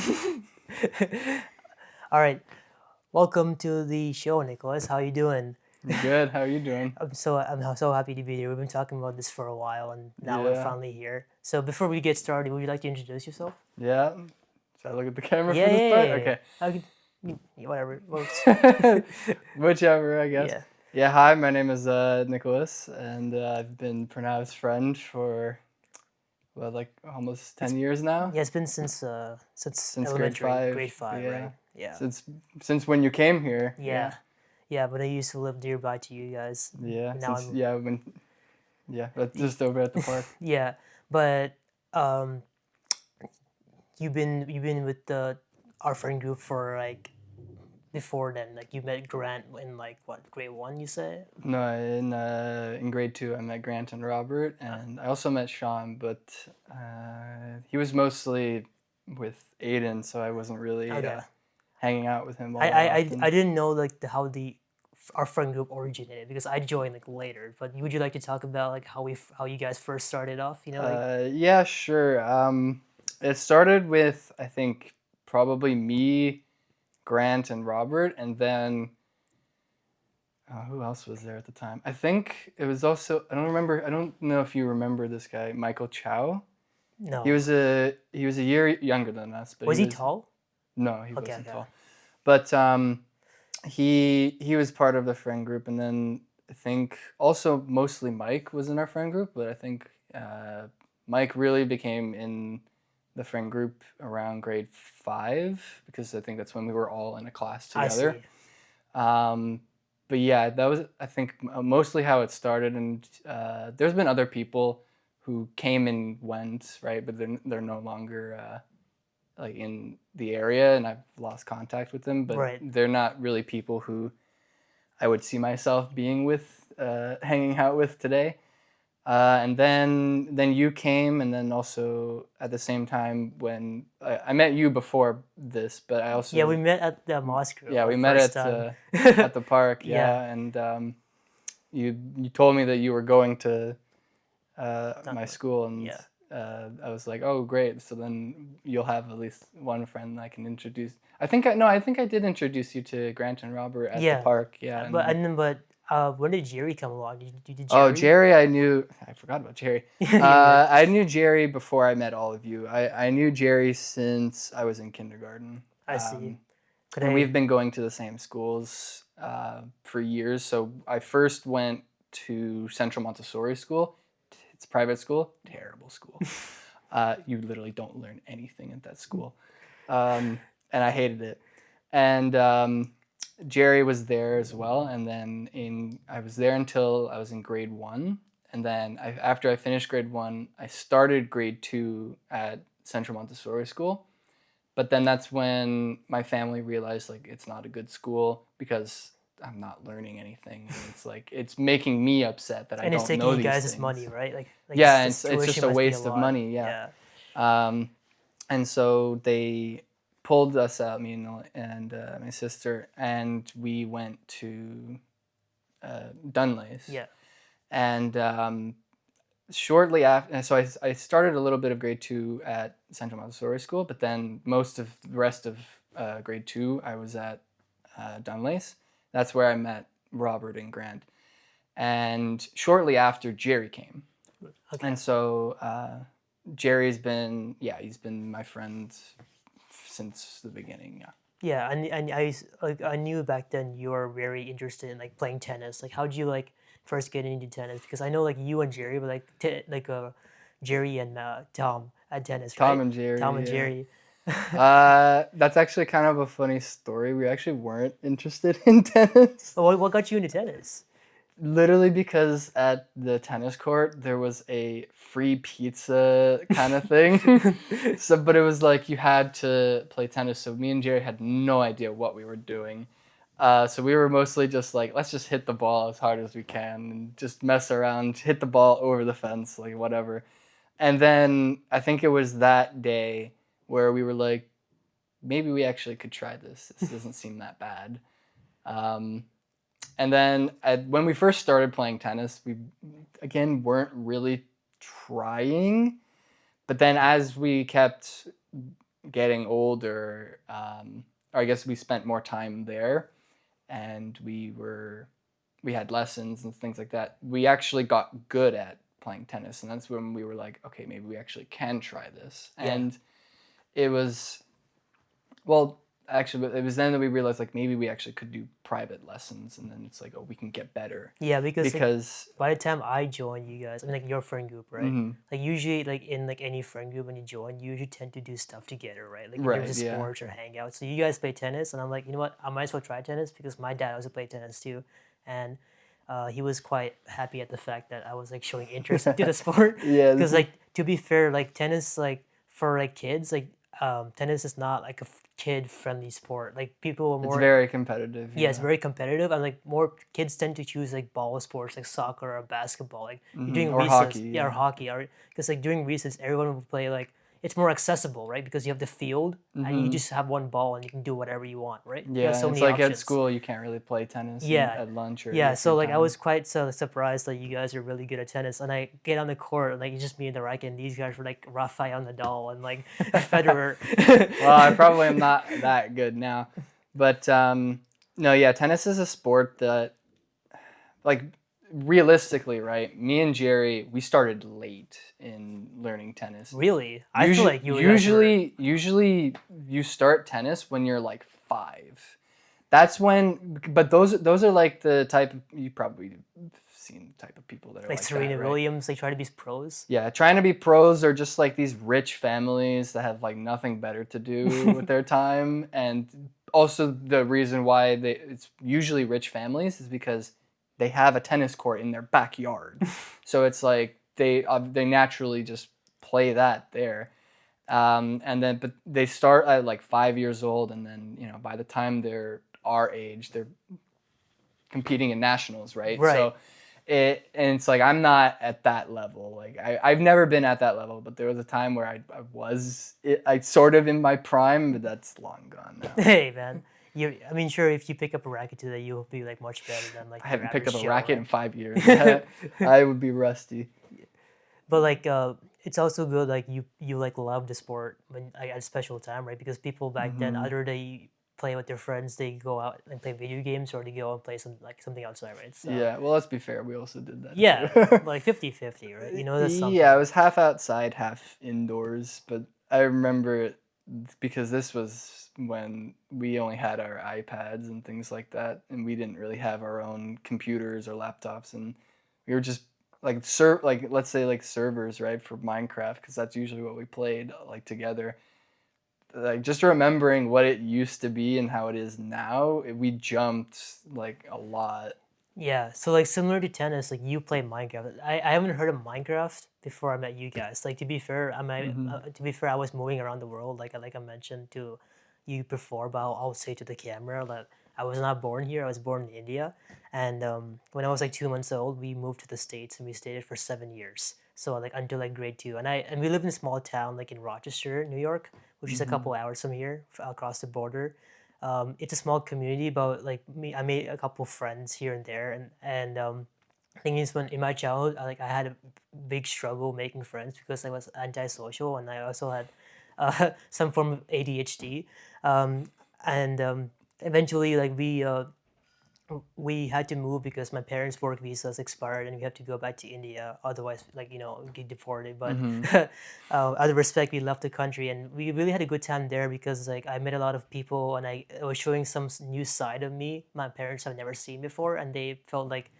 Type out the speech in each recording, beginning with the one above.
All right. Welcome to the show, Nicholas. How you doing? Good. How are you doing? I'm so happy to be here. We've been talking about this for a while, and now we're Yeah. finally here. So before we get started, would you like to introduce yourself? Yeah. Should I look at the camera Yeah, for this yeah, part? yeah, yeah. Okay. Whatever works. Whichever, I guess. Yeah, Yeah. Hi. My name is Nicholas, and I've been Pranav's friend for like almost it's 10 years now. yeah, it's been since Since grade elementary, five. grade five, Yeah. right? Yeah, Since when you came here. yeah, Yeah. yeah. But I used to live nearby to you guys. Yeah. Now Since I'm yeah when yeah that's just over at the park. yeah, but um, you've been with the our friend group for like before then, like you met Grant in like what grade one? You say? No, in grade two, I met Grant and Robert, Uh, and I also met Sean, but he was mostly with Aiden, so I wasn't really okay. hanging out with him all I that I I often. I didn't know like how the our friend group originated because I joined like later. But would you like to talk about like how you guys first started off? Like Yeah, sure. It started with, I think, probably me, Grant, and Robert, and then who else was there at the time? I think it was also, I don't remember, I don't know if you remember this guy, Michael Chow. no, He was a year younger than us, but was he tall? no, he Okay, wasn't okay, tall. But he was part of the friend group, and then I think also mostly Mike was in our friend group, but I think Mike really became in the friend group around grade five because I think that's when we were all in a class I together. see. Um, but yeah, that was I think mostly how it started, and there's been other people who came and went, right? But they're no longer like in the area, and I've lost contact with them. But Right. they're not really people who I would see myself being with, hanging out with today. And then you came, and then also at the same time when I met you before this, but I Yeah, we also met at the mosque group yeah our we met first time. at the park, Yeah. yeah, and you told me that you were going to Not my much. school, and Yeah. I was like, oh great, so then you'll have at least one friend I can introduce. I think I did introduce you to Grant and Robert at the Yeah. park, yeah, and But then and then but when did Jerry come along? Did oh Jerry? Jerry, I forgot about Jerry. You're good. I knew Jerry before I met all of you. I knew Jerry since I was in kindergarten. I see. Could And we've I? been going to the same schools for years. So I first went to Central Montessori School. It's a private school, terrible school. You literally don't learn anything at that school, and I hated it. And Jerry was there as well. And then I was there until I was in grade one. And then after I finished grade one, I started grade two at Central Montessori School, but then that's when my family realized like it's not a good school because I'm not learning anything, and it's like it's making me upset that I And it's don't taking know you these guys this money, things. right? Like Yeah, and this it's just tuition a must be a waste of lot. money. Yeah, Yeah. um, and so they pulled us out, me and my sister, and we went to Dunlace, Yeah. and shortly after, so I started a little bit of grade two at Central Montessori School, but then most of the rest of grade two, I was at Dunlace. That's where I met Robert and Grant. And shortly after, Jerry came. Okay. And so Jerry's been, yeah, he's been my friend since the beginning. Yeah. Yeah, I knew back then you were very interested in like playing tennis. Like, how'd you like first get into tennis? Because I know like you and Jerry were like Jerry and Tom at tennis, Tom right? and Tom and Jerry, yeah. Jerry. That's actually kind of a funny story. We actually weren't interested in tennis. What got you into tennis? Literally because at the tennis court there was a free pizza kind of thing. So, but it was like you had to play tennis. So me and Jerry had no idea what we were doing. So we were mostly just like, let's just hit the ball as hard as we can and just mess around, hit the ball over the fence, like whatever. And then I think it was that day where we were like, maybe we actually could try this. This doesn't seem that bad. Um, and then when we first started playing tennis, we again weren't really trying. But then as we kept getting older, or I guess we spent more time there, and we had lessons and things like that. We actually got good at playing tennis, and that's when we were like, okay, maybe we actually can try this. Yeah. And it was, well, actually, it was then that we realized like maybe we actually could do private lessons, and then it's like, oh, we can get better Yeah, because like because by the time I joined you guys, I mean like your friend group, right? mhm, Like usually like in like any friend group when you join, you usually tend to do stuff together, right? Like in terms right, of yeah, sports or hangouts. So you guys play tennis, and I'm like, you know what? I might as well try tennis because my dad also played tennis too, and he was quite happy at the fact that I was like showing interest into the sport. yeah, Because like to be fair, like tennis like for like kids, like tennis is not like a kid friendly sport. Like people are it's more very competitive, yeah, it's yeah, very competitive, and like more kids tend to choose like ball sports like soccer or basketball. Like you're doing or hockey, recess, yeah, or yeah, hockey, or because like during recess, everyone will play like it's more accessible, right? Because you have the field and you just have one ball and you can do whatever you want, right? You have yeah. so And it's many like at options. school you can't really play tennis Yeah, at lunch or yeah. your So free like I time. was quite surprised that you guys are really good at tennis, and I get on the court and like it's just me and the racket, and these guys were like Rafael Nadal and like Federer. Well, I probably am not that good now, but no, yeah, tennis is a sport that, like, realistically, right? Me and Jerry, we started late in learning tennis. Really, I feel Usually, like you guys were usually you start tennis when you're like 5. That's when, but those are like the type of, you probably seen the type of people that are like like that, Serena right? Williams. They try to be pros. Yeah, trying to be pros are just like these rich families that have like nothing better to do with their time. And also the reason why it's usually rich families is because they have a tennis court in their backyard. So it's like they naturally just play that there. And then but they start at like 5 years old, and then by the time they're our age, they're competing in nationals, right? Right. So and it's like I'm not at that level. Like I've never been at that level, but there was a time where I sort of in my prime, but that's long gone now. Hey man, I mean, sure, if you pick up a racket today, you'll be like much better than like I your haven't picked up average a Joe, racket in right? 5 years. I would be rusty. But like, it's also good like you like love the sport when like, at a special time, right? Because people back then, Hmm. either they play with their friends, they go out and play video games, or they go and play something outside, right? So Yeah, well, let's be fair. We also did that too. yeah, like 50-50, right? You know, that's Yeah, it something. was half outside, half indoors. But I remember it because this was when we only had our iPads and things like that, and we didn't really have our own computers or laptops, and we were just like like let's say like servers, right, for Minecraft, because that's usually what we played like together. Like just remembering what it used to be and how it is now, we jumped like a lot. Yeah, so like similar to tennis, like you play Minecraft. I haven't heard of Minecraft before I met you guys. Like to be fair, Hmm. to be fair, I was moving around the world, like I mentioned to you before, but I'll say to the camera that I was not born here. I was born in India, and when I was like 2 months old, we moved to the States and we stayed for 7 years. So like until like grade two, and we live in a small town like in Rochester, New York, which is a Hmm. couple hours from here across the border. It's a small community, but like me, I made a couple friends here and there, and thing is, when in my childhood, I had a big struggle making friends because I was antisocial and I also had some form of ADHD, um, and eventually, like we had to move because my parents' work visas expired and we had to go back to India. Otherwise, like get deported. But Hmm. out of respect, we left the country and we really had a good time there because like I met a lot of people and I was showing some new side of me my parents have never seen before, and they felt like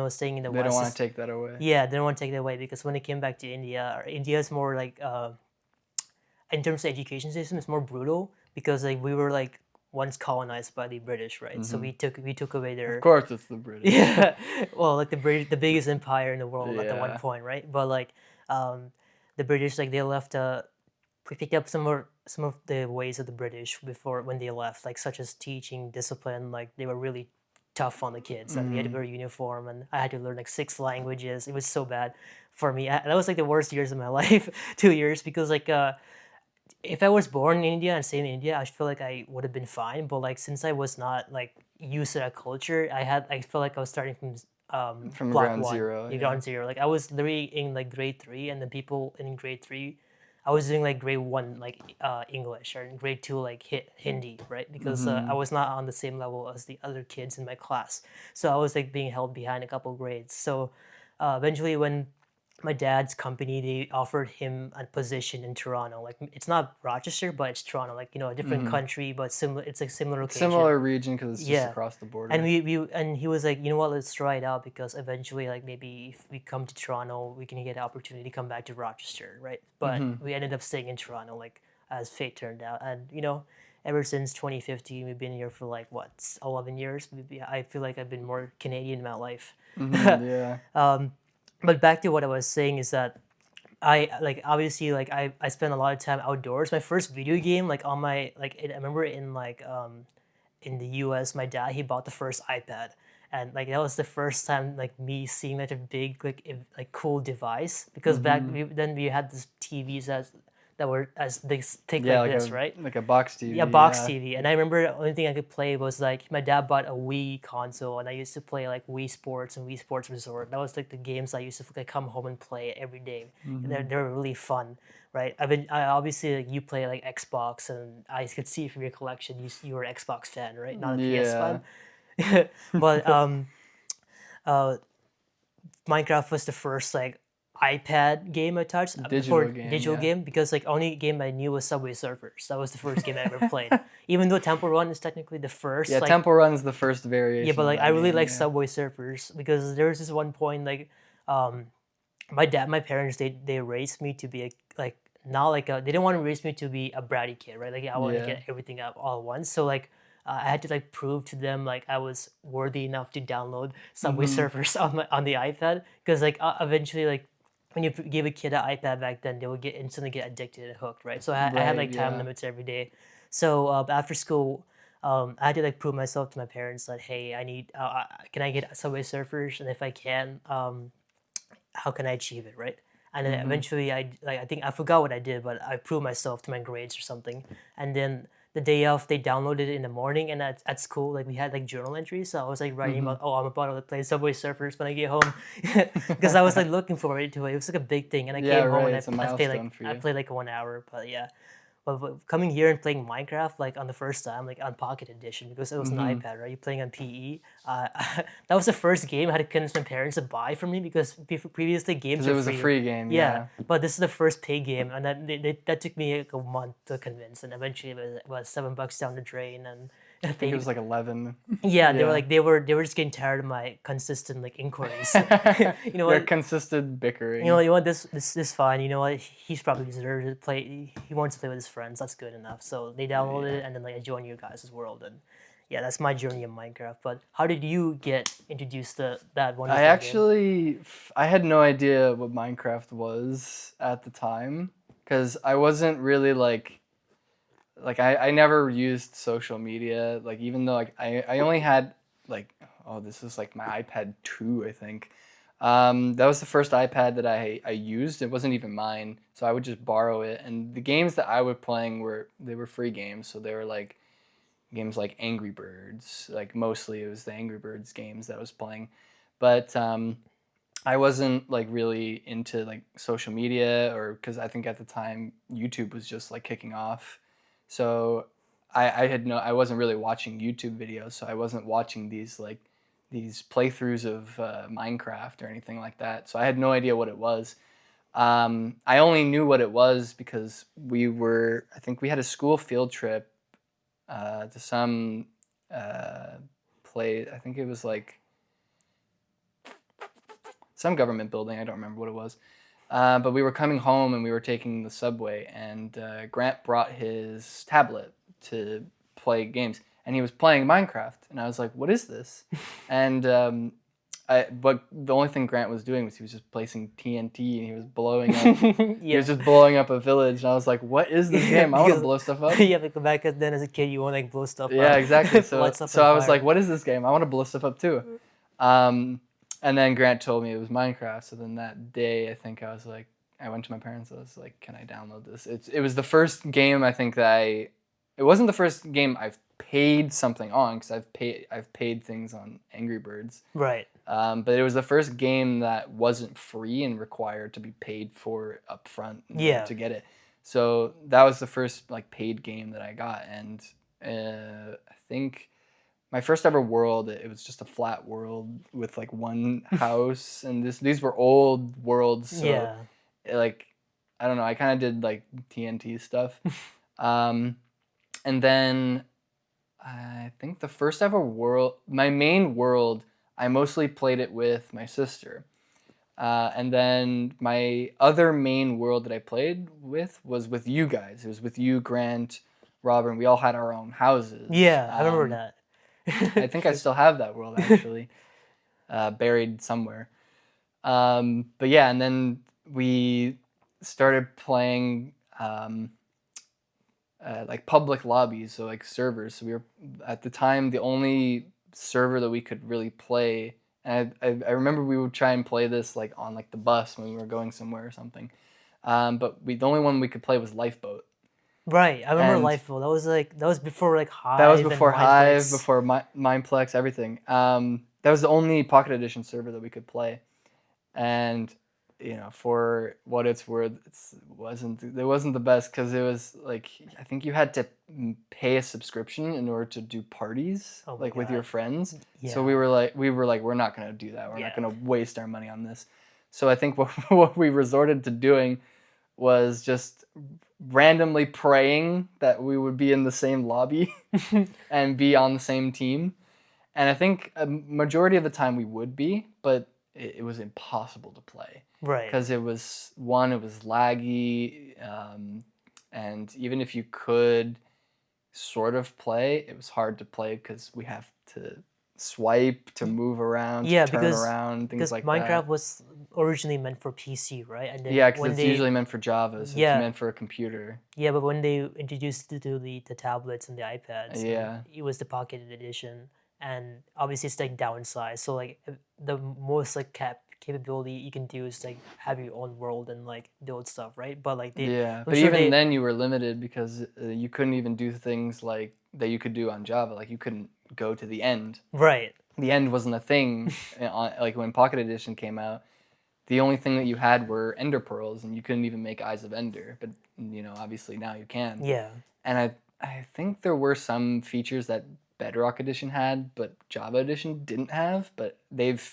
staying in the They don't West want is to take that away. yeah, they don't want to take that away because when they came back to India, India is more like in terms of education system, it's more brutal because like we were like once colonized by the British, right? So Hmm. we took away Of their course, it's the British. yeah, well, like the biggest empire in the world at the one Yeah. point, right? But like, um, the British, like they left. We picked up some of the ways of the British before when they left, like such as teaching, discipline. Like they were really tough on the kids, and we had to Hmm. wear a uniform, and I had to learn like 6 languages. It was so bad for me. That was like the worst years of my life, 2 years, because like if I was born in India and stayed in India, I feel like I would have been fine. But like since I was not like used to that culture, I felt like I was starting from From block ground one, zero, you yeah. ground zero. Like I was literally in like grade three, and the people in grade three, I was doing like grade one like English, or in grade two like Hindi, right? Because I Mm-hmm. was not on the same level as the other kids in my class, so I was like being held behind a couple grades. So eventually, when my dad's company, they offered him a position in Toronto. Like it's not Rochester, but it's Toronto. Like a different Mm-hmm. country, but similar. It's a similar It's location. similar region because it's just Yeah, across the and border. we he was like, you know what, let's try it out because eventually, like maybe if we come to Toronto, we can get an opportunity to come back to Rochester, right? But Mm-hmm. we ended up staying in Toronto, like as fate turned out, and ever since 2015, we've been here for like what 11 years. I feel like I've been more Canadian in my life. Mm-hmm. Yeah. um, but back to what I was saying is that I like obviously like I spent a lot of time outdoors. My first video game like on my like I remember in the US, my dad he bought the first iPad, and like that was the first time like me seeing like a big like cool device because Mm-hmm. then we had these TVs that were as this thick Yeah, like this, right? like a box Yeah, TV. box Yeah. TV. And I remember the only thing I could play was like my dad bought a Wii console, and I used to play like Wii Sports and Wii Sports Resort. That was like the games I used to like come home and play every day. And Mm-hmm. they're really fun, right? I obviously like you play like Xbox, and I could see from your collection you were an Xbox fan, right? Not a PS Yeah. fan. But uh, Minecraft was the first like iPad game I touched Digital before game. digital Yeah. game because like only game I knew was Subway Surfers. That was the first game I ever played. Even though Temple Run is technically the first, Yeah. like Temple Run's the first yeah, variation but of like I that really game. like Yeah. Subway Surfers because there was this one point like um my parents they raised me to be a like not like a they didn't want to raise me to be a bratty kid, right? Like I want to Yeah. get everything up all at once. So like I had to like prove to them like I was worthy enough to download Subway Mm-hmm. Surfers on the iPad because like eventually like when you give a kid an iPad back then they would get instantly get addicted and hooked, right? So I had Right. like time Yeah. limits every day. So after school I had to like prove myself to my parents that hey, I need can I get Subway Surfers, and if I can, how can I achieve it, right? And then Mm-hmm. eventually, I think I forgot what I did, but I proved myself to my grades or something. And then the day of, they downloaded it in the morning, and at school, like we had like journal entries, so I was like writing Mm-hmm. about, oh, I'm about to play Subway Surfers when I get home, because I was like looking forward to it. It was like a big thing, and I Yeah. came home Right. and It's a like milestone for I you. played like 1 hour, but yeah. But coming here and playing Minecraft like on the first time, like on Pocket Edition, because it was an Mm-hmm. iPad, right? You're playing on PE. That was the first game I had to convince my parents to buy for me because previously games Because it were was a free. free game. Yeah, Yeah. but this is the first paid game, and that took me like a month to convince, and eventually it was $7 down the drain, and I think it they was like 11. yeah they were Yeah. like they were just getting tired of my consistent like inquiries. You know Your what? consistent You know, bickering. you want this fine. You know what? He's probably deserves to play. He wants to play with his friends. That's good enough. So they downloaded Yeah. it, and then like I joined your guys' world, and yeah, that's my journey in Minecraft. But how did you get introduced to that wonderful game? I had no idea what Minecraft was at the time because I wasn't really I never used social media. Like even though like I only had like oh this is like my iPad 2 I think. That was the first iPad that I used. It wasn't even mine, so I would just borrow it. And the games that I was playing were free games, so they were like games like Angry Birds. Like mostly it was the Angry Birds games that I was playing, but I wasn't like really into like social media or because I think at the time YouTube was just like kicking off. So I wasn't really watching YouTube videos, so I wasn't watching these playthroughs of Minecraft or anything like that. So I had no idea what it was. I only knew what it was because I think we had a school field trip to some uh, play. I think it was like some government building. I don't remember what it was. But we were coming home and we were taking the subway, and Grant brought his tablet to play games, and he was playing Minecraft, and I was like, "What is this?" And but the only thing Grant was doing was he was just placing TNT and he was blowing up. He was Yeah, just blowing up a village, and I was like, "What is this game? I want to because blow stuff up." yeah, like back then as a kid, you want to like blow stuff Yeah, up, exactly. light So stuff so on I was like, fire. "What is this game? I want to blow stuff up too." Um, and then Grant told me it was Minecraft. So then that day, I think I was like, I went to my parents. I was like, "Can I download this?" It was the first game I think that I. It wasn't the first game I've paid something on because I've paid things on Angry Birds. Right. But it was the first game that wasn't free and required to be paid for upfront, Yeah. to get it. So that was the first like paid game that I got, and I think my first ever world, it was just a flat world with like one house, and these were old worlds, so Yeah. like I don't know, I kind of did like TNT stuff. Um, and then I think the first ever world, my main world, I mostly played it with my sister. And then my other main world that I played with was with you guys. It was with you, Grant, Robert, and we all had our own houses. Yeah, I remember I that. think I still have that world actually, buried somewhere. But yeah, and then we started playing like public lobbies, so like servers. So we were at the time the only server that we could really play. And I remember we would try and play this like on like the bus when we were going somewhere or something. But the only one we could play was Lifeboat, Right, I remember and Lifeboat. That was before like that was Hive and before Hive, Mindflix. before Mindplex, everything. That was the only Pocket Edition server that we could play, and for what it's worth, it wasn't the best because it was like I think you had to pay a subscription in order to do parties Oh my like with your god. friends. So Yeah. we were like we're not gonna do that. We're not Yeah. gonna waste our money on this. So I think what we resorted to doing was just randomly praying that we would be in the same lobby and be on the same team. And I think a majority of the time we would be, but it was impossible to play Right. because it was laggy, and even if you could sort of play, it was hard to play because we have to swipe to move around, to Yeah, turn around, things because like Minecraft that. was originally meant for PC, right? And then Yeah, because when it's they usually meant for Java, so it's yeah, meant for a computer. yeah, but when they introduced it to the tablets and the iPads, and Yeah. it was the Pocket Edition, and obviously it's like downsized. So like the most like capability you can do is like have your own world and like build stuff, right? But like Yeah, I'm but sure even they then you were limited because you couldn't even do things like that you could do on Java. Like you couldn't go to the end. right. The end wasn't a thing. Like when Pocket Edition came out, the only thing that you had were Ender pearls, and you couldn't even make Eyes of Ender. But obviously now you can. Yeah. And I think there were some features that Bedrock Edition had, but Java Edition didn't have. But they've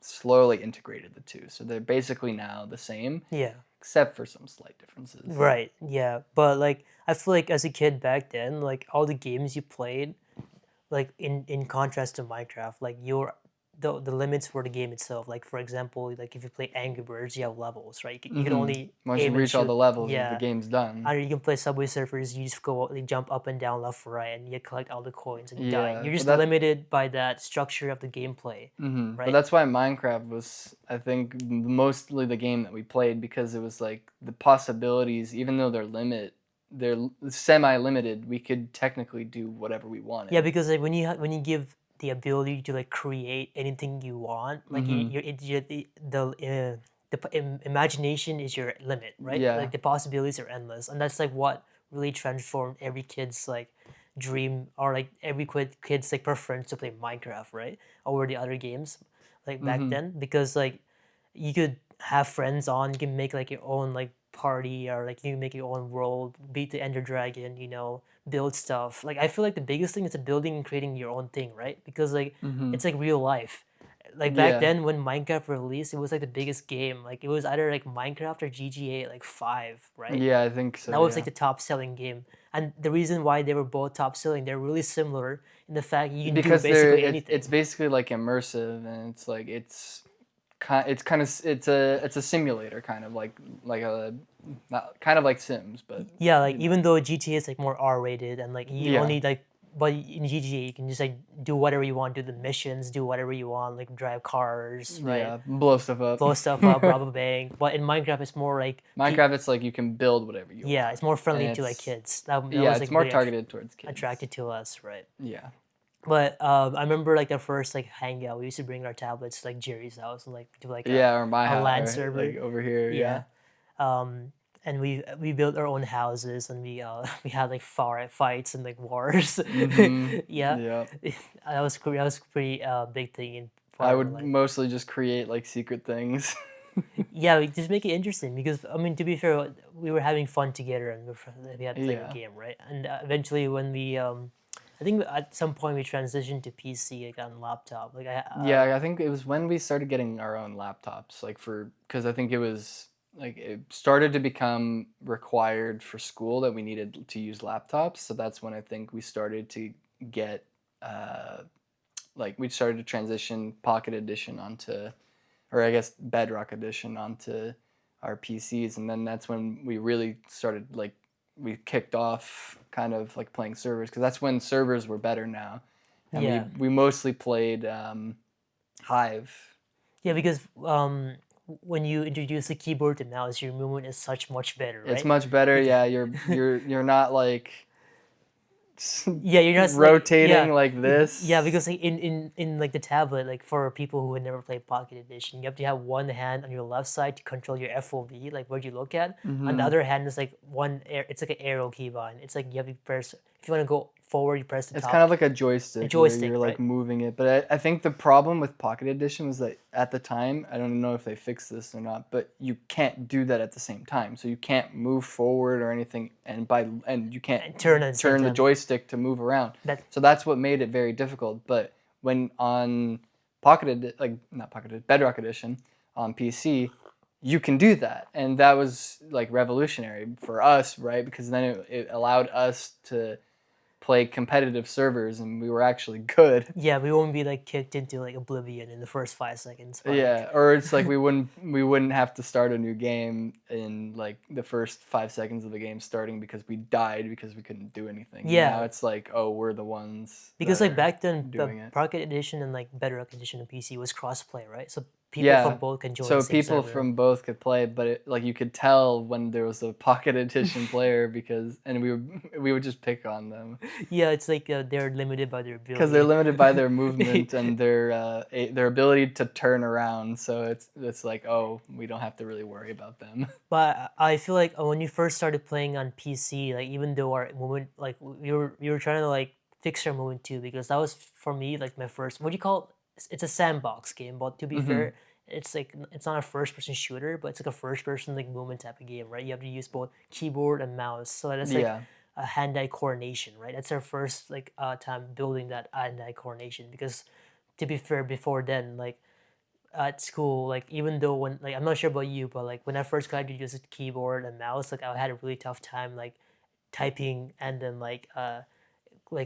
slowly integrated the two, so they're basically now the same, Yeah. except for some slight differences. Right. Yeah. But like I feel like as a kid back then, like all the games you played, like in contrast to Minecraft, like the limits for the game itself. Like for example, like if you play Angry Birds, you have levels, right? You can only Once you aim and reach all the shoot. levels, the Yeah. game's done. And you can play Subway Surfers. You just go, you jump up and down, left, right, and you collect all the coins and you die. Yeah, You're but just limited by that structure of the gameplay, but right? that's why Minecraft was, I think, mostly the game that we played because it was like the possibilities, even though they're semi-limited. We could technically do whatever we Yeah, wanted. because like when you give the ability to like create anything you want, like imagination is your limit, right? Yeah. Like the possibilities are endless, and that's like what really transformed every kid's like dream or like every kid's like preference to play Minecraft, right, over the other games, like back hmm then, because like you could have friends on, you can make like your own like party or like you can make your own world, beat the Ender Dragon, build stuff. Like I feel like the biggest thing is the building and creating your own thing, right? Because like hmm it's like real life. Like back Yeah. then when Minecraft released, it was like the biggest game. Like it was either like Minecraft or GTA like 5, right? Yeah, I think so. That was like Yeah. the top selling game. And the reason why they were both top selling, they're really similar in the fact you can do Because basically it's anything. basically like immersive, and it's like it's a simulator kind of like a not kind of like Sims, but Yeah, like you know. even though GTA is like more R rated and like you Yeah. only like, but in GTA you can just like do whatever you want, do the missions, do whatever you want, like drive cars, right? Yeah, blow stuff up. Blow stuff up, rob a bank. But in Minecraft, it's more like Minecraft, it's like you can build whatever you yeah, it's want, more and friendly to like it's kids. That yeah, was like it's more really targeted towards kids. attracted to us, right? Yeah, But I remember like the first like hangout, we used to bring our tablets to like Jerry's house and like do like yeah, or my a house, LAN or like server. over here. Yeah. Yeah. Um, and we built our own houses and we we had like far fights and like wars. Yeah, Yeah. that was that was pretty big thing in I part of our would life. mostly just create like secret things. Yeah, we just make it interesting because I mean, to be fair, we were having fun together and we had played the Yeah. game, right? And eventually, when we, I think at some point we transitioned to PC, like on laptop. Like Yeah, I think it was when we started getting our own laptops, like because I think it was like it started to become required for school that we needed to use laptops. So that's when I think we started to get, uh, like we started to transition Pocket Edition onto, or I guess Bedrock Edition onto our PCs, and then that's when we really started like we kicked off kind of like playing servers because that's when servers were better now, and we yeah, we mostly played Hive. yeah, because when you introduce the keyboard to mouse, your movement is much better, It's right? much better. Because, Yeah, you're not like yeah, you're not rotating like yeah, this. because like, in like the tablet, like for people who had never played Pocket Edition, you have to have one hand on your left side to control your FOV, like where you look at. On the Hmm. other hand, it's like it's like an arrow keybind. It's like you have to press if you want to go forward, you press the It's kind top of like a a joystick where joystick, you're like right? moving it. But I think the problem with Pocket Edition was that at the time, I don't know if they fixed this or not, but you can't do that at the same time. So you can't move forward or anything, and you can't And turn at the same turn the time. joystick to move around. That So that's what made it very difficult. But when on like not Bedrock Edition on PC, you can do that, and that was like revolutionary for us, right? Because then it allowed us to play competitive servers and we were actually good. yeah, we won't be like kicked into like oblivion in the first 5 seconds by like Yeah, or it's like we wouldn't have to start a new game in like the first 5 seconds of the game starting because we died because we couldn't do anything. Now yeah. it's like, oh, we're the ones Because that like are back then, doing it. Pocket Edition and like Bedrock Edition on PC was crossplay, right? So people from Yeah. both can join the So same people server. from both could play, but like you could tell when there was a Pocket Edition player because and we would just pick on them Yeah, it's like they're limited by their because they're ability. limited by their movement and their ability to turn around. So it's like, oh, we don't have to really worry about them. But I feel like when you first started playing on PC, like even though our movement, like we were trying to like fix our movement too, because that was for me like my first. What do you call it? It's a sandbox game, but to be Hmm. fair, it's like it's not a first person shooter, but it's like a first person like movement type of game, right? You have to use both keyboard and mouse, so that's like Yeah. a hand-eye coordination, right? That's our first like time building that hand-eye coordination because to be fair, before then, like at school, like even though when like I'm not sure about you, but like when I first got to use a keyboard and mouse, like I had a really tough time like typing and then like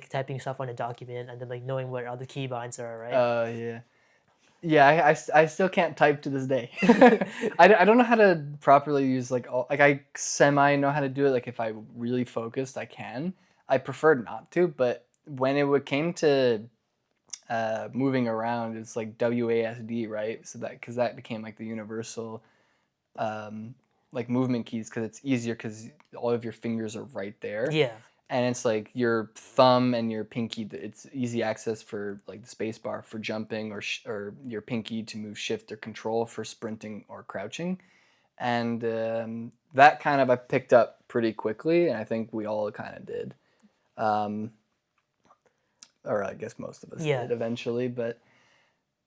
typing stuff on a document and then like knowing where all the keybinds are, right? Yeah. Yeah, I still can't type to this day. I don't know how to properly use like all like I semi know how to do it. Like if I really focused, I can. I prefer not to, but when came to moving around, it's like WASD, right? So that because that became like the universal like movement keys because it's easier because all of your fingers are right there, Yeah, and it's like your thumb and your pinky. It's easy access for like the space bar for jumping, or your pinky to move shift or control for sprinting or crouching, and that kind of I picked up pretty quickly, and I think we all kind of did. Um, or I guess most of us yeah, did eventually, but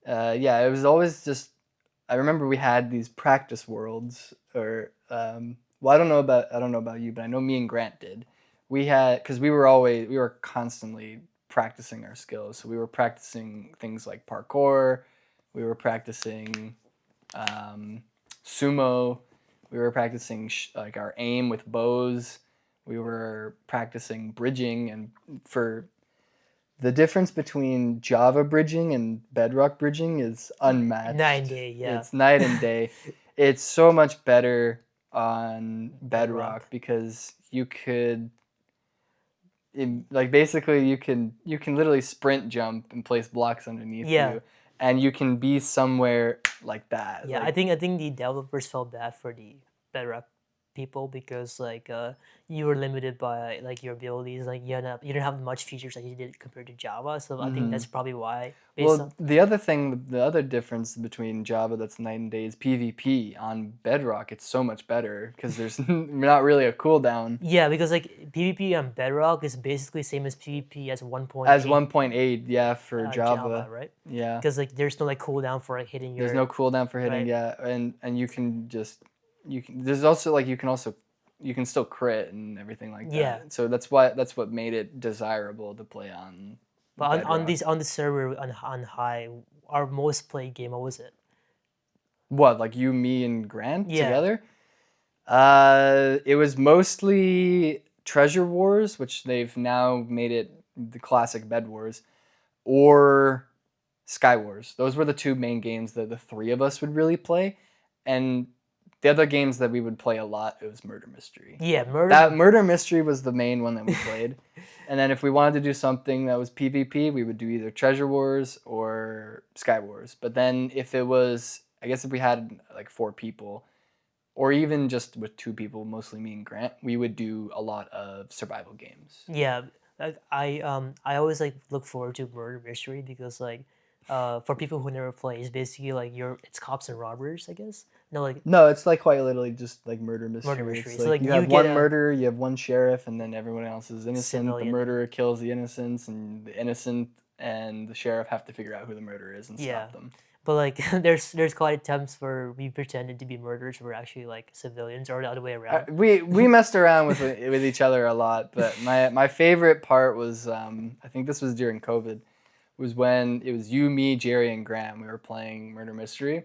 yeah, it was always just. I remember we had these practice worlds, or well, I don't know about you, but I know me and Grant did. We had because we were constantly practicing our skills, so we were practicing things like parkour, we were practicing um, sumo, we were practicing like our aim with bows, we were practicing bridging, and for the difference between Java bridging and Bedrock bridging is nine unmatched. day, yeah, It's night and day. It's so much better on bedrock. Bedrock because you could like basically you can literally sprint jump and place blocks underneath Yeah, you and you can be somewhere like that. yeah. Like I think the developers felt bad for the bedrock people because like you were limited by like your abilities. Like you didn't have much features that you did compared to Java. So I think Hmm. that's probably why. Based Well, on the other difference between Java that's night and day is PvP. On Bedrock, it's so much better because there's not really a cooldown. yeah, because like PvP on Bedrock is basically same as PvP as As 1.8 1.8, yeah, for Java, Java, right? yeah. Because like there's no like cooldown for like hitting There's no your cooldown for hitting, right. yeah, and you can just you can. There's also like you can still crit and everything like Yeah, that. So that's what made it desirable to play on but on Bedrock. these on the server on high, our most played game, what was it? What, like you, me, and Grant Yeah. together? It was mostly Treasure Wars, which they've now made it the classic Bed Wars, or Sky Wars. Those were the two main games that the three of us would really play. And the other games that we would play a lot, it was Murder Mystery. Yeah, That murder. Murder Mystery was the main one that we played. And then if we wanted to do something that was PvP, we would do either Treasure Wars or Sky Wars. But then if it was, I guess if we had like 4 people, or even just with 2 people, mostly me and Grant, we would do a lot of survival games. Yeah, like I always like look forward to murder mystery because like for people who never play, it's basically like it's cops and robbers, I guess. No, like No, it's like quite literally just like murder murder mystery. mystery. It's So like like you you have get one a murderer, you have one sheriff, and then everyone else is innocent. The civilian. murderer kills the innocents, and the innocent and the sheriff have to figure out who the murderer is and Yeah, stop them. but like there's quite attempts where we pretended to be murderers, we're actually like civilians, or the other way around. We messed around with each other a lot, but my favorite part was I think this was during COVID, was when it was you, me, Jerry, and Graham. We were playing murder mystery.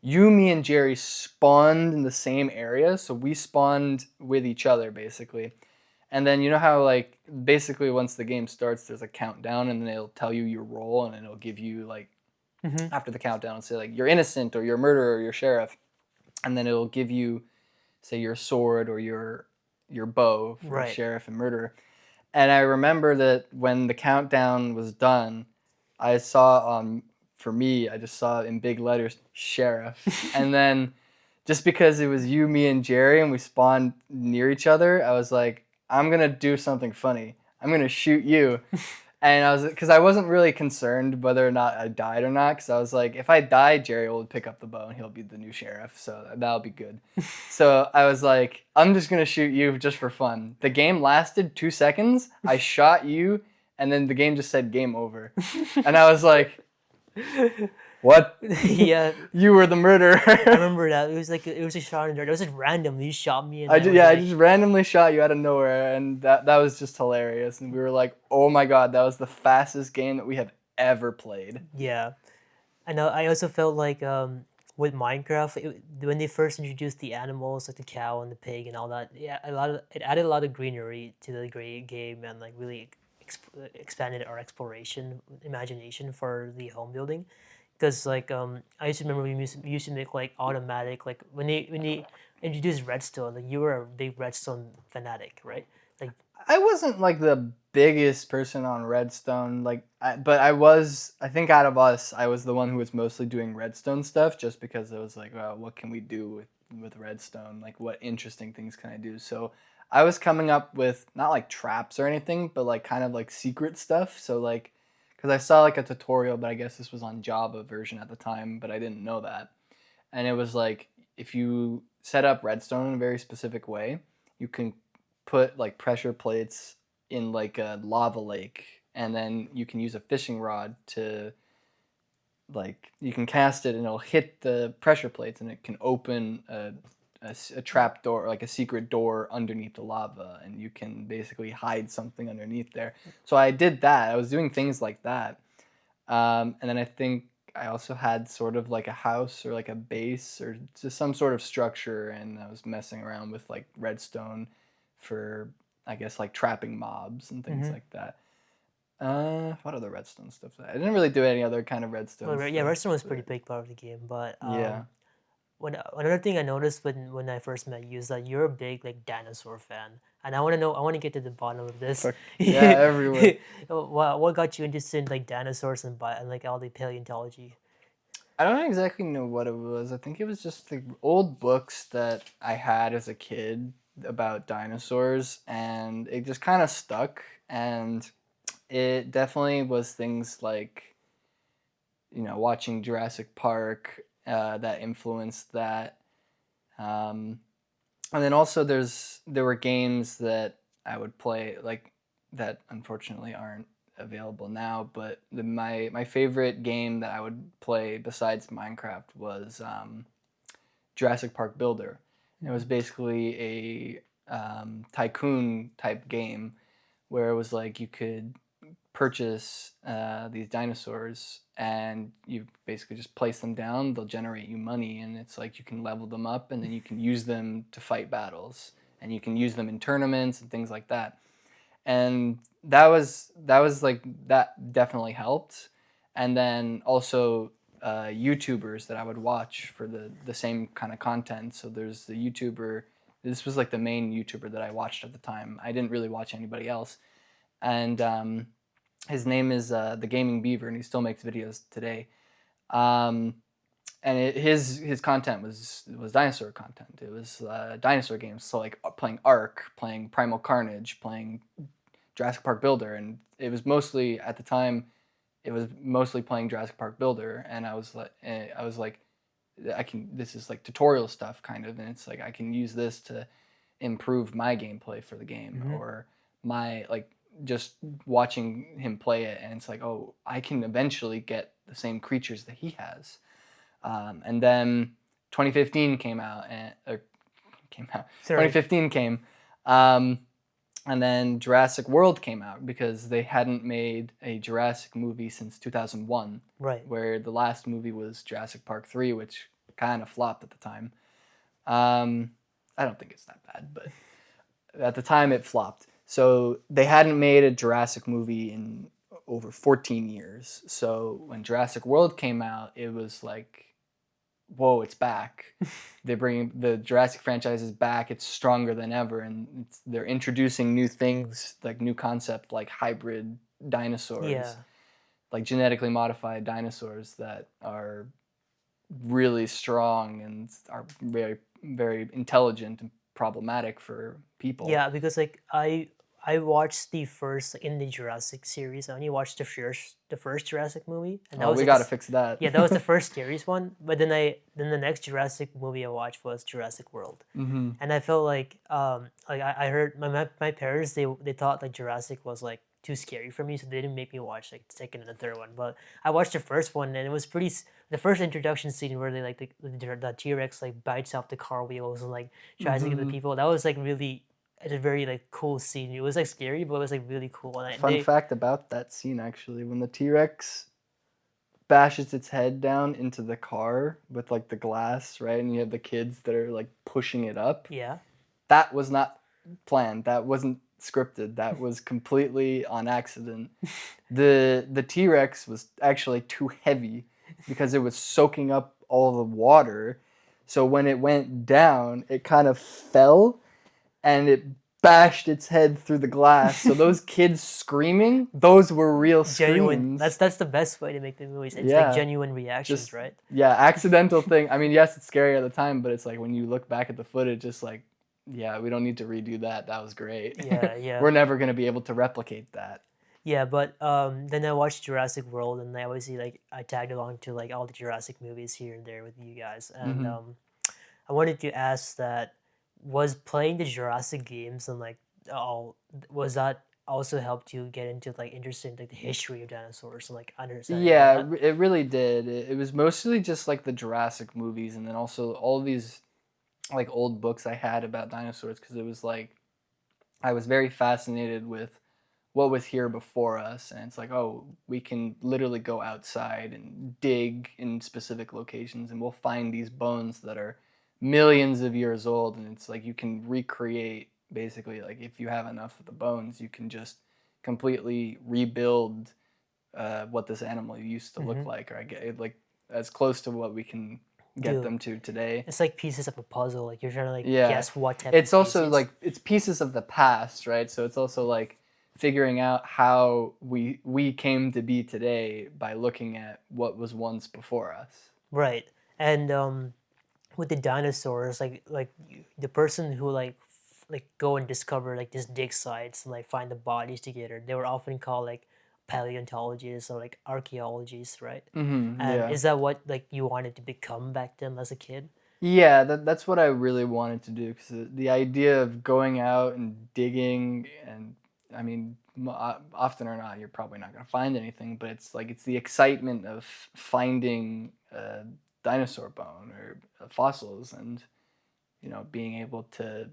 You, me, and Jerry spawned in the same area, so we spawned with each other basically. And then you know how like basically once the game starts, there's a countdown, and then it'll tell you your role, and it'll give you like Hmm. after the countdown, it'll say like you're innocent or you're a murderer or you're sheriff, and then it'll give you say your sword or your bow for Right. sheriff and murderer. And I remember that when the countdown was done, I saw for me, I just saw in big letters sheriff. And then just because it was you, me, and Jerry, and we spawned near each other, I was like, I'm gonna do something funny. I'm gonna shoot you. And I was, because I wasn't really concerned whether or not I died or not, because I was like, if I die, Jerry will pick up the bow and he'll be the new sheriff, so that'll be good. So I was like, I'm just gonna shoot you just for fun. The game lasted 2 seconds. I shot you, and then the game just said game over, and I was like, what? Yeah, You were the murderer. I remember that. It was like it was a shot in the dark. It was just random. You shot me, and I I just, was yeah, I like, just randomly shot you out of nowhere, and that was just hilarious. And we were like, "Oh my god, that was the fastest game that we have ever played." yeah. And I also felt like with Minecraft, when they first introduced the animals like the cow and the pig and all that, yeah, it added a lot of greenery to the great game and like really expanded our exploration imagination for the home building. Because like I used to remember we used to make like automatic like when they introduced redstone, like you were a big redstone fanatic, right? Like I wasn't like the biggest person on Redstone, but I was. I think out of us, I was the one who was mostly doing Redstone stuff, just because it was like, well, what can we do with Redstone? Like, what interesting things can I do? So I was coming up with not like traps or anything, but like kind of like secret stuff. So like, because I saw like a tutorial, but I guess this was on Java version at the time, but I didn't know that. And it was like if you set up Redstone in a very specific way, you can put like pressure plates in like a lava lake, and then you can use a fishing rod to like you can cast it and it'll hit the pressure plates and it can open a trap door, like a secret door underneath the lava, and you can basically hide something underneath there. So I did that. I was doing things like that. And then I think I also had sort of like a house or like a base or just some sort of structure, and I was messing around with like redstone for, I guess, like trapping mobs and things mhm. like that. What other redstone stuff? I didn't really do any other kind of redstone Yeah, stuff. redstone was pretty But big part of the game, but yeah. when another thing I noticed when I first met you is that you're a big like dinosaur fan, and I want to know. I want to get to the bottom of this. Fuck. Yeah, everywhere. What got you interested in like dinosaurs and like all the paleontology? I don't exactly know what it was. I think it was just the old books that I had as a kid about dinosaurs, and it just kind of stuck. And it definitely was things like, watching Jurassic Park that influenced that. Um, and then also there were games that I would play like that unfortunately aren't available now. But my favorite game that I would play besides Minecraft was Jurassic Park Builder. It was basically a tycoon type game where it was like you could purchase these dinosaurs and you basically just place them down. They'll generate you money, and it's like you can level them up, and then you can use them to fight battles, and you can use them in tournaments and things like that. And that was like that definitely helped. And then also YouTubers that I would watch for the same kind of content. So there's the YouTuber. This was like the main YouTuber that I watched at the time. I didn't really watch anybody else, and his name is the Gaming Beaver, and he still makes videos today. Um, and his content was dinosaur content. It was dinosaur games, so like playing Ark, playing Primal Carnage, playing Jurassic Park Builder, and it was mostly at the time, it was mostly playing Jurassic Park Builder, and I was like, I can. This is like tutorial stuff, kind of, and it's like I can use this to improve my gameplay for the game, Mm-hmm. or my like just watching him play it, and it's like, oh, I can eventually get the same creatures that he has. And then 2015 came out, and or came out. Sorry. 2015 came, um, and then Jurassic World came out because they hadn't made a Jurassic movie since 2001, Right. where the last movie was Jurassic Park 3, which kind of flopped at the time. Um, I don't think it's that bad, but at the time it flopped. So they hadn't made a Jurassic movie in over 14 years. So when Jurassic World came out, it was like, whoa, it's back. They bring the Jurassic franchise is back. It's stronger than ever, and they're introducing new things, like new concept, like hybrid dinosaurs, Yeah. like genetically modified dinosaurs that are really strong and are very, very intelligent and problematic for people. Yeah, because like I watched the first like, in the Jurassic series. I only watched the first Jurassic movie, and that Oh, was we like got to fix that. yeah, that was the first scariest one. But then the next Jurassic movie I watched was Jurassic World, Hmm. and I felt like I heard my parents they thought like Jurassic was like too scary for me, so they didn't make me watch like the second and the third one. But I watched the first one, and it was the first introduction scene where they like the T Rex like bites off the car wheels and like tries to get the Hmm. people. That was like really it's a very like cool scene. It was like scary, but it was like really cool. And Fun fact about that scene, actually, when the T-Rex bashes its head down into the car with like the glass, right? And you have the kids that are like pushing it up. yeah, That was not planned. That wasn't scripted. That was completely on accident. The T-Rex was actually too heavy because it was soaking up all the water. So when it went down, it kind of fell and it bashed its head through the glass. So those kids screaming, those were real genuine. screams. That's the best way to make the movies. It's like Yeah. genuine reactions, Just right? yeah, accidental thing. I mean, yes, it's scary at the time, but it's like when you look back at the footage, just like, yeah, we don't need to redo that. That was great. Yeah, yeah. We're never gonna be able to replicate that. Yeah, but then I watched Jurassic World, and I obviously like I tagged along to like all the Jurassic movies here and there with you guys, and Hmm. I wanted to ask that was playing the Jurassic games and like all was that also helped you get into like interested in like the history of dinosaurs and like understanding all Yeah, that? it really did. It was mostly just like the Jurassic movies, and then also all these like old books I had about dinosaurs because it was like I was very fascinated with what was here before us, and it's like, oh, we can literally go outside and dig in specific locations, and we'll find these bones that are millions of years old, and it's like you can recreate basically like if you have enough of the bones, you can just completely rebuild what this animal used to look Mm-hmm. like, or I get it, like as close to what we can get Dude, them to today. it's like pieces of a puzzle. Like you're trying to like Yeah. guess what type of It's also species. like it's pieces of the past, right? So it's also like figuring out how we came to be today by looking at what was once before us. Right. And with the dinosaurs, the person who like go and discover like these dig sites and like find the bodies together, they were often called like paleontologists or like archaeologists, right? And Yeah. is that what like you wanted to become back then as a kid? Yeah, that's what I really wanted to do because the idea of going out and digging and I mean, often or not, you're probably not going to find anything, but it's like it's the excitement of finding a dinosaur bone or fossils and being able to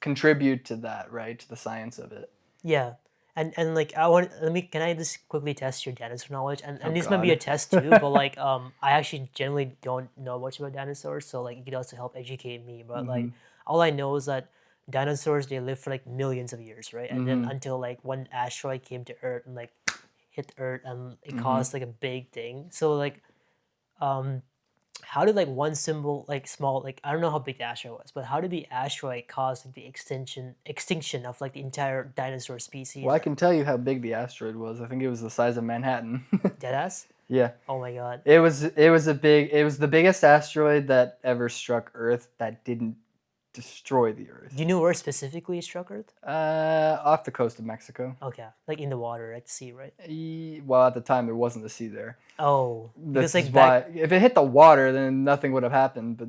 contribute to that, right, to the science of it. Yeah. And like I want let me can I just quickly test your dinosaur knowledge? Oh And this might be a God. test too, but like I actually generally don't know much about dinosaurs, so like you could also help educate me. But like Mhm. all I know is that dinosaurs they live for like millions of years, right? And then Mhm. until like one asteroid came to Earth and like hit Earth and it Mhm. caused like a big thing. So like um how did like one symbol like small like I don't know how big the asteroid was, but how did the asteroid cause like the extinction of like the entire dinosaur Well, species? I can tell you how big the asteroid was. I think it was the size of Manhattan. Deadass? Yeah. Oh my god. It was the biggest asteroid that ever struck Earth that didn't destroy the Do you Earth. know where specifically it struck Earth? Off the coast of Mexico. Okay, like in the water, at sea, right? Well, at the time there wasn't a sea there. Oh, because This is like back why if it hit the water, then nothing would have happened. But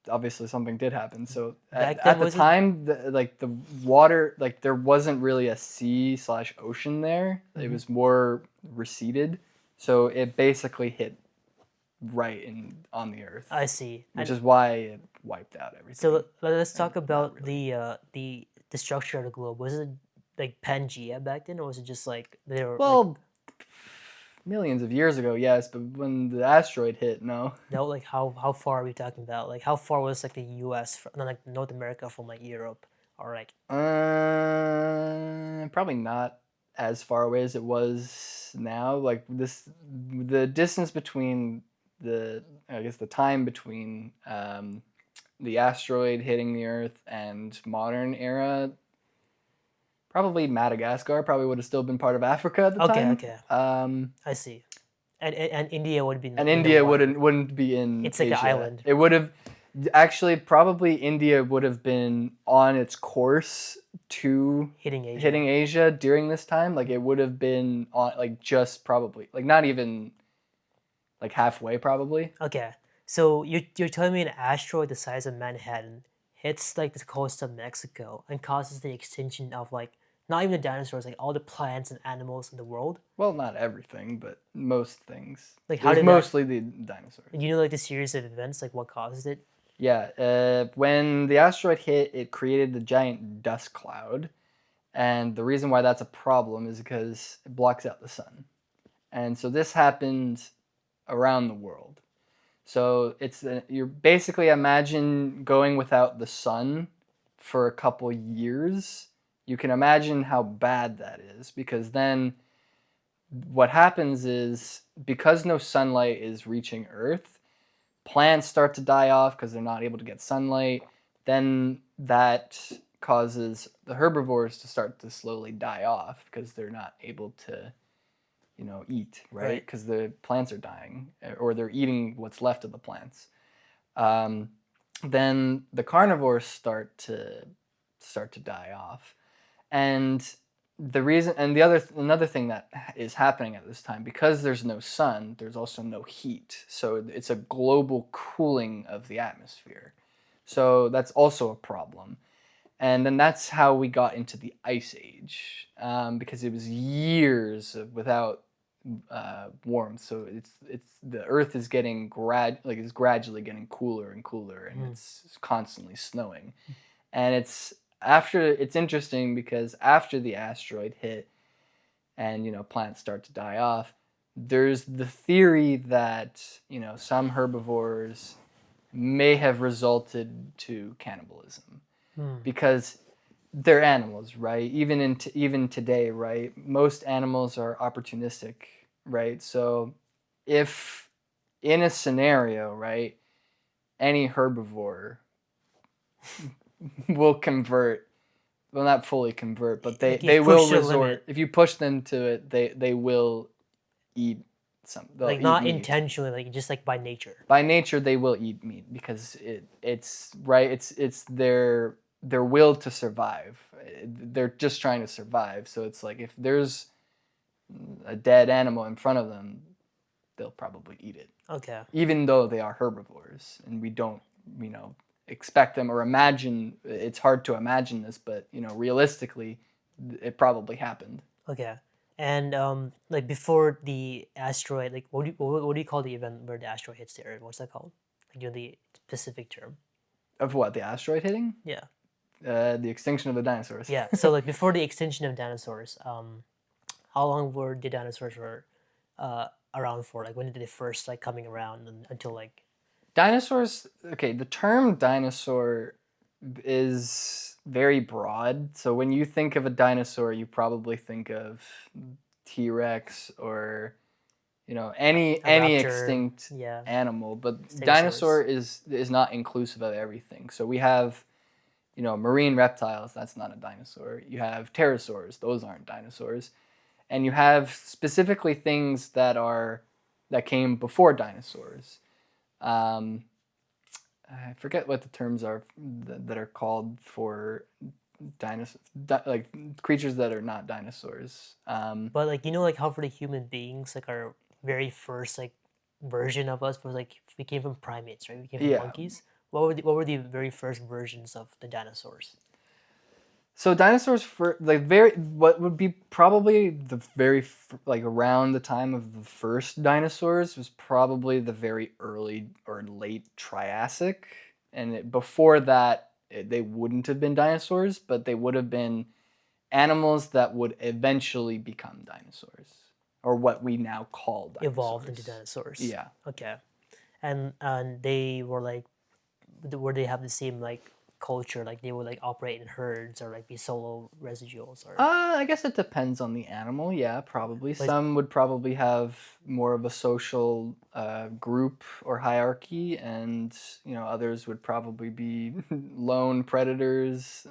obviously something did happen. So at, back then at the was it? time, the water like there wasn't really a sea/ocean there. It Mhm. was more receded. So it basically hit right in on the Earth, I see. which And is why it wiped out so everything. let's And talk not about really. the structure of the globe. Was it like Pangea back then, or was it just like they were like Well, millions of years ago, yes, but when the asteroid hit, no. no? Like how far are we talking about? Like how far was like the U.S. from no, like North America from like Europe, or like Probably not as far away as it was now. Like the distance between I guess the time between the asteroid hitting the Earth and modern era, probably Madagascar probably would have still been part of Africa at the okay, time. okay, Um, I see. And India would be and in the India water. wouldn't be in It's like an Asia. island. It would have actually probably India would have been on its course to Hitting Asia. hitting Asia during this time. Like it would have been on like just probably like not even like halfway probably. Okay, so you're telling me an asteroid the size of Manhattan hits like the coast of Mexico and causes the extinction of like not even the dinosaurs, like all the plants and animals in the world? Well, not everything, but most things. Like It how was did that? mostly the dinosaurs. You know, like the series of events, like what caused it? Yeah, when the asteroid hit, it created the giant dust cloud, and the reason why that's a problem is because it blocks out the sun. And so this happened around the world. So you're basically imagine going without the sun for a couple years. You can imagine how bad that is because then what happens is because no sunlight is reaching Earth, plants start to die off because they're not able to get sunlight. Then that causes the herbivores to start to slowly die off because they're not able to eat, right? Right. Because the plants are dying or they're eating what's left of the plants. Um, then the carnivores start to die off, and the other another thing that is happening at this time because there's no sun, there's also no heat, so it's a global cooling of the atmosphere. So that's also a problem. And then that's how we got into the ice age because it was years without warmth. So it's the Earth is getting it's gradually getting cooler and cooler, and Mhm. it's constantly snowing. And it's interesting because after the asteroid hit, and plants start to die off, there's the theory that some herbivores may have resulted to cannibalism Hmm. because they're animals, right? Even today, right? Most animals are opportunistic, right? So if in a scenario, right, any herbivore will convert, well, not fully convert, but they Like they if will pushed to the resort. limit. If you push them to it, they will eat they'll Like eat not meat. intentionally, like just like by nature. By nature, they will eat meat because it's right. It's their will to survive. They're just trying to survive. So it's like if there's a dead animal in front of them, they'll probably eat it, Okay. even though they are herbivores, and we don't, expect them or imagine. It's hard to imagine this, but realistically, it probably happened. Okay. And like before the asteroid, like what do you call the event where the asteroid hits the Earth? What's that called? Like, the specific term. Of what, the asteroid hitting? Yeah. The extinction of the dinosaurs. Yeah. So like before the extinction of dinosaurs, how long were the dinosaurs were around for? Like when did they first like coming around until like Dinosaurs. Okay, the term dinosaur is very broad. So when you think of a dinosaur, you probably think of T Rex or any a raptor? extinct Yeah. animal. But dinosaur Stegosaurus. is not inclusive of everything. So we have marine reptiles. That's not a dinosaur. You have pterosaurs. Those aren't dinosaurs. And you have specifically things that came before dinosaurs. Um, I forget what the terms are that are called for dinosaurs, like creatures that are not dinosaurs. But like like how for the human beings, like our very first like version of us was like we came from primates, right? We came from Yeah. monkeys. What were the very first versions of the dinosaurs? So dinosaurs for like what would be probably the like around the time of the first dinosaurs was probably the very early or late Triassic, and before that they wouldn't have been dinosaurs, but they would have been animals that would eventually become dinosaurs, or what we now call Evolved into dinosaurs. dinosaurs. Yeah. Okay. And they were like where they have the same like culture, like they would like operate in herds or like be solo residuals or I guess it depends on the animal. Yeah, probably. but Some would probably have more of a social group or hierarchy, and others would probably be lone predators.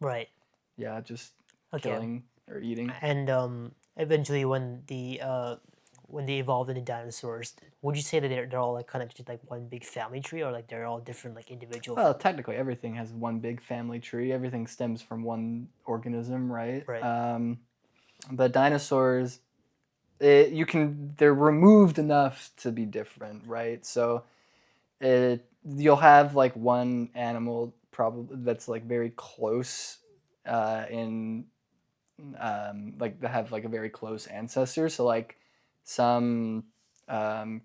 right. Yeah, just Okay. killing or eating. And eventually when they evolved into dinosaurs, would you say that they're all like kind of just like one big family tree, or like they're all different like individual Well, technically, everything has one big family tree. Everything stems from one organism, right? right? But dinosaurs, they're removed enough to be different, right? So you'll have like one animal probably that's like very close in like they have like a very close ancestor. So like some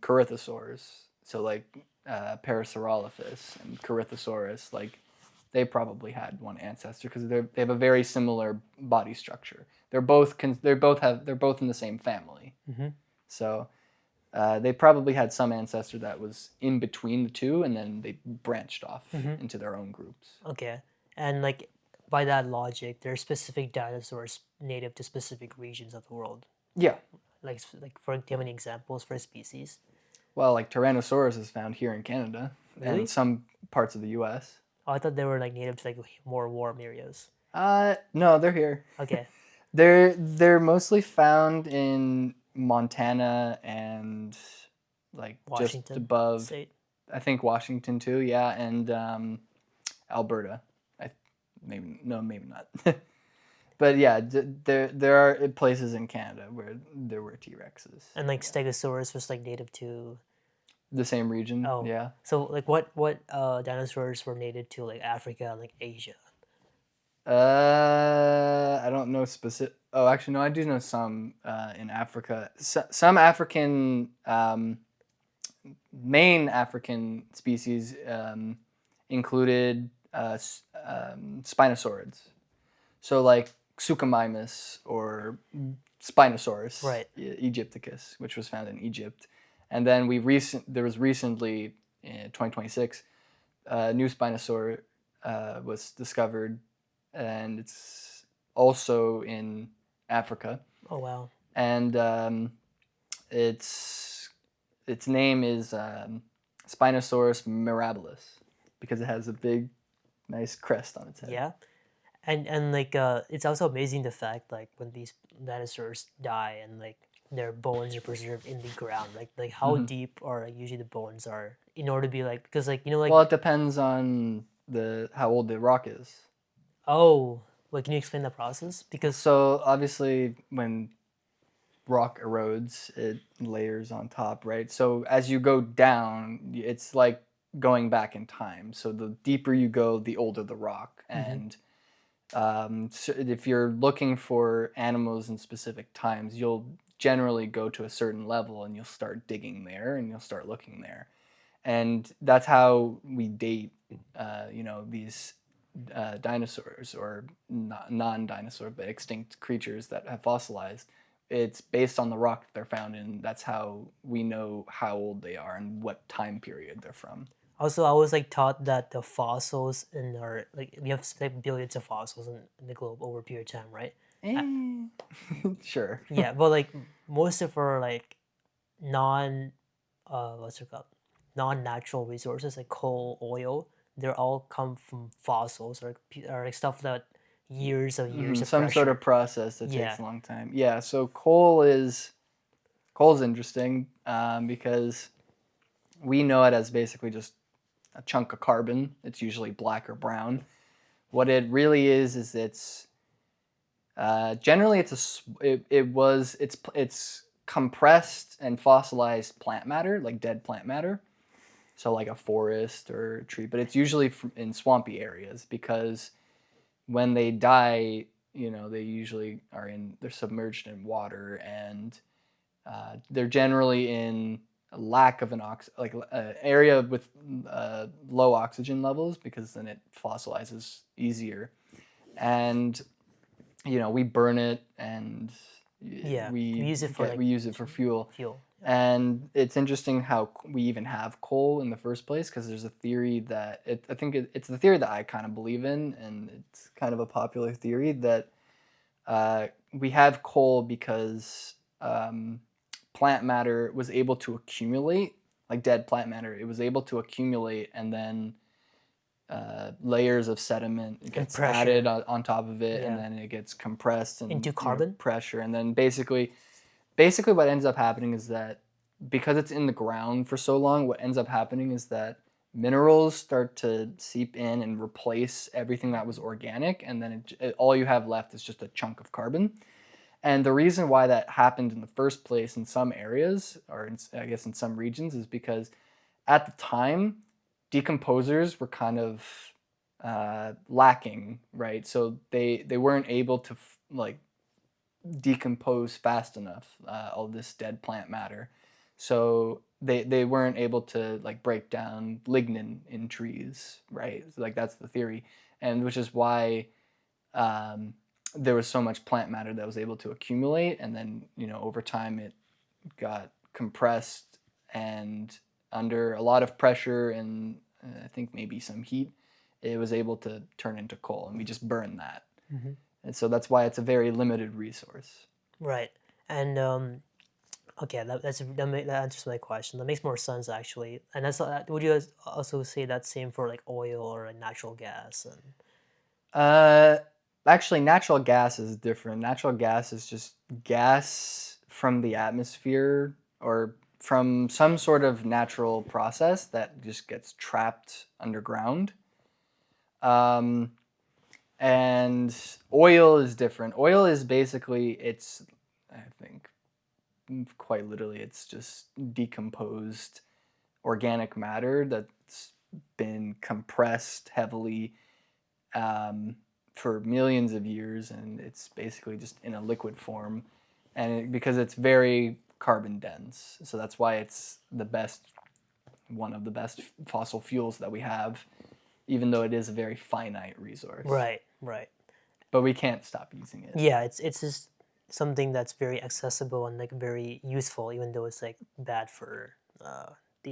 Corythosaurs, so like Parasaurolophus and Corythosaurus, like they probably had one ancestor because they have a very similar body structure. They're both in the same family. Mm-hmm. So they probably had some ancestor that was in between the two, and then they branched off Mm-hmm. into their own groups. Okay. And like by that logic, there are specific dinosaurs native to specific regions of the world. Yeah. Like for do you have any examples for a species? Well, like Tyrannosaurus is found here in Canada and Really? some parts of the U.S. Oh, I thought they were like native to like more warm areas. No, they're here. Okay. They're mostly found in Montana and like just Washington above, State. I think Washington too, yeah, and Alberta. I maybe no, maybe not. But yeah, there are places in Canada where there were T Rexes. And like Stegosaurus was like native to. The same region, Oh, yeah. so like what dinosaurs were native to like Africa and like Asia? I don't know specific. Oh, actually, no, I do know some in Africa. Some African main African species included Spinosaurids. So like Suchomimus or Spinosaurus Right. Egypticus, which was found in Egypt, and then there was recently in 2026 a new Spinosaur was discovered, and it's also in Africa, Oh wow. and its name is Spinosaurus mirabilis because it has a big, nice crest on its head. Yeah. And like it's also amazing the fact like when these dinosaurs die and like their bones are preserved in the ground? Like how Hmm. deep are like, usually the bones are in order to be like because like you know like Well, it depends on the how old the rock is. oh like can you explain the process? Because So obviously, when rock erodes, it layers on top, right? So as you go down, it's like going back in time. So the deeper you go, the older the rock. mhm, And so if you're looking for animals in specific times, you'll generally go to a certain level and you'll start digging there and you'll start looking there. And that's how we date, these dinosaurs or non-dinosaur but extinct creatures that have fossilized. It's based on the rock that they're found in. That's how we know how old they are and what time period they're from. also I was like taught that the fossils in our like we have like billions of fossils in the globe over a period of time, right? Uh, Eh, sure. yeah, but like most of our like non what's it called non-natural resources like coal, oil, they're all come from fossils or like stuff that years of Some sort pressure. of process that Yeah. takes a long time. Yeah. So coal's interesting because we know it as basically just a chunk of carbon. It's usually black or brown. What it really is it's generally it's compressed and fossilized plant matter, like dead plant matter. So like a forest or a tree, but it's usually in swampy areas because when they die, they usually they're submerged in water and they're generally in a lack of like an area with low oxygen levels because then it fossilizes easier. And we burn it and Yeah, we use it for like we use it for fuel. fuel. Yeah. And it's interesting how we even have coal in the first place because there's a theory that I think it's the theory that I kind of believe in, and it's kind of a popular theory that we have coal because plant matter was able to accumulate, like dead plant matter. It was able to accumulate, and then layers of sediment And gets added pressure. on top of it, and Yeah. then it gets compressed and Into carbon. pressure, and then basically what ends up happening is that because it's in the ground for so long, what ends up happening is that minerals start to seep in and replace everything that was organic, and then all you have left is just a chunk of carbon. And the reason why that happened in the first place in some areas, or I guess in some regions, is because at the time, decomposers were kind of lacking, right? So they weren't able to like decompose fast enough all this dead plant matter. So they weren't able to like break down lignin in trees, right? So, like that's the theory, and which is why um, there was so much plant matter that was able to accumulate, and then over time it got compressed and under a lot of pressure and I think maybe some heat, it was able to turn into coal, and we just burn that. Hmm. And so that's why it's a very limited resource. Right. And okay, that answers my question. That makes more sense actually. And that's would you also say that same for like oil or natural gas and Uh, Actually, natural gas is different. Natural gas is just gas from the atmosphere or from some sort of natural process that just gets trapped underground. Um, and oil is different. Oil is basically, I think, quite literally, it's just decomposed organic matter that's been compressed heavily um, for millions of years, and it's basically just in a liquid form, because it's very carbon dense, so that's why it's one of the best fossil fuels that we have, even though it is a very finite resource. right, right. But we can't stop using it. Yeah, it's just something that's very accessible and like very useful, even though it's like bad for the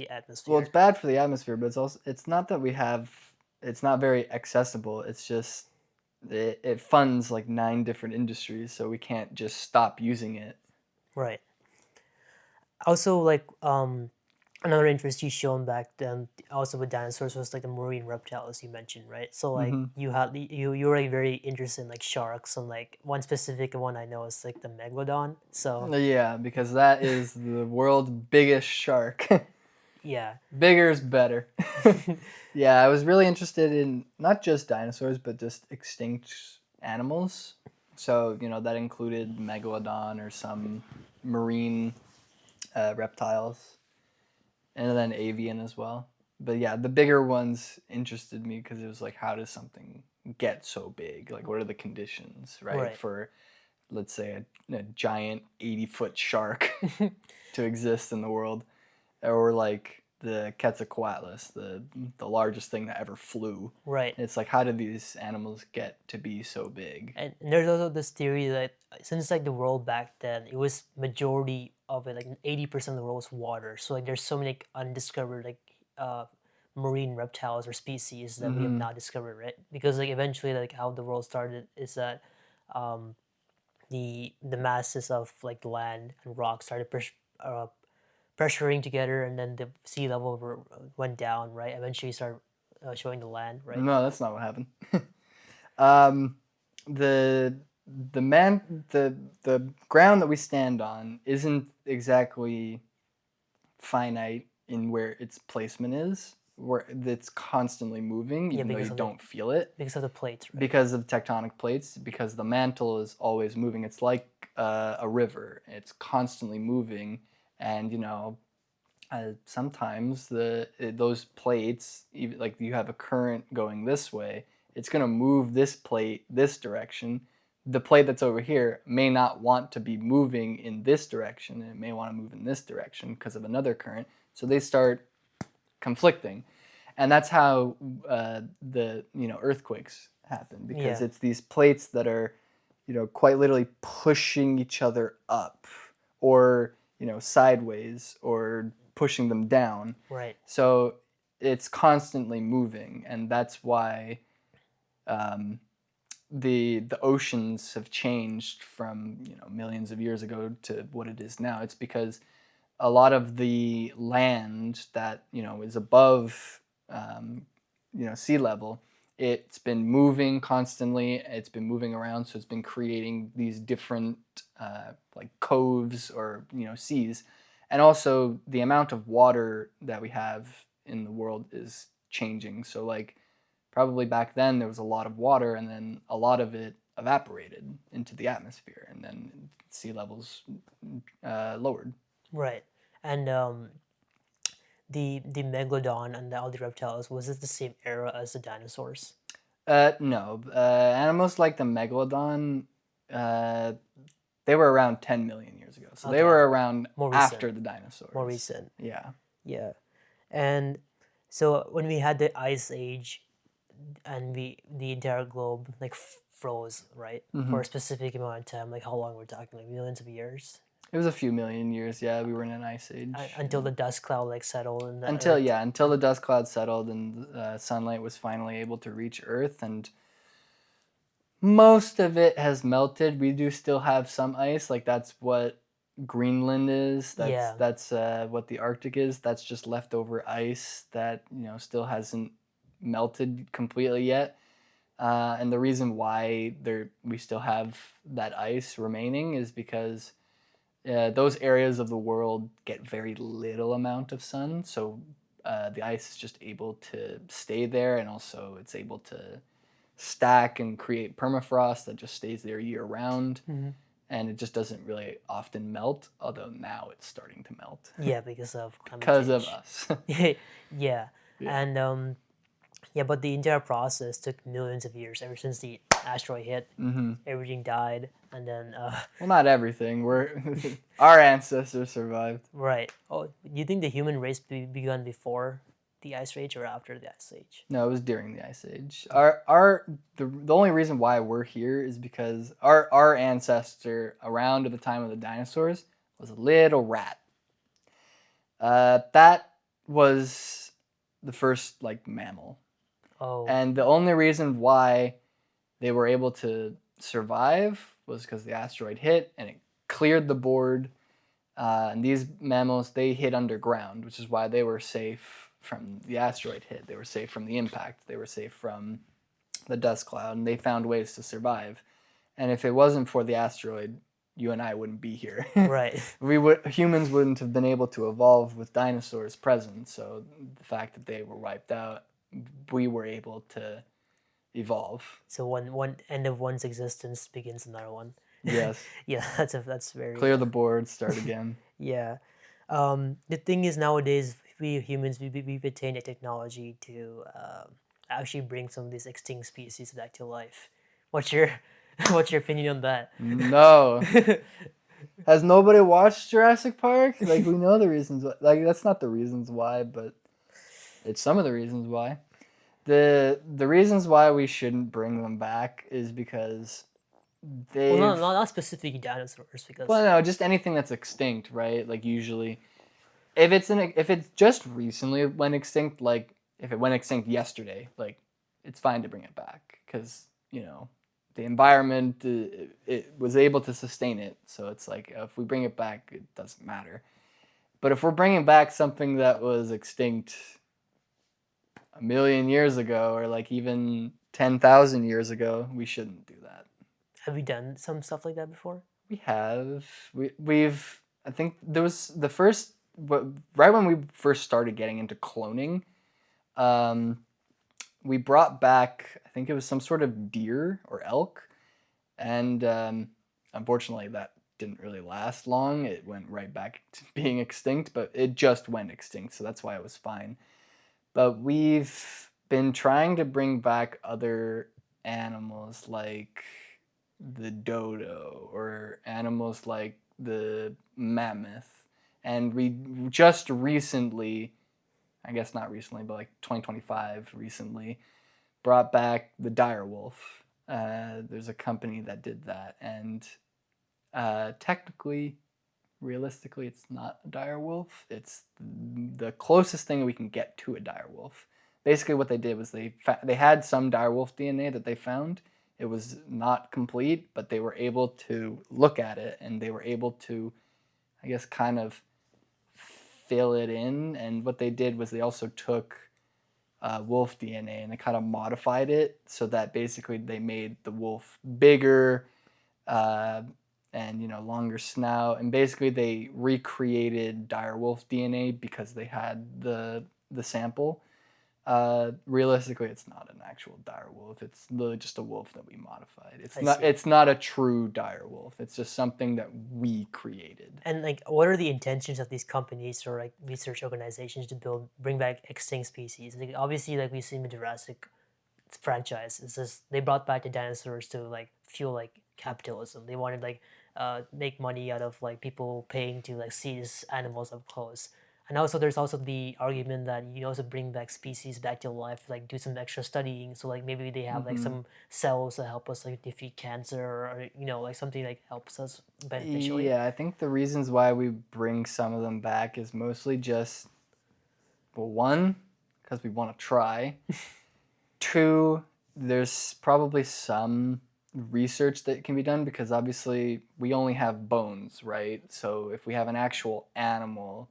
Well, it's atmosphere. bad for the atmosphere, but it's not that it's not very accessible. It's just it funds like 9 different industries, so we can't just stop using it. Right. Also, like another interest you shown back then also with dinosaurs was like the marine reptiles you mentioned, right? So like Hmm. you were like very interested in like sharks, and like one specific one I know is like the megalodon. So Yeah, because that is the world's biggest shark. yeah. Bigger is better. Yeah, I was really interested in not just dinosaurs, but just extinct animals. So, that included megalodon or some marine reptiles, and then avian as well. But yeah, the bigger ones interested me because it was like, how does something get so big? Like, what are the conditions, right, Right. for, let's say, a giant 80-foot shark to exist in the world? Or like the Quetzalcoatlus, the largest thing that ever flew. Right. It's like, how did these animals get to be so big? And there's also this theory that since like the world back then, it was majority of it, like 80% of the world was water. So like there's so many like, undiscovered like uh marine reptiles or species that we have Mm-hmm. not discovered, right? Because like eventually like how the world started is that um the masses of like land and rock started uh, pressuring together, and then the sea level went down, right? Eventually started showing the land, right? No, that's not what happened. um, the the ground that we stand on isn't exactly finite in where its placement is, where it's constantly moving, Yeah, even though you don't feel it. because of the plates, right? Because of tectonic plates, because the mantle is always moving. It's like a river. It's constantly moving, and sometimes those plates, even like you have a current going this way, it's gonna move this plate this direction. The plate that's over here may not want to be moving in this direction, and it may want to move in this direction because of another current. So they start conflicting, and that's how the earthquakes happen, because Yeah, it's these plates that are quite literally pushing each other up, or sideways, or pushing them down. right. So it's constantly moving, and that's why um, the oceans have changed from millions of years ago to what it is now. It's because a lot of the land that is above sea level, it's been moving constantly. It's been moving around, so it's been creating these different like coves, or seas. And also the amount of water that we have in the world is changing. So like, probably back then there was a lot of water, and then a lot of it evaporated into the atmosphere, and then sea levels lowered. Right. And the megalodon and all the reptiles, was it the same era as the dinosaurs? No. Animals like the megalodon, uh, they were around 10 million years ago. So they Okay, were around more recent. after the More dinosaurs. recent. Yeah. Yeah. And so when we had the ice age, and the entire globe like froze, right? Hmm. For a specific amount of time, like how long we're talking, like millions of years, It was a few million years. Yeah, we were in an ice age. until the dust cloud like settled in the Until, earth. yeah, until the dust cloud settled and sunlight was finally able to reach Earth, and most of it has melted. We do still have some ice. Like, that's what Greenland is. That's Yeah. that's what the Arctic is. That's just leftover ice that still hasn't melted completely yet. And the reason why we still have that ice remaining is because those areas of the world get very little amount of sun, so the ice is just able to stay there, and also it's able to stack and create permafrost that just stays there year round, Hmm. and it just doesn't really often melt. Although now it's starting to melt Yeah, because of climate because of change. us. Yeah. Yeah. And yeah, but the entire process took millions of years ever since the asteroid hit. Hmm. Everything died, and then Well, not everything. We're our ancestors survived. right. Oh, do you think the human race begun before the ice age or after the ice age? No, it was during the Ice Age. The only reason why we're here is because our ancestor around at the time of the dinosaurs was a little rat. That was the first like mammal, Oh, and the only reason why they were able to survive was because the asteroid hit and it cleared the board. And these mammals, they hid underground, which is why they were safe from the asteroid hit. They were safe from the impact. They were safe from the dust cloud, and they found ways to survive. And if it wasn't for the asteroid, you and I wouldn't be here. Right. Humans wouldn't have been able to evolve with dinosaurs present. So the fact that they were wiped out, we were able to evolve. So one end of one's existence begins another one. Yes. Yeah, that's very Clear the board, start again. yeah. The thing is nowadays we humans we've attained a technology to actually bring some of these extinct species back to life. What's your what's your opinion on that? No. Has nobody watched Jurassic Park? Like, we know the reasons. Like, that's not the reasons why, but it's some of the reasons why. The reasons why we shouldn't bring them back is because they. Well, not specifically dinosaurs because Well, no, just anything that's extinct, right? Like, usually, if it's just recently went extinct, like if it went extinct yesterday, like it's fine to bring it back because the environment it was able to sustain it. So it's like if we bring it back, it doesn't matter. But if we're bringing back something that was extinct a million years ago, or like even 10,000 years ago, we shouldn't do that. have you done some stuff like that before? We have. We've. I think there was the first. Right when we first started getting into cloning, we brought back. I think it was some sort of deer or elk, and unfortunately that didn't really last long. It went right back to being extinct, but it just went extinct, so that's why it was fine. But we've been trying to bring back other animals like the dodo or animals like the mammoth. And we just recently, I guess not recently, but like 2025 recently, brought back the dire wolf. There's a company that did that. And technically, realistically, it's not a dire wolf. It's the closest thing we can get to a dire wolf. Basically, what they did was they had some dire wolf DNA that they found. It was not complete, but they were able to look at it and they were able to, I guess, kind of fill it in. And what they did was they also took wolf DNA and they kind of modified it so that basically they made the wolf bigger and longer snout. And basically they recreated dire wolf DNA because they had the sample. Realistically, it's not an actual dire wolf. It's literally just a wolf that we modified. It's not a true dire wolf. It's just something that we created. And like, what are the intentions of these companies or like research organizations to bring back extinct species? Like, obviously, like we've seen with Jurassic franchise, it's just they brought back the dinosaurs to like fuel like capitalism. They wanted like make money out of like people paying to like see these animals up close. And also, there's also the argument that you also bring back species back to life, like do some extra studying. So like maybe they have like some cells that help us like defeat cancer, or like something like helps us beneficially. Yeah, I think the reasons why we bring some of them back is mostly just, well, one, because we want to try. Two, there's probably some research that can be done because obviously we only have bones, right? So if we have an actual animal,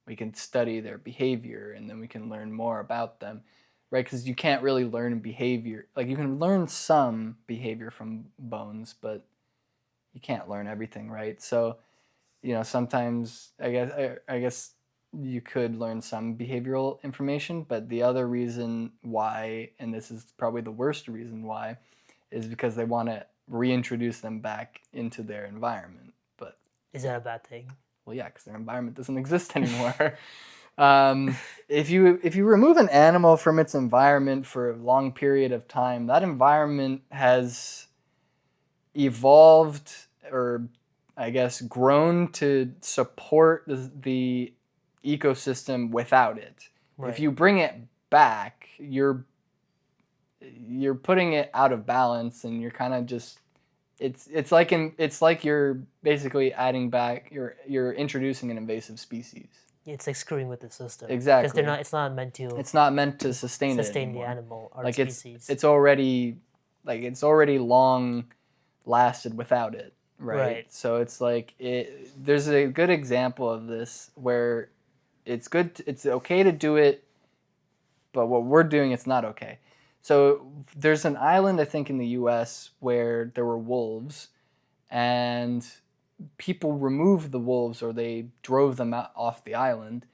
we can study their behavior and then we can learn more about them, right? Because you can't really learn behavior. Like, you can learn some behavior from bones, but you can't learn everything, right? So, sometimes I guess you could learn some behavioral information, but the other reason why, and this is probably the worst reason why, is because they want to reintroduce them back into their environment. But is that a bad thing? Well, yeah, because their environment doesn't exist anymore. If you remove an animal from its environment for a long period of time, that environment has evolved, or I guess grown to support the ecosystem without it. Right. If you bring it back, you're putting it out of balance, and you're kind of just it's like you're basically adding back, you're introducing an invasive species. It's like screwing with the system. Exactly. Because it's not meant to. It's not meant to sustain the anymore. animal or like species. It's already long lasted without it. right? Right. So it's like there's a good example of this where it's okay to do it, but what we're doing, it's not okay. So there's an island, I think, in the U.S. where there were wolves, and people removed the wolves or they drove them out off the island.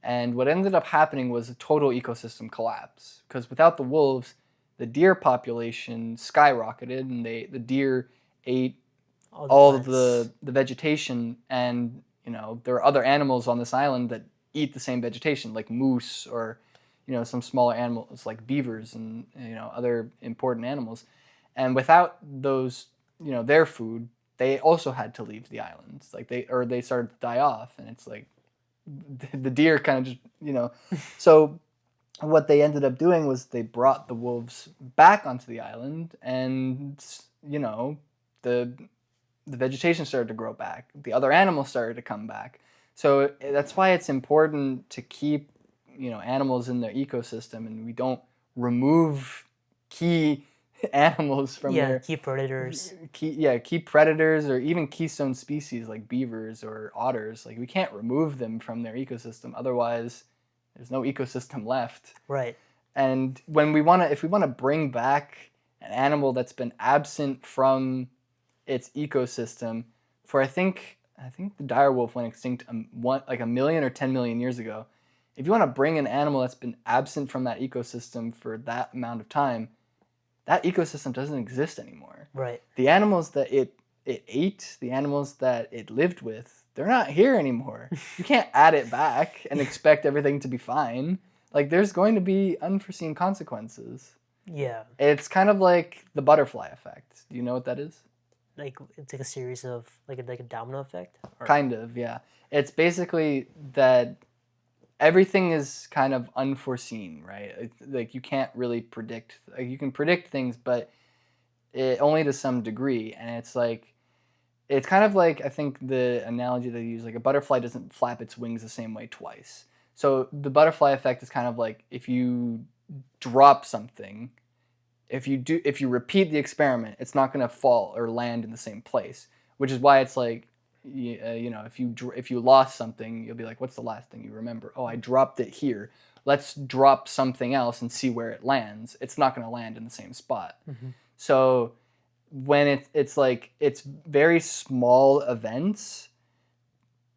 And what ended up happening was a total ecosystem collapse because without the wolves, the deer population skyrocketed, and the deer ate All the all of plants. the vegetation, and there are other animals on this island that eat the same vegetation, like moose or some smaller animals like beavers and other important animals. And without those, their food, they also had to leave the islands. Like they started to die off, and it's like the deer kind of just So what they ended up doing was they brought the wolves back onto the island, and the the vegetation started to grow back. The other animals started to come back. So that's why it's important to keep animals in their ecosystem, and we don't remove key animals from Yeah, their key predators. key predators or even keystone species like beavers or otters. Like we can't remove them from their ecosystem, otherwise there's no ecosystem left. Right. And if we want to bring back an animal that's been absent from its ecosystem for I think the dire wolf went extinct like 1 million or 10 million years ago. If you want to bring an animal that's been absent from that ecosystem for that amount of time, that ecosystem doesn't exist anymore. Right. The animals that it ate, the animals that it lived with, they're not here anymore. You can't add it back and expect everything to be fine. Like there's going to be unforeseen consequences. Yeah. It's kind of like the butterfly effect. Do you know what that is? Like it's like a series of like a domino effect. Or... Kind of, yeah. It's basically that everything is kind of unforeseen, right? Like you can't really predict. Like you can predict things, but only to some degree. And it's kind of like, I think the analogy they use, like a butterfly doesn't flap its wings the same way twice. So the butterfly effect is kind of like if you drop something, if you repeat the experiment, it's not going to fall or land in the same place, which is why it's like if you lost something, you'll be like, what's the last thing you remember? Oh, I dropped it here. Let's drop something else and see where it lands. It's not going to land in the same spot. Mm-hmm. So when it's very small events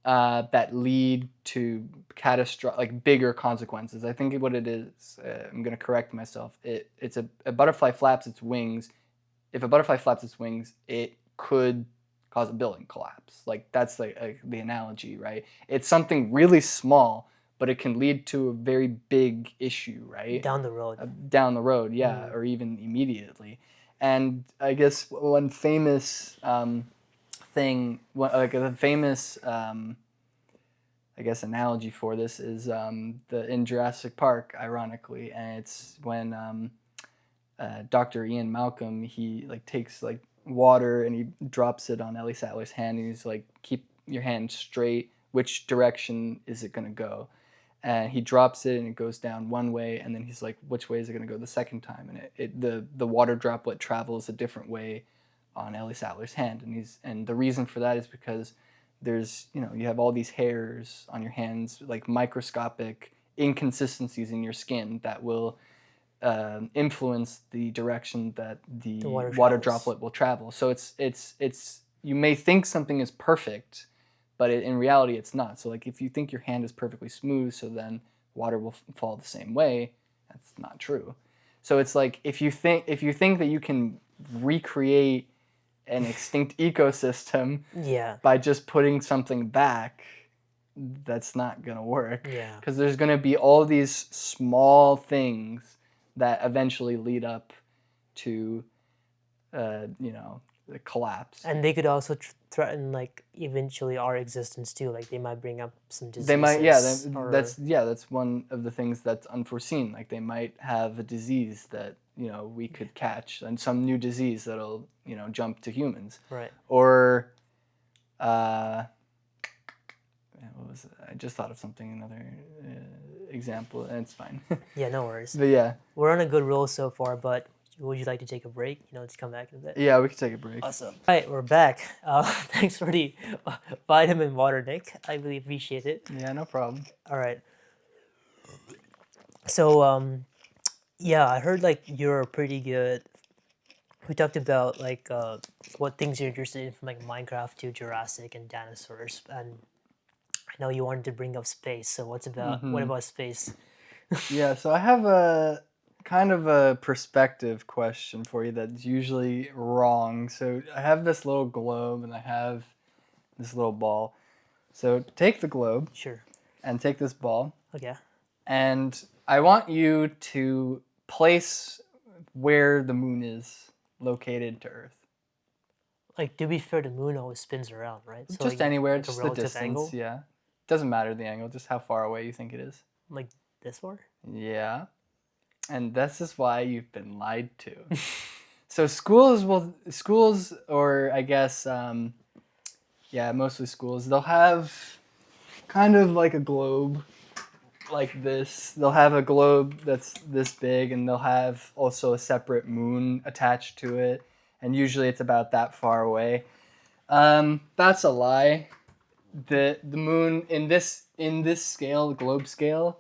that lead to catastrophic, like bigger consequences. I think what it is, I'm going to correct myself. It's a butterfly flaps its wings. If a butterfly flaps its wings, it could cause a building collapse. Like that's like the analogy, right? It's something really small, but it can lead to a very big issue, right? Down the road. Down the road, yeah, or even immediately. And I guess one famous like a famous I guess analogy for this is in Jurassic Park, ironically, and it's when Dr. Ian Malcolm, he like takes like water and he drops it on Ellie Sattler's hand, and he's like, keep your hand straight. Which direction is it gonna go? And he drops it and it goes down one way, and then he's like, which way is it going to go the second time? And the water droplet travels a different way on Ellie Sattler's hand, and the reason for that is because there's you have all these hairs on your hands, like microscopic inconsistencies in your skin that will influence the direction that the water droplet will travel. So it's you may think something is perfect, but in reality it's not. So like if you think your hand is perfectly smooth, so then water will fall the same way, that's not true. So it's like if you think that you can recreate an extinct ecosystem by just putting something back, that's not going to work. Yeah. Because there's going to be all these small things that eventually lead up to the collapse. And they could also threaten like eventually our existence too. Like they might bring up some diseases. They might, yeah. That's one of the things that's unforeseen. Like they might have a disease that we could catch, and some new disease that'll jump to humans. Right. Or, what was it? I just thought of something. Another example, and it's fine. Yeah, no worries. But yeah, we're on a good roll so far, but would you like to take a break? Let's come back in a bit. Yeah, we can take a break. Awesome. All right, we're back. Thanks for the vitamin water, Nick. I really appreciate it. Yeah, no problem. All right. So, yeah, I heard like you're pretty good. We talked about like what things you're interested in from like Minecraft to Jurassic and dinosaurs, and I know you wanted to bring up space. So, what about space? Yeah, so I have a kind of a perspective question for you that's usually wrong. So I have this little globe and I have this little ball. So take the globe Sure. and take this ball, Okay. and I want you to place where the moon is located to Earth. Like to be fair, the moon always spins around, right? So Just like, anywhere, like a just the relative distance. angle, Yeah, doesn't matter the angle, just how far away you think it is. like this far. Yeah, and this is why you've been lied to. So schools, or I guess, yeah, mostly schools, they'll have kind of like a globe like this. They'll have a globe that's this big, and they'll have also a separate moon attached to it, and usually it's about that far away. That's a lie. The moon in this scale, the globe scale,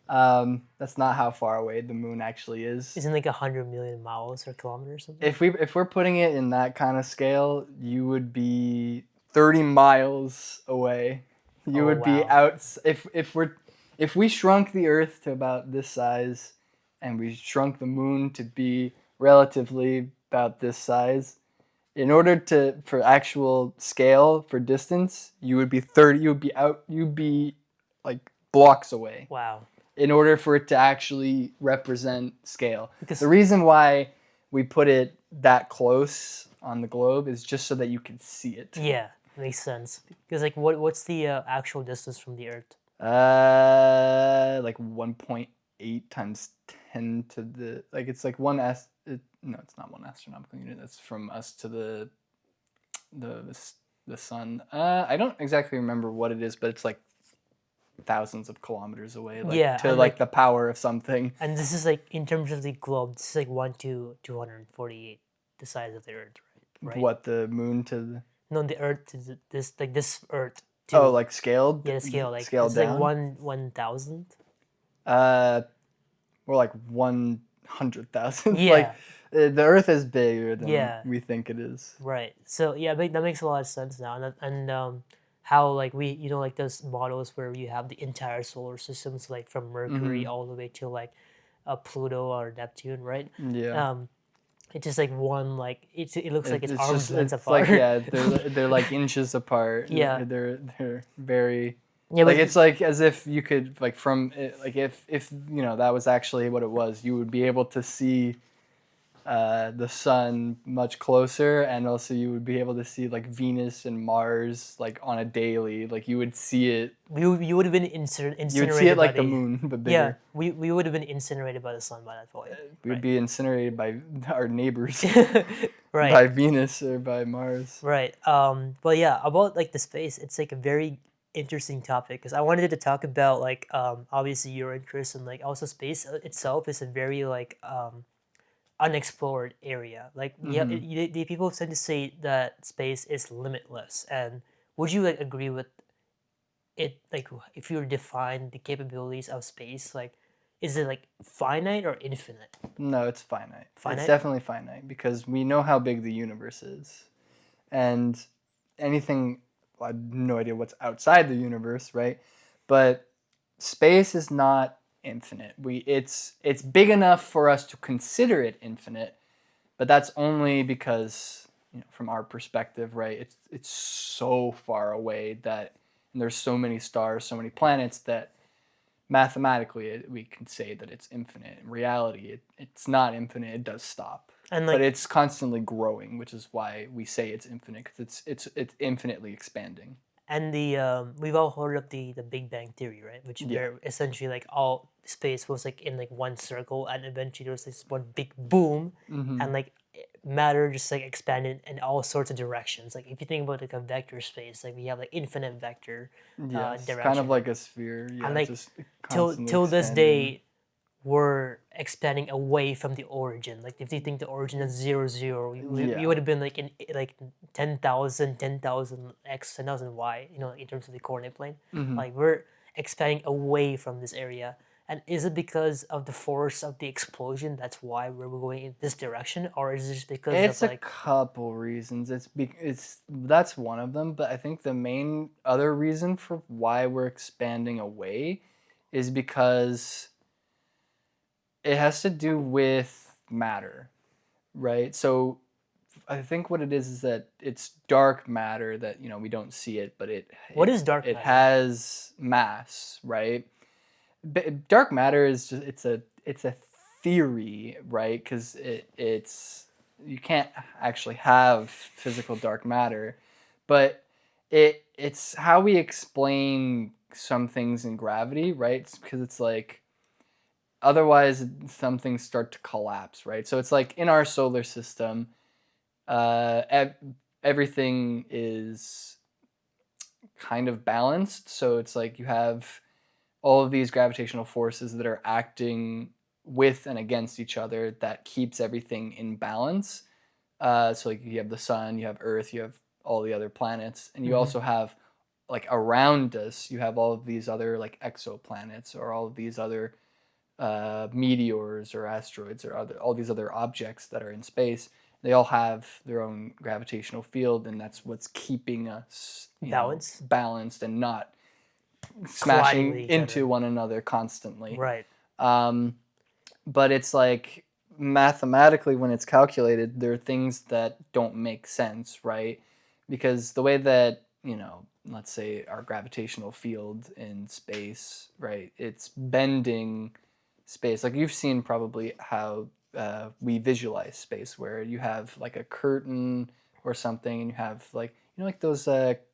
that's not how far away the moon actually is. Isn't like 100 million miles or kilometers or something? If we're putting it in that kind of scale, you would be 30 miles away. You would be wow. out if we shrunk the Earth to about this size, and we shrunk the moon to be relatively about this size, in order for actual scale for distance, you would be like blocks away. Wow. In order for it to actually represent scale. Because The reason why we put it that close on the globe is just so that you can see it. yeah, makes sense. Because like, what's the actual distance from the Earth? Like 1.8 times 10 to the, like, it's like no, it's not one astronomical unit. That's from us to the sun. I don't exactly remember what it is, but it's like thousands of kilometers away, like Yeah, to and like like, the power of something. and this is like in terms of the globe, this is like 1 to 248, the size of the Earth, right? What, the moon to the, No, the Earth to this Earth to oh, like scaled, yeah, the scale, like scaled it's like down. 1,000. We're like 100,000. Yeah. Like the Earth is bigger than Yeah. we think it is. Right. So yeah, that makes a lot of sense now, and how like like those models where you have the entire solar systems, like from Mercury all the way to like Pluto or Neptune, right? Yeah. It's just like one like it looks like it's It's arms just, length it's apart. like, yeah, they're like inches apart. Yeah. They're very, Yeah, like, but it's like as if you could, like, from it, like if that was actually what it was, you would be able to see the sun much closer, and also you would be able to see like Venus and Mars like on a daily, like you would see it. you would have been incinerated. You would see it by like the moon, but bigger. Yeah, we would have been incinerated by the sun by that point. We would be incinerated by our neighbors, Right. by Venus or by Mars. Right. But yeah, about like the space, it's like a very interesting topic because I wanted to talk about like obviously your interest and like also space itself is a very like unexplored area. Like yeah, the people tend to say that space is limitless, and would you like agree with it? Like if you were to define the capabilities of space, like is it like finite or infinite? No, it's finite. Finite? It's definitely finite because we know how big the universe is, and anything. Well, I have no idea what's outside the universe, right? But space is not infinite. It's big enough for us to consider it infinite, but that's only because, from our perspective, right? It's so far away that, and there's so many stars, so many planets that mathematically we can say that it's infinite. In reality, it's not infinite. It does stop. And But like it's constantly growing, which is why we say it's infinite, because it's infinitely expanding. and the we've all heard of the Big Bang theory, right? Which Yeah. where essentially like all space was like in like one circle, and eventually there was this one big boom, and like matter just like expanded in all sorts of directions. Like if you think about like a vector space, like we have like infinite vector Yes, direction. kind of like a sphere. Yeah, And like just till constantly till this expanding. day, we're expanding away from the origin. Like if you think the origin is 0, 0, we Yeah. would have been like in like 10,000, 10,000 X, 10,000 Y, in terms of the coordinate plane. Hmm. Like we're expanding away from this area. And is it because of the force of the explosion? That's why we're going in this direction, or is it just because of It's a like couple reasons. It's that's one of them, but I think the main other reason for why we're expanding away is because it has to do with matter, right? So I think what it is that it's dark matter that we don't see it, but it what it is dark it matter? has mass, right? Dark matter is just it's a theory, right? Because it's you can't actually have physical dark matter, but it's how we explain some things in gravity, right? Because it's like otherwise some things start to collapse, right? So it's like in our solar system, uh, ev- everything is kind of balanced. So it's like you have all of these gravitational forces that are acting with and against each other that keeps everything in balance. So like you have the sun, you have Earth, you have all the other planets, and you Mm-hmm. also have like around us, you have all of these other like exoplanets or all of these other meteors or asteroids or all these other objects that are in space. They all have their own gravitational field, and that's what's keeping us, Balance, balanced and not colliding with smashing each into other. one another constantly. Right. Um, but it's like mathematically, when it's calculated, there are things that don't make sense, right? Because the way that, let's say our gravitational field in space, right, it's bending space. Like you've seen probably how we visualize space, where you have like a curtain or something, and you have like like those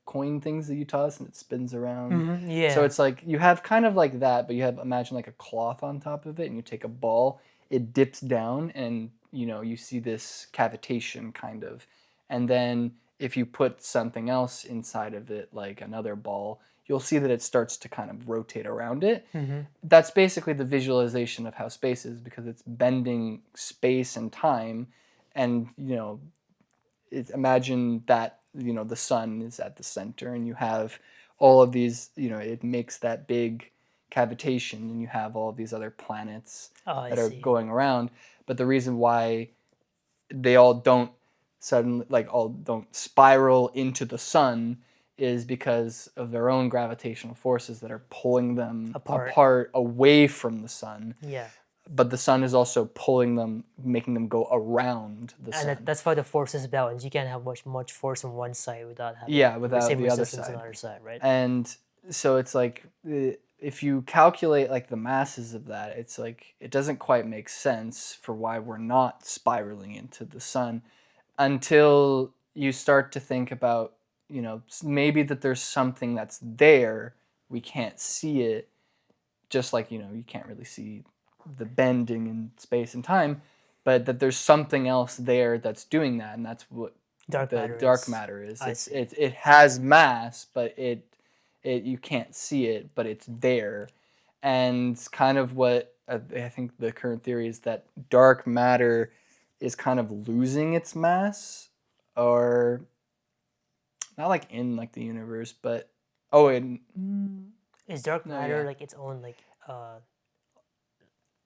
coin things that you toss and it spins around. Mm-hmm. So Yeah. it's like you have kind of like that, but you have imagine like a cloth on top of it, and you take a ball, it dips down, and you see this cavitation kind of, and then if you put something else inside of it, like another ball, you'll see that it starts to kind of rotate around it. Mm-hmm. That's basically the visualization of how space is, because it's bending space and time, and imagine that the sun is at the center, and you have all of these, it makes that big cavitation, and you have all of these other planets Oh, I that are see. going around. But the reason why they all don't suddenly like all don't spiral into the sun is because of their own gravitational forces that are pulling them Apart. apart away from the sun, Yeah. but the sun is also pulling them, making them go around the And sun. that's why the force is balanced. You can't have much force on one side without having Yeah, the without same the other resistance on the side. other side, right? And so it's like if you calculate like the masses of that, it's like it doesn't quite make sense for why we're not spiraling into the sun until you start to think about, maybe that there's something that's there, we can't see it, just like, you can't really see the bending in space and time, but that there's something else there that's doing that, and that's what Dark the matter dark is. matter is. I It's see. it has mass, but it you can't see it, but it's there. And kind of what I think the current theory is that dark matter is kind of losing its mass, or not like in like the universe, but oh, Is dark no, matter yeah, like its own like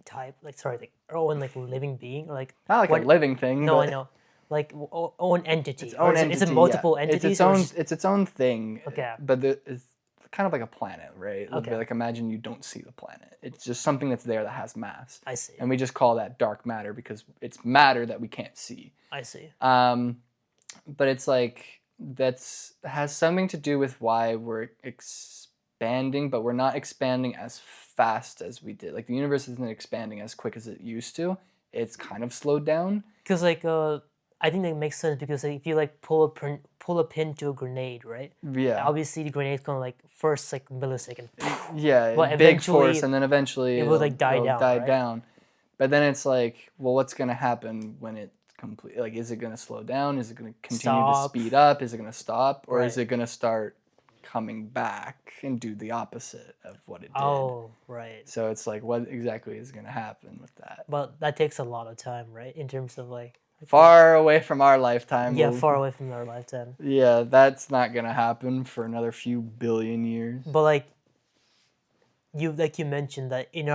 type? Like sorry, like our own like living being? Like not like a what? living thing, No, I but know. Like own its entity, or own is it entity. Yeah, multiple it's its entities, or is own it just it's its own thing, okay? but it's kind of like a planet, right? Okay, Like imagine you don't see the planet. It's just something that's there that has mass, I see. and we just call that dark matter because it's matter that we can't see. I see. Um, but it's like that's has something to do with why we're expanding, but we're not expanding as fast as we did. Like the universe isn't expanding as quick as it used to. It's kind of slowed down. Because like I think that makes sense because like, if you like pull a pin to a grenade, right? Yeah. Obviously the grenade's gonna like first like millisecond, Yeah, but big force, eventually and then eventually it will like die it'll down, die right? down. But then it's like, well, what's gonna happen when it complete? Like, is it gonna slow down? Is it gonna continue to Stop. speed up? Is it gonna stop, or is Right. it gonna start coming back and do the opposite of what it did. Oh, right. So it's like, what exactly is going to happen with that? But that takes a lot of time, right? In terms of like Far away from our lifetime. yeah, far away from our lifetime. Yeah, that's not going to happen for another few billion years. But like you mentioned that in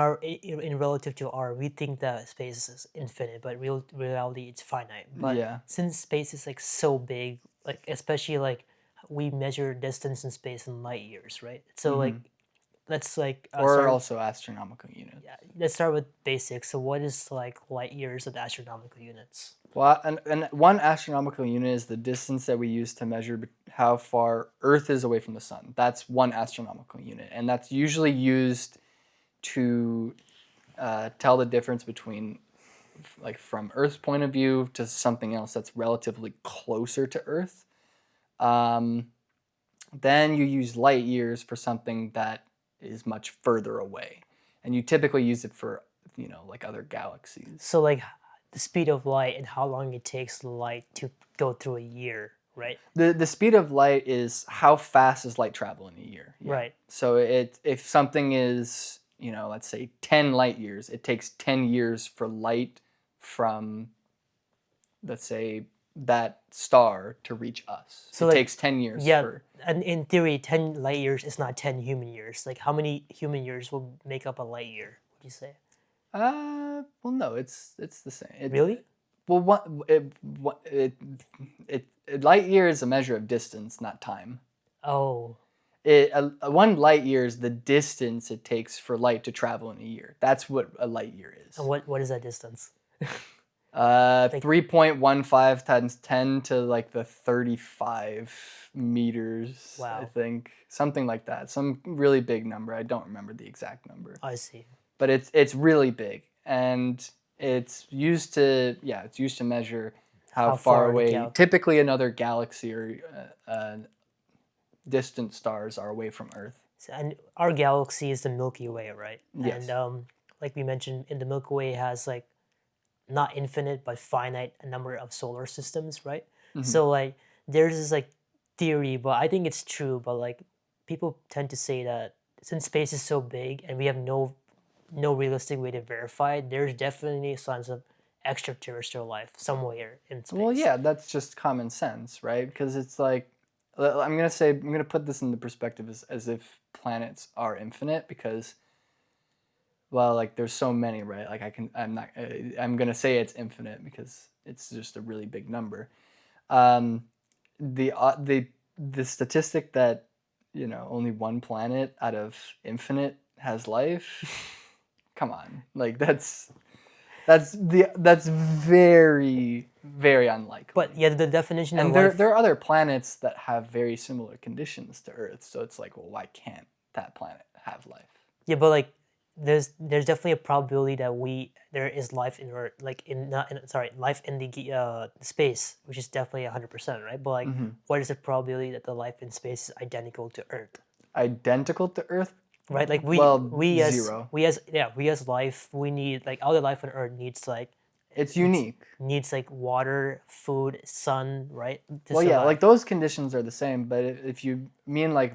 relative to our, we think that space is infinite, but reality it's finite. But Yeah. since space is like so big, like especially like we measure distance in space in light years, right? So like let's like Or start. also astronomical units. Yeah, let's start with basics. So what is like light years of astronomical units? Well, and one astronomical unit is the distance that we use to measure how far Earth is away from the sun. That's one astronomical unit, and that's usually used to tell the difference between, like, from Earth's point of view to something else that's relatively closer to Earth. Then you use light years for something that is much further away, and you typically use it for, like other galaxies. So like the speed of light and how long it takes light to go through a year, right? The speed of light is how fast does light travel in a year. Yeah. Right. So if something is, let's say 10 light years, it takes 10 years for light from, let's say, that star to reach us. So it takes 10 years. Yeah, and in theory, 10 light years is not 10 human years. Like how many human years will make up a light year, would you say? Well, no, it's the same. Really? Well, light year is a measure of distance, not time. Oh. One light year is the distance it takes for light to travel in a year. That's what a light year is. And what is that distance? 3.15 times 10 to like the 35 meters. Wow. I think something like that. Some really big number. I don't remember the exact number. I see. But it's really big, and it's used to measure how far away typically another galaxy or distant stars are away from Earth. So, and our galaxy is the Milky Way, right? Yes. And like we mentioned, in the Milky Way has like not infinite but finite a number of solar systems, right? So like there's this like theory, but I think it's true. But like people tend to say that since space is so big and we have no realistic way to verify it, there's definitely signs of extraterrestrial life somewhere in space. Well, yeah, that's just common sense, right? Because it's like, I'm gonna put this in the perspective as if planets are infinite, because, well, like there's so many, right? Like I'm gonna say it's infinite because it's just a really big number. The statistic that only one planet out of infinite has life. Come on, like that's very, very unlikely. But yeah, the definition and of there are other planets that have very similar conditions to Earth, so it's like, well, why can't that planet have life? Yeah, but like there's definitely a probability that there is life in Earth, like life in the space, which is definitely 100%, right? But like, what is the probability that the life in space is identical to Earth? Identical to Earth? Right, like zero. we as life, we need like all the life on Earth needs like it's unique. Needs like water, food, sun, right? Well, yeah, like those conditions are the same, but if you mean like,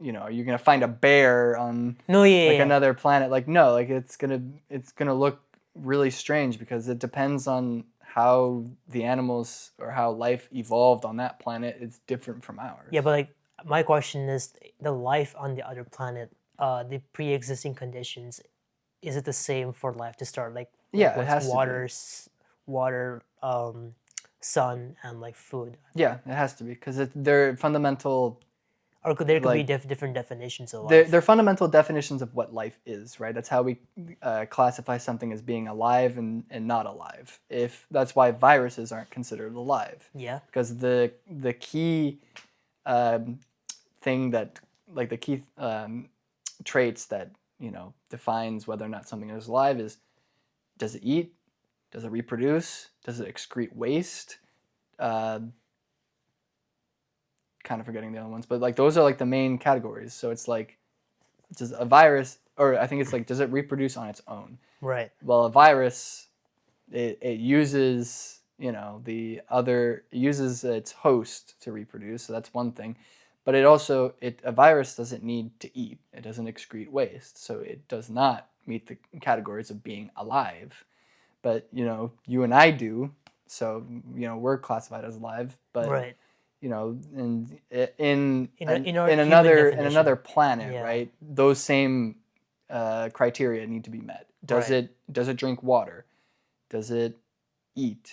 you're gonna find a bear on another planet, like no, like it's gonna look really strange because it depends on how the animals or how life evolved on that planet. It's different from ours. Yeah, but like my question is the life on the other planet. The pre-existing conditions, is it the same for life to start? Like yeah, it has water, sun, and like food. Yeah, it has to be because they're fundamental. Or there could be different definitions of life. They're fundamental definitions of what life is, right? That's how we classify something as being alive and not alive. That's why viruses aren't considered alive. Yeah. Because the key thing that, like the key traits that defines whether or not something is alive is, does it eat, does it reproduce, does it excrete waste, kind of forgetting the other ones, but like those are like the main categories. So it's like, does a virus, or I think it's like, does it reproduce on its own? Right. Well, a virus, it uses it uses its host to reproduce, so that's one thing. But a virus doesn't need to eat. It doesn't excrete waste, so it does not meet the categories of being alive. But you and I do, so we're classified as alive. But Right. and In our in human another definition. planet, Yeah. right? Those same criteria need to be met. Right. Does it drink water? Does it eat?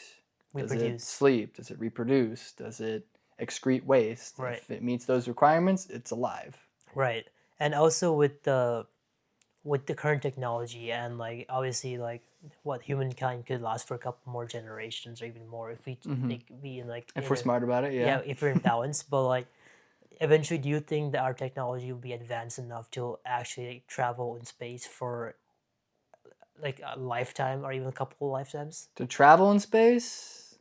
Does it Reproduce. sleep? Does it reproduce? Does it excrete waste? Right. If it meets those requirements, it's alive. Right. And also with the current technology and like obviously like what humankind could last for a couple more generations or even more if we Hmm. like be in like If in we're a, smart about it, yeah, yeah. if we're in balance. But like eventually, do you think that our technology will be advanced enough to actually like, travel in space for like a lifetime or even a couple of lifetimes? To travel in space,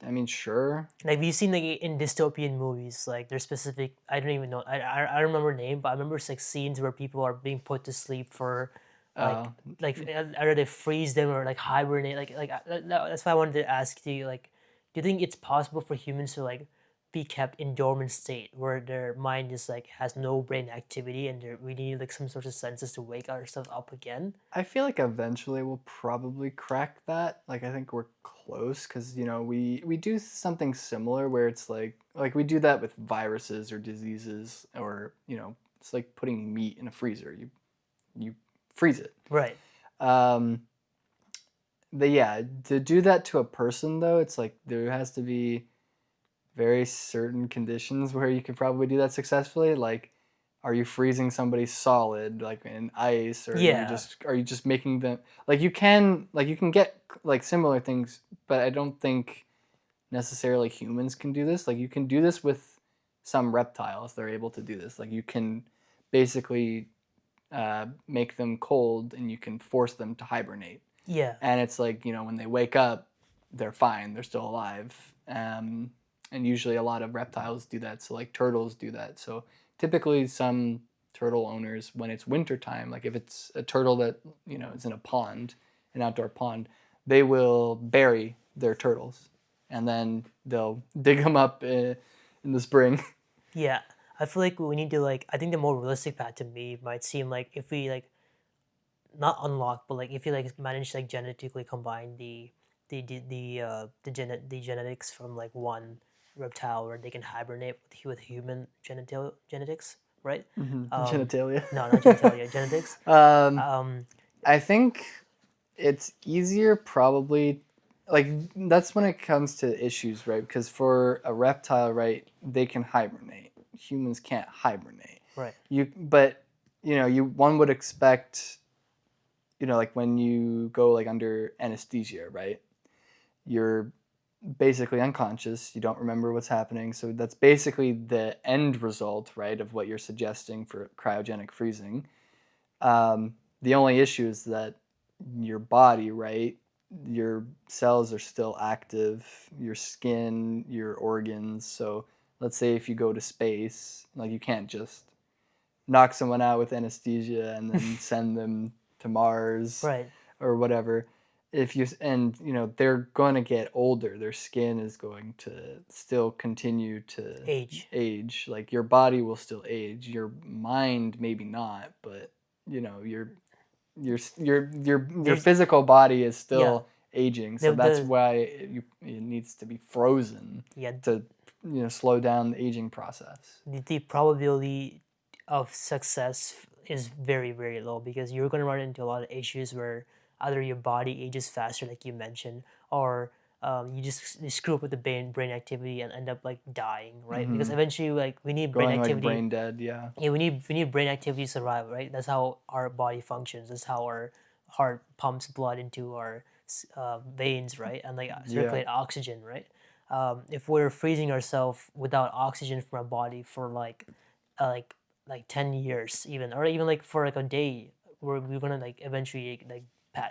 I mean, sure. Like we've seen like in dystopian movies, like there's specific, I don't even know, I don't remember name, but I remember like scenes where people are being put to sleep for Uh, like either they freeze them or like hibernate. That's why I wanted to ask you, like, do you think it's possible for humans to like be kept in dormant state where their mind is like has no brain activity and we need like some sort of senses to wake ourselves up again? I feel like eventually we'll probably crack that. Like I think we're close because we do something similar where it's like we do that with viruses or diseases or it's like putting meat in a freezer. You freeze it. Right. Um, but yeah, to do that to a person though, it's like there has to be very certain conditions where you could probably do that successfully. Like, are you freezing somebody solid, like in ice, or Yeah. are you just making them like you can get like similar things, but I don't think necessarily humans can do this. Like you can do this with some reptiles; they're able to do this. Like you can basically make them cold, and you can force them to hibernate. Yeah. And it's like when they wake up, they're fine, they're still alive. And usually a lot of reptiles do that, so like turtles do that. So typically some turtle owners, when it's winter time, like if it's a turtle that is in a pond, an outdoor pond, they will bury their turtles and then they'll dig them up in the spring. Yeah. I feel like we need to like I think the more realistic path to me might seem like if we like not unlock, but like if you like manage to like genetically combine the genetics from like one reptile where they can hibernate with human genetics, right? Um, Genitalia. no, not genitalia, genetics. um, Um, I think it's easier probably, like that's when it comes to issues, right? Because for a reptile, right, they can hibernate. Humans can't hibernate. right. But you one would expect, like when you go like under anesthesia, right? You're basically unconscious. You don't remember what's happening. So that's basically the end result, right, of what you're suggesting for cryogenic freezing. The only issue is that your body, right? Your cells are still active, your skin, your organs. So let's say if you go to space, like you can't just knock someone out with anesthesia and then send them to Mars Right. or whatever. If you and they're going to get older, their skin is going to still continue to Age. age. Like your body will still age, your mind maybe not, but your There's physical body is yeah. still aging, so that's The why it needs to be frozen yeah to slow down the aging process. the probability of success is very very low because you're going to run into a lot of issues where either your body ages faster like you mentioned or you screw up with the brain activity and end up like dying, right? Because Hmm. eventually like we need brain Going like activity. brain dead, yeah. Yeah, we need brain activity to survive, right? That's how our body functions. That's how our heart pumps blood into our veins, right? And like Yeah. circulate oxygen, right? If we're freezing ourselves without oxygen from our body for uh, like 10 years, even or even like for like a day, we're gonna like eventually like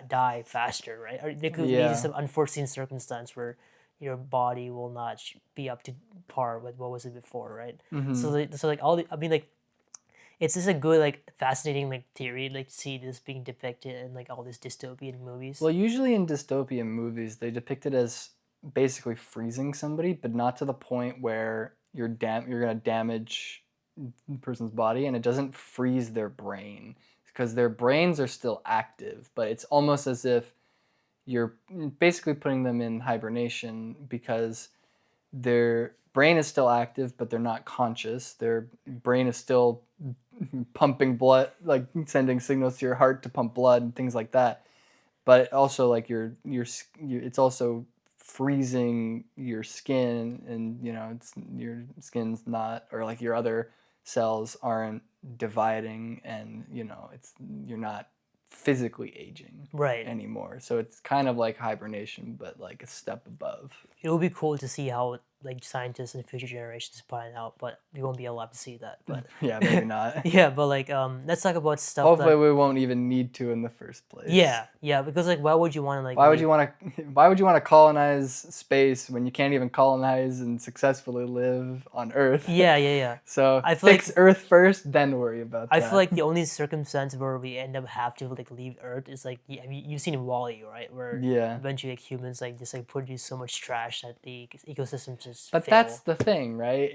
die faster, right? Or there could be just Yeah. some unforeseen circumstance where your body will not be up to par with what was it before, right? Hmm. So like I mean like it's just a good like fascinating like theory like to see this being depicted in like all these dystopian movies. Well, usually in dystopian movies, they depict it as basically freezing somebody, but not to the point where you're gonna damage the person's body, and it doesn't freeze their brain because their brains are still active, but it's almost as if you're basically putting them in hibernation because their brain is still active, but they're not conscious. Their brain is still pumping blood, like sending signals to your heart to pump blood and things like that. But also, like it's also freezing your skin, and it's your skin's not, or like your other cells aren't dividing, and it's you're not physically aging Right. anymore. So it's kind of like hibernation, but like a step above. It would be cool to see how like scientists and future generations plan out, but we won't be allowed to see that. But Yeah, maybe not. yeah, but like let's talk about stuff Hopefully, that we won't even need to in the first place. yeah, because like why would you want to like Why would leave? you want to? Why would you want to colonize space when you can't even colonize and successfully live on Earth? Yeah. So I feel fix like Earth first, then worry about I that. feel like the only circumstance where we end up have to like leave Earth is like you've seen Wall-E, right? Where Yeah, eventually like humans like just like produce so much trash that the ecosystems just but that's fail. the thing, right?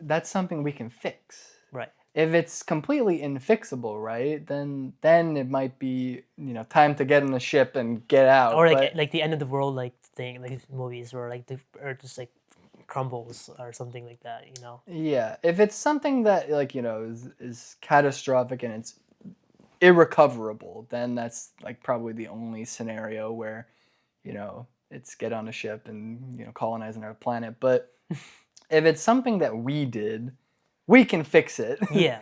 That's something we can fix. Right. If it's completely infixable, right, then it might be time to get in the ship and get out. Or But like the end of the world like thing, like movies where like the Earth just like crumbles or something like that, you know? yeah, if it's something that like is catastrophic and it's irrecoverable, then that's like probably the only scenario where it's get on a ship and colonize another planet. But if it's something that we did, we can fix it. Yeah.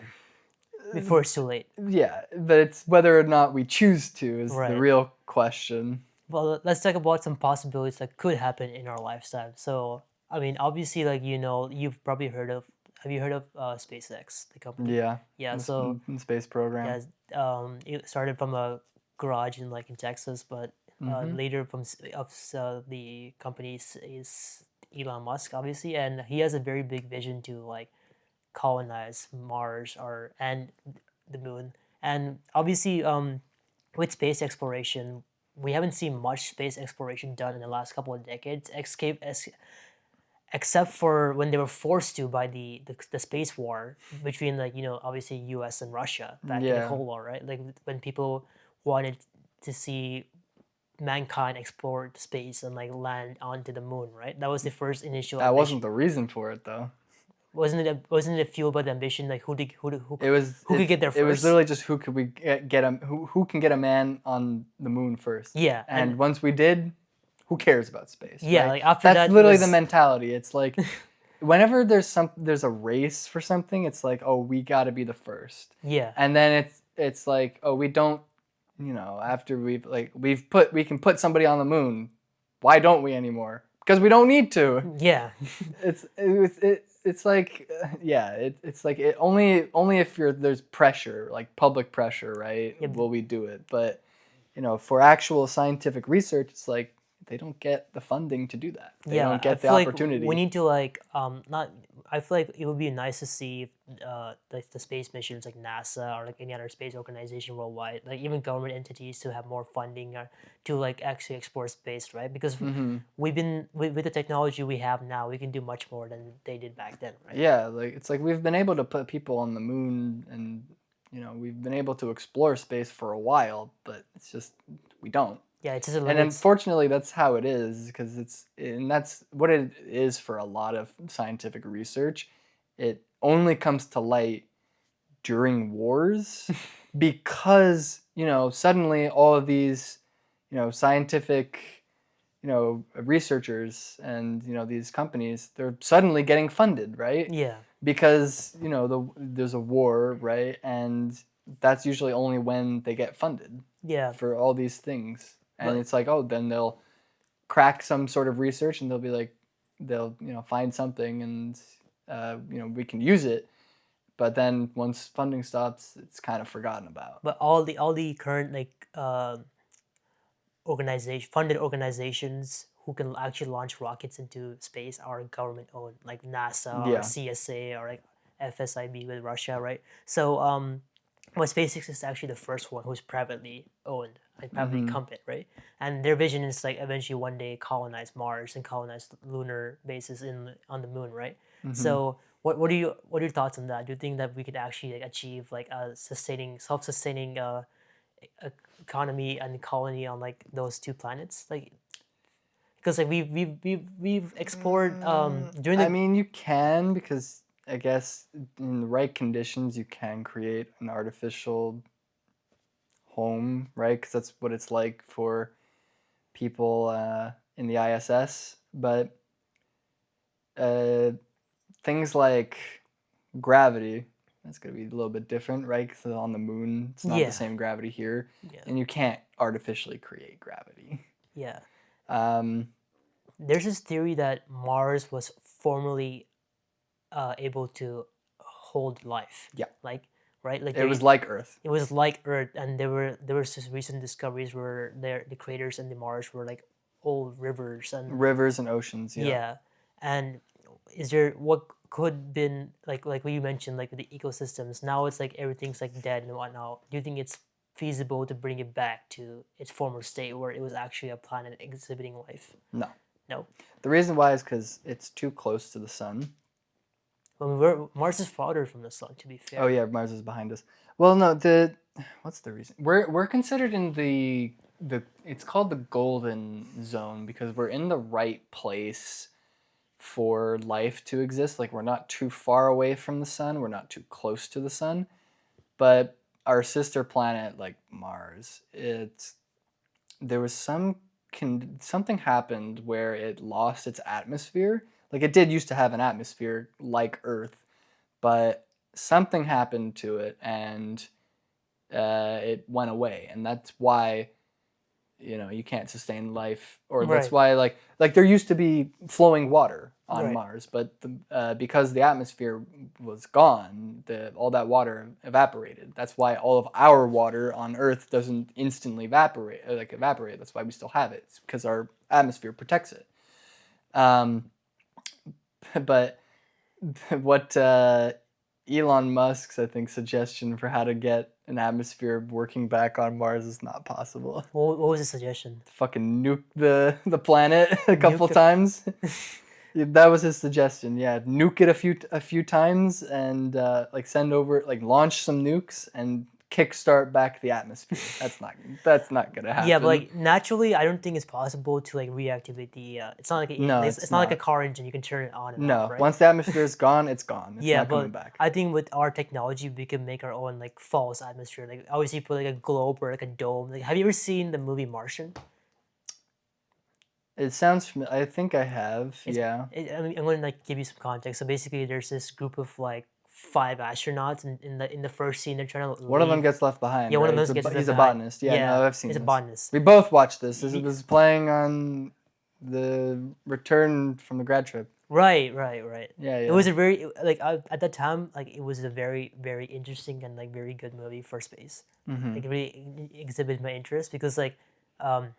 Before it's too late. Yeah, but it's whether or not we choose to is the Right. real question. Well, let's talk about some possibilities that could happen in our lifetime. So, I mean, obviously, like you've probably heard of. Have you heard of SpaceX, the company? Yeah, Yeah. the So space program. yeah, it started from a garage in Texas, but Hmm. later the company is Elon Musk, obviously, and he has a very big vision to like colonize Mars or and the moon. And obviously, with space exploration, we haven't seen much space exploration done in the last couple of decades, except for when they were forced to by the space war between like obviously U.S. and Russia back in the Yeah, Cold War, right? Like when people wanted to see mankind explore space and like land onto the moon, right? That was the first initial that ambition. wasn't the reason for it though. Wasn't it fueled by the ambition like It was who could get there it was first? literally just who could we get a who can get a man on the moon first. Yeah, And once we did, who cares about space, yeah, right? like after That's that literally the was mentality. It's like whenever there's a race for something, it's like, oh, we got to be the first. yeah, And then it's like, oh, we don't, after we can put somebody on the moon. Why don't we anymore? Because we don't need to. yeah, It's like yeah, it's like only if there's pressure, like public pressure, right, yeah, will we do it. But for actual scientific research, it's like they don't get the funding to do that. They yeah. don't I get the feel like we opportunity. need to like not. I feel like it would be nice to see like the space missions like NASA or like any other space organization worldwide, like even government entities to have more funding to like actually explore space, right? Because Hmm. we've been with the technology we have now, we can do much more than they did back then, right? Yeah, like it's like we've been able to put people on the moon, and we've been able to explore space for a while, but it's just we don't. Yeah, it just And limits. unfortunately, that's how it is because that's what it is for a lot of scientific research. It only comes to light during wars because suddenly all of these scientific researchers and these companies, they're suddenly getting funded, right? Yeah, Because there's a war, right? And that's usually only when they get funded yeah, for all these things. And but it's like, oh, then they'll crack some sort of research and they'll be like, they'll find something, and we can use it. But then once funding stops, it's kind of forgotten about. all the current like organization funded organizations who can actually launch rockets into space are government owned, like NASA or Yeah. CSA or like FSIB with Russia, right? So well, SpaceX is actually the first one who's privately owned, like privately Hmm. company, right? And their vision is like eventually one day colonize Mars and colonize lunar bases in on the moon, right? Mm-hmm. So what are your thoughts on that? Do you think that we could actually like achieve like a self-sustaining economy and colony on like those two planets? Like because like we've explored during I the mean, you can, because I guess in the right conditions, you can create an artificial home, right? Because that's what it's like for people in the ISS. But uh, things like gravity, that's going to be a little bit different, right? Because on the moon, it's not the yeah same gravity here, yeah and you can't artificially create gravity. yeah. Um, There's this theory that Mars was formerly able to hold life, yeah, like right, like it was they like Earth. it was like Earth, and there was just recent discoveries where the craters in the Mars were like old rivers and Rivers and oceans, yeah. yeah, and is there what could been like what you mentioned like with the ecosystems now it's like everything's like dead and whatnot. Do you think it's feasible to bring it back to its former state where it was actually a planet exhibiting life? No. No. The reason why is because it's too close to the sun. Well, Mars is farther from the sun, to be Oh fair. yeah, Mars is behind us. Well, no, the what's the reason? We're considered in the it's called the golden zone because we're in the right place for life to exist. Like we're not too far away from the sun, we're not too close to the sun, but our sister planet like Mars, it's there was something happened where it lost its atmosphere. Like it did used to have an atmosphere like Earth, but something happened to it and it went away, and that's why you can't sustain life, or that's Right, why like there used to be flowing water on right. Mars, but because the atmosphere was gone, all that water evaporated. That's why all of our water on Earth doesn't instantly evaporate. That's why we still have it. It's because our atmosphere protects it. Um, but what Elon Musk's, I think, suggestion for how to get an atmosphere working back on Mars is not possible. What was the suggestion? Fucking nuke the planet a couple Nuke. times. Yeah, that was his suggestion. Yeah, nuke it a few times and like send over like launch some nukes and kickstart back the atmosphere. That's not gonna Yeah, but happen. like naturally, I don't think it's possible to like reactivate the. It's not like No, it's it's not like a not. car engine. You can turn it on and off, No, right? once the atmosphere is gone, it's gone. It's Yeah, not coming but back. I think with our technology, we can make our own like false atmosphere. Like obviously, put like a globe or like a dome. Like, have you ever seen the movie Martian? It sounds familiar. I think I have. It's Yeah. I mean, I'm gonna like give you some context. So basically, there's this group of like five astronauts, and in the first scene, they're trying to One of them leave. gets left behind, Yeah, one of right? those gets He's left a behind. botanist. Yeah, no, Yeah, I've he's seen a this. botanist. We both watched this. This Y- was playing on the return from the grad trip. Right, right, right. Yeah, It was yeah. a very like at that time like it was a very very interesting and like very good movie for space. Mm-hmm. Like it really exhibited my interest because like um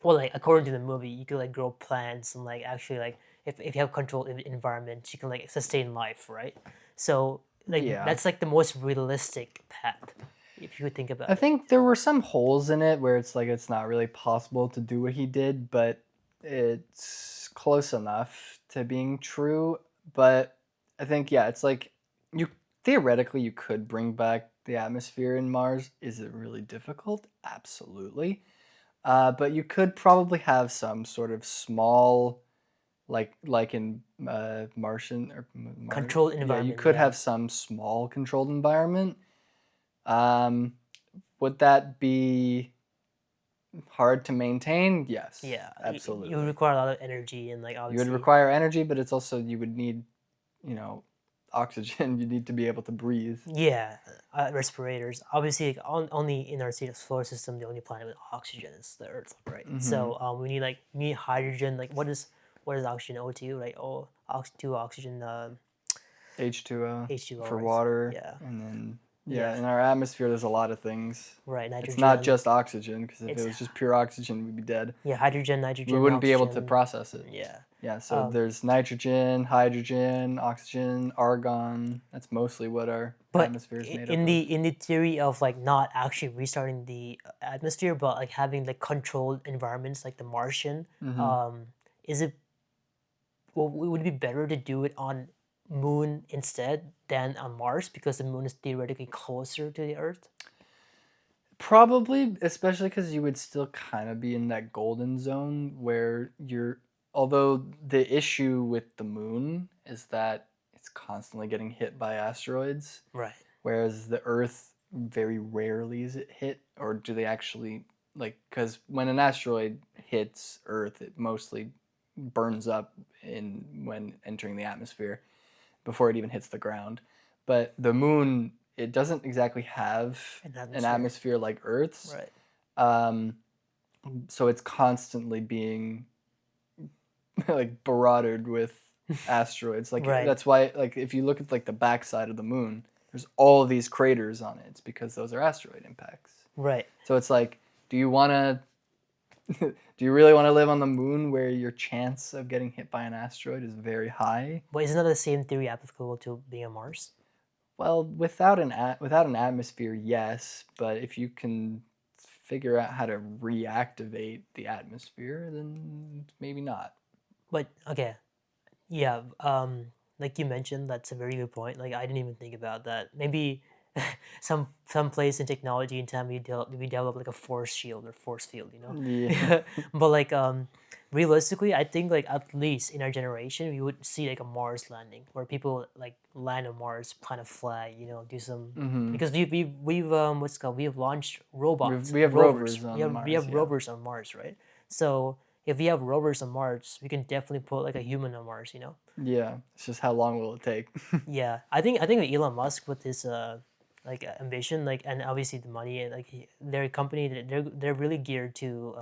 well like according to the movie you could like grow plants and like actually like if you have controlled environment you can like sustain life, right? So like Yeah. that's like the most realistic path if you would think I about it. think there were some holes in it where it's like it's not really possible to do what he did, but it's close enough to being true. But I think yeah, it's like you theoretically you could bring back the atmosphere in Mars. Is it really difficult? Absolutely. But you could probably have some sort of small, like in Martian or Mars. Controlled Yeah, you environment, could yeah. have some small controlled environment. Um, would that be hard to maintain? Yes, Yeah, you would absolutely. require a lot of energy and like You would obviously require energy, but it's also you would need, you know, oxygen. You need to be able to breathe. yeah, respirators. Obviously, like, only in our solar system, the only planet with oxygen is the Earth, right? Mm-hmm. So we need hydrogen. Like, what is oxygen? O2, right? Oh, two oxygen, H2O H2O, for right? water, Yeah, and then yeah, yeah, in our atmosphere there's a lot of things. right. It's not Nitrogen. just oxygen, because if it It's was just pure oxygen, we'd be dead. yeah, hydrogen, We nitrogen, wouldn't be able to oxygen. process it. Yeah. Yeah, so Um, there's nitrogen, hydrogen, oxygen, argon. That's mostly what our but atmosphere is made in up the of. theory of like not actually restarting the atmosphere, but like having like controlled environments like the Martian, Mm-hmm. um, is it well, would it be better to do it on moon instead than on Mars because the moon is theoretically closer to the Earth? Probably, especially because you would still kind of be in that golden zone where you're. Although the issue with the moon is that it's constantly getting hit by asteroids, Right. whereas the Earth very rarely is it hit, or do they actually like? Because when an asteroid hits Earth, it mostly burns up in when entering the atmosphere before it even hits the ground. But the moon, it doesn't exactly have An an atmosphere. atmosphere like Earth's. Right. Um, so it's constantly being like barraged with asteroids. Like Right. that's why like if you look at like the backside of the moon, there's all of these craters on it. It's because those are asteroid impacts. Right. So it's like, do you want to do you really want to live on the moon where your chance of getting hit by an asteroid is very high? But isn't that the same theory applicable to being on Mars? Well, without an atmosphere, yes, but if you can figure out how to reactivate the atmosphere, then maybe not. But okay, yeah. Like you mentioned, that's a very good point. Like I didn't even think about that. Maybe some place in technology in time we develop like a force shield or force field, you Yeah. know. But like realistically, I think like at least in our generation, we would see like a Mars landing where people like land on Mars, plant a flag, you know, do some Hmm. because we've what's it called we have launched robots, We have rovers. rovers We on have we Mars, have yeah. rovers on Mars, right? So if we have rovers on Mars, we can definitely put like a human on Mars, you know? Yeah, it's just how long will it take? Yeah, I think with Elon Musk with his like ambition, like and obviously the money, like their company, they're really geared to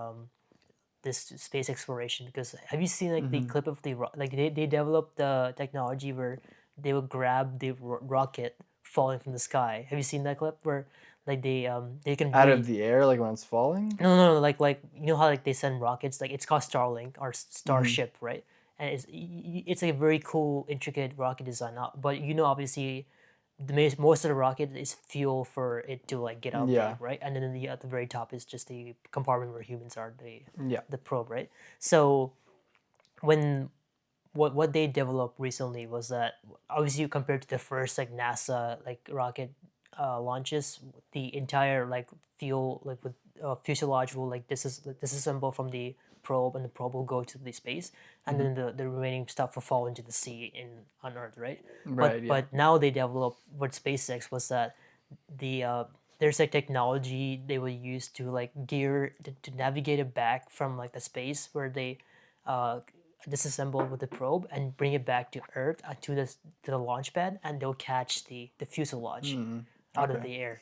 this space exploration. Because have you seen like the Hmm. clip of like they developed the technology where they would grab the rocket falling from the sky? Have you seen that clip where like they can Out of breathe? the air, like when it's falling? No, like you know how like they send rockets, like it's called Starlink or Hmm. Starship, right? And it's a very cool, intricate rocket design. But you know, obviously, most of the rocket is fuel for it to like get out there, Yeah, right? And then at the very top is just the compartment where humans are, yeah. the probe, right? So when what they developed recently was that obviously compared to the first like NASA like rocket launches, the entire like fuel like with fuselage will like disassemble from the probe, and the probe will go to the space, and Hmm. then the remaining stuff will fall into the sea in on Earth, right? Right, yeah. But now they developed what SpaceX was that the there's a technology they will use to like gear to navigate it back from like the space where they uh, disassemble with the probe and bring it back to Earth to the launch pad, and they'll catch the fuselage Mm, out of okay. the air.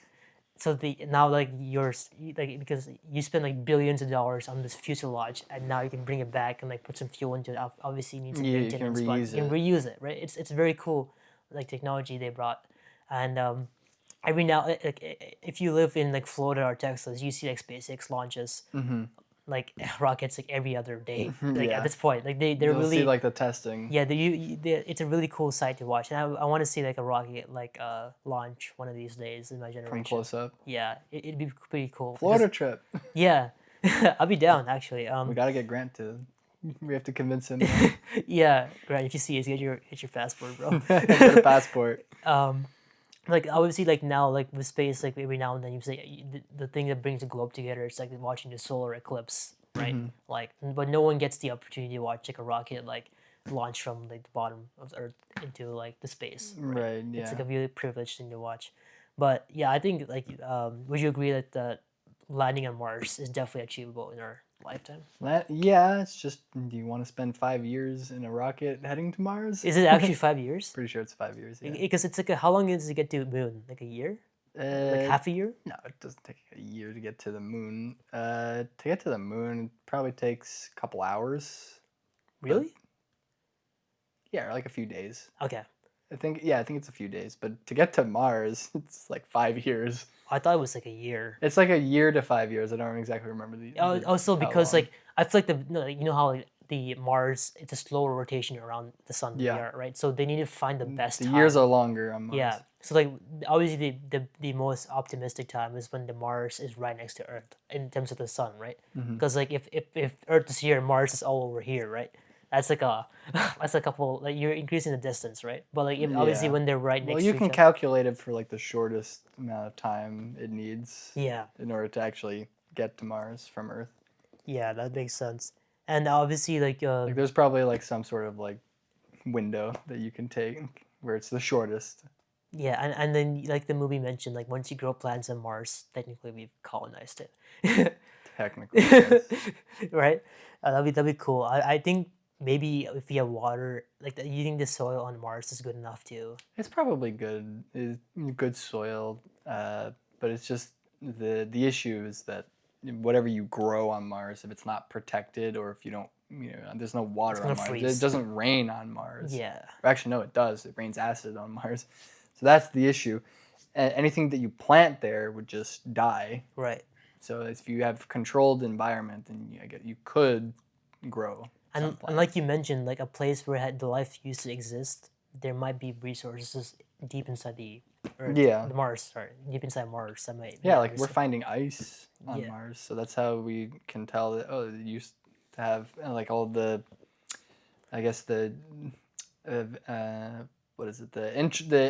So the now like yours like because you spend like billions of dollars on this fuselage, and now you can bring it back and like put some fuel into it. Obviously, you need some You can maintenance, but reuse you can it. reuse it, right? It's very cool, like technology they brought, and every now like if you live in like Florida or Texas, you see like SpaceX launches Hmm. like rockets like every other day. Like at Yeah. this point, like they're You'll see really like the testing yeah it's a really cool sight to watch, and I want to see like a rocket like launch one of these days in my from generation. close up. Yeah, it'd be pretty cool because Florida trip. yeah, I'll be down actually. We gotta get Grant to. We have to convince him. Yeah, Grant, if you see us, get your passport, bro. Get a passport. Like obviously like now like with space like every now and then you say the thing that brings the globe together is like watching the solar eclipse, right? Hmm. Like but no one gets the opportunity to watch like a rocket like launch from like the bottom of the Earth into like the space, right? Right. It's like Yeah. a really privileged thing to watch. But yeah, I think like would you agree that the landing on Mars is definitely achievable in our lifetime? Yeah. It's just. Do you want to spend 5 years in a rocket heading to Mars? Is it actually 5 years? Pretty sure it's 5 years. Yeah. Because it's like how long does it get to the moon? Like a year? Like Uh, half a year? no, it doesn't take a year to get to the moon. To get to the moon, it probably takes a couple hours, but Really? yeah, or like a few days. Okay. I think it's a few days. But to get to Mars, it's like 5 years. I thought it was like a year. It's like a year to 5 years. I don't exactly remember Also, how because long. like I feel like the no, like, you know how like, the Mars it's a slower rotation around the sun than the Yeah, Earth, right? So they need to find the best the years time. are longer on Yeah. Mars. So like obviously the most optimistic time is when the Mars is right next to Earth in terms of the sun, right? Hmm. Because like if Earth is here, Mars is all over here, right? That's like a that's a couple. Like you're increasing the distance, right? But like if, obviously Yeah. when they're right Well, next you to each can other. calculate it for like the shortest amount of time it needs Yeah, in order to actually get to Mars from Earth. yeah, that makes sense. And obviously, like Like there's probably like some sort of like window that you can take where it's the shortest. yeah, and then like the movie mentioned, like once you grow plants on Mars, technically we've colonized it. Technically, yes. Right? That'd be cool. I think maybe if you have water, like you think the soil on Mars is good enough too. It's probably good. It's good soil, but it's just the issue is that whatever you grow on Mars, if it's not protected or if you don't, there's no It's water gonna on Mars. It freeze. doesn't rain on Mars. Yeah. Or actually, no, it does. It rains acid on Mars. So that's the issue. Anything that you plant there would just die. Right. So if you have controlled environment, then you could grow some And like plants. you mentioned, like a place where the life used to exist, there might be resources deep inside the Earth, Yeah. the Mars, sorry, deep inside Mars that might be Yeah, like we're understood. finding ice on Yeah. Mars, so that's how we can tell that. Oh, it used to have like all the, I guess the, what is it? The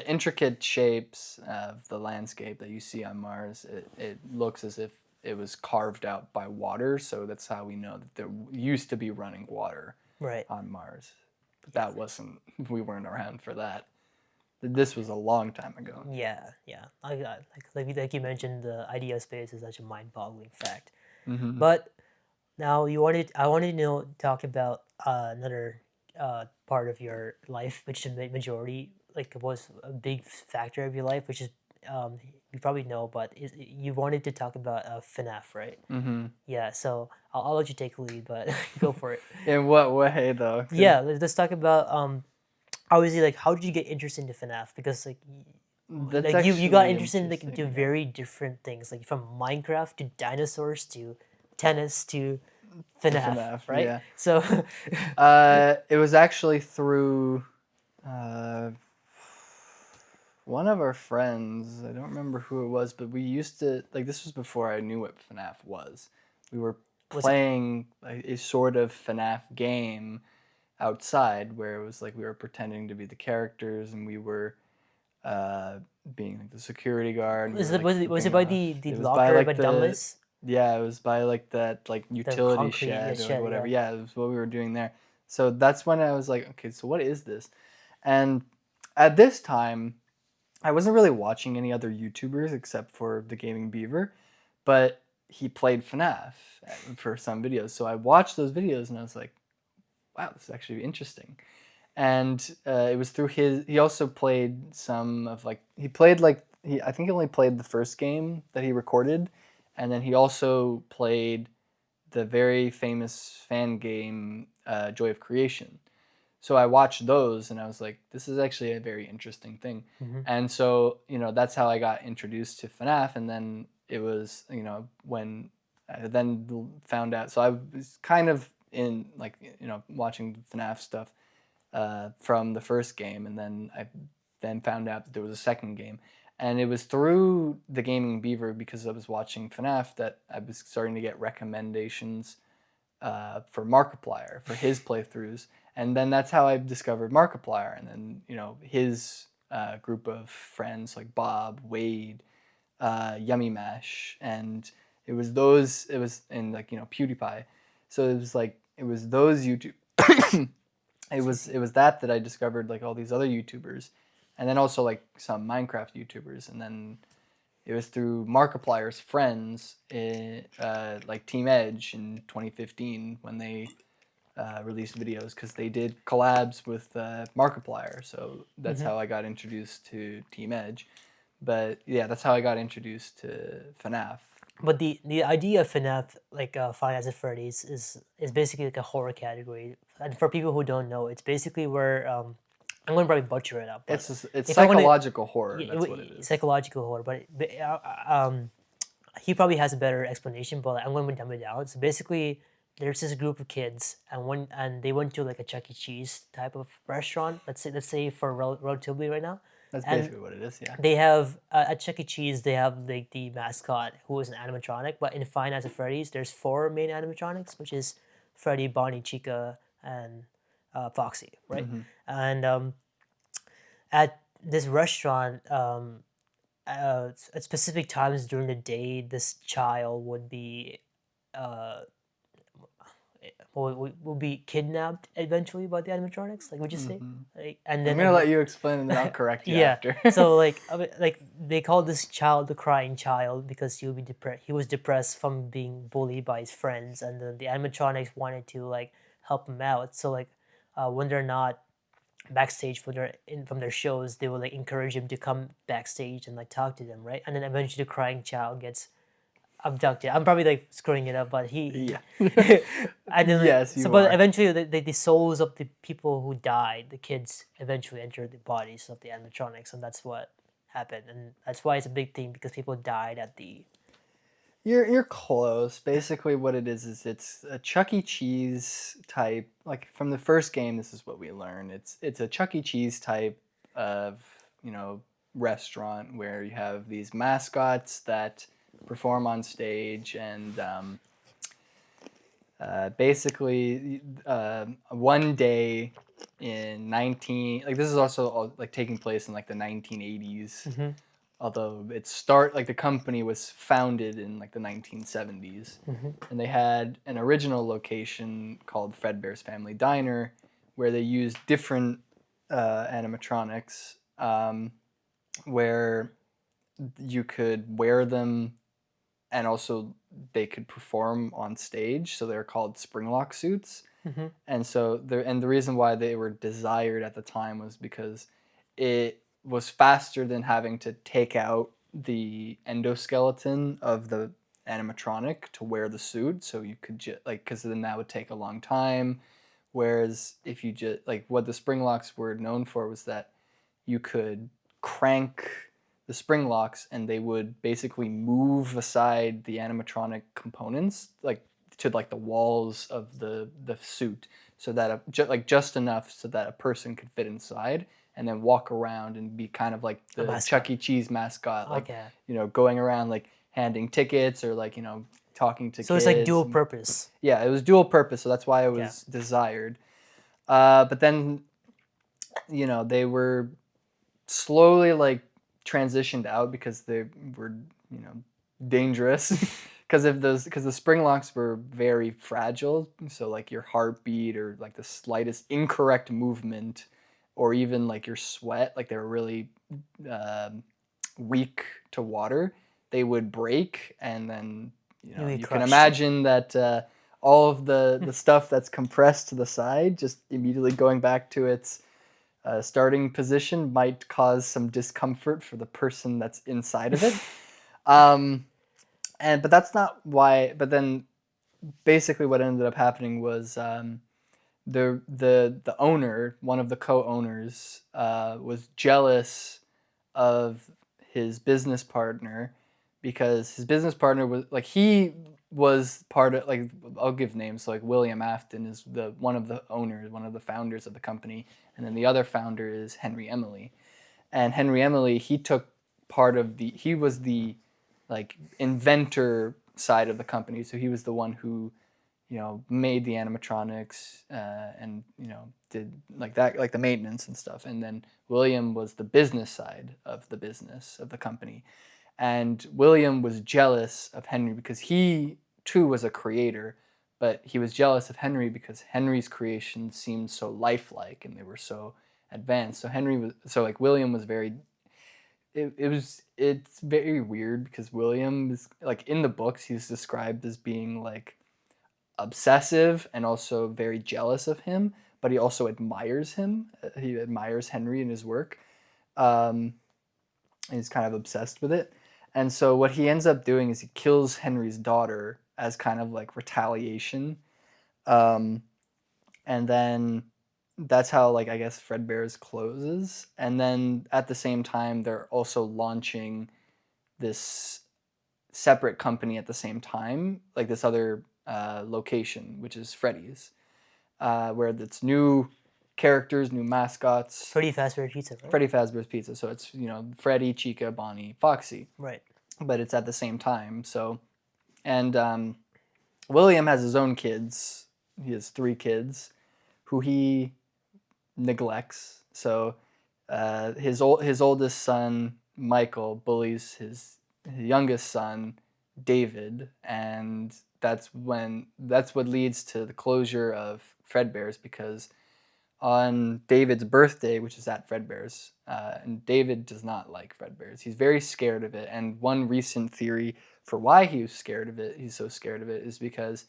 intricate shapes of the landscape that you see on Mars. It looks as if it was carved out by water, so that's how we know that there used to be running water Right. on Mars. But that wasn't. We weren't around for that. This was a long time ago. Yeah. Yeah. I got like you mentioned, the idea of space is such a mind-boggling fact. Hmm. But now I wanted to talk about another part of your life, which is the majority, like was a big factor of your life, which is you probably know, but you wanted to talk about FNAF, right? Hmm. Yeah, so I'll let you take the lead, but go for it. In what way, though? 'Cause Yeah, let's talk about obviously like how did you get interested into FNAF? Because that's like you got actually interested in like into interesting. Yeah. very different things, like from Minecraft to dinosaurs to tennis to To FNAF, FNAF, right? yeah. So It was actually through uh, one of our friends. I don't remember who it was, but we used to like this was before I knew what FNAF was. We were was it playing a sort of FNAF game outside where it was like we were pretending to be the characters and we were uh, being like the security guard. And we was were it like was it flipping by off. the It was by locker by like the Dumbless? yeah, it was by like that like The utility concrete, yeah, shed or like shed, whatever. yeah. Yeah, it was what we were doing there. So that's when I was like, okay, so what is this? And at this time, I wasn't really watching any other YouTubers except for the Gaming Beaver, but he played FNAF for some videos. So I watched those videos and I was like, wow, this is actually interesting. And it was through his. He also played some of like he played like he. I think he only played the first game that he recorded, and then he also played the very famous fan game Joy of Creation. So I watched those and I was like, this is actually a very interesting thing. Hmm. And so, that's how I got introduced to FNAF. And then it was, when I then found out. So I was kind of in like, watching FNAF stuff from the first game. And then I then found out that there was a second game. And it was through the Gaming Beaver because I was watching FNAF that I was starting to get recommendations for Markiplier for his playthroughs, and then that's how I discovered Markiplier, and then his group of friends like Bob, Wade, Yummy Mash, and it was those. It was in like PewDiePie, so it was like it was those YouTube. it was that I discovered like all these other YouTubers, and then also like some Minecraft YouTubers, and then it was through Markiplier's friends, like Team Edge in 2015 when they released videos because they did collabs with Markiplier. So that's Hmm. how I got introduced to Team Edge. But yeah, that's how I got introduced to FNAF. But the idea of FNAF, like Five Nights at Freddy's, is basically like a horror category. And for people who don't know, it's basically where I'm gonna probably butcher it up, but It's if I want to, psychological horror. yeah, That's what it is. psychological horror, but he probably has a better explanation. But I'm going to dumb it down. So basically, there's this group of kids, and they went to like a Chuck E. Cheese type of restaurant. Let's say for relatively right now, That's and basically what it is. Yeah. they have at Chuck E. Cheese they have like the mascot who is an animatronic. But in Five Nights at Freddy's, there's four main animatronics, which is Freddy, Bonnie, Chica, and Foxy, right? Mm-hmm. And at this restaurant, at specific times during the day, this child would be uh, will be kidnapped eventually by the animatronics. Like, would you say? Mm-hmm. Like, and I'm then gonna let you explain, and then I'll correct you yeah. after. So like, I mean, like they call this child the crying child because he would be depressed. He was depressed from being bullied by his friends, and then the animatronics wanted to like help him out. So like, when they're not backstage from their shows, they will like encourage him to come backstage and like talk to them, right? And then eventually the crying child gets abducted. I'm probably like screwing it up, but Yeah. and then like Yes, so, you but are. eventually the souls of the people who died, the kids, eventually enter the bodies of the animatronics, and that's what happened, and that's why it's a big thing because people died at the. You're close. Basically, what it is it's a Chuck E. Cheese type. Like from the first game, this is what we learn. It's a Chuck E. Cheese type of restaurant where you have these mascots that perform on stage, and basically one day in 19 like this is also like taking place in like the 1980s, Mm-hmm, although the company was founded in like the 1970s, mm-hmm. and they had an original location called Fredbear's Family Diner where they used different animatronics, where you could wear them and also they could perform on stage, so they're called springlock suits. Mm-hmm. And so the reason why they were desired at the time was because it was faster than having to take out the endoskeleton of the animatronic to wear the suit. So you could just like, because then that would take a long time. Whereas if you just like what the spring locks were known for was that you could crank the spring locks and they would basically move aside the animatronic components like to like the walls of the suit, so that just enough so that a person could fit inside and then walk around and be kind of like A the mascot. Chuck E. Cheese mascot, like Okay, going around like handing tickets or like talking to so it's like kids. dual purpose. Yeah, it was dual purpose, so that's why it Yeah. was desired. But then they were slowly like transitioned out because they were dangerous because the spring locks were very fragile, so like your heartbeat or like the slightest incorrect movement or even like your sweat, like they were really um, weak to water, they would break, and then You get you can crushed. imagine that all of the stuff that's compressed to the side just immediately going back to its starting position might cause some discomfort for the person that's inside of it. Um, but that's not why. But then basically what ended up happening was the owner, one of the co-owners, was jealous of his business partner because his business partner was like he was part of like I'll give names, so like William Afton is the one of the owners, one of the founders of the company, and then the other founder is Henry Emily. And Henry Emily, he took part of he was the like inventor side of the company, so he was the one who made the animatronics, and did like that, like the maintenance and stuff. And then William was the business side of the business of the company. And William was jealous of Henry because he too was a creator, but he was jealous of Henry because Henry's creations seemed so lifelike and they were so advanced. So like William was very it's very weird because William is like in the books he's described as being like obsessive and also very jealous of him, but he also admires him. He admires Henry and his work. And he's kind of obsessed with it. And so what he ends up doing is he kills Henry's daughter as kind of like retaliation. Um, and then that's how like I guess Fredbear's closes. And then at the same time they're also launching this separate company at the same time, like this other location, which is Freddy's, where it's new characters, new mascots. Freddy Fazbear Pizza, right? Freddy Fazbear's Pizza, so it's Freddy, Chica, Bonnie, Foxy, Right. but it's at the same time. So, and William has his own kids. He has 3 kids, who he neglects. So his oldest son Michael bullies his youngest son David, and that's what leads to the closure of Fredbear's, because on David's birthday, which is at Fredbear's, and David does not like Fredbear's. He's very scared of it, and one recent theory for why he's so scared of it, is because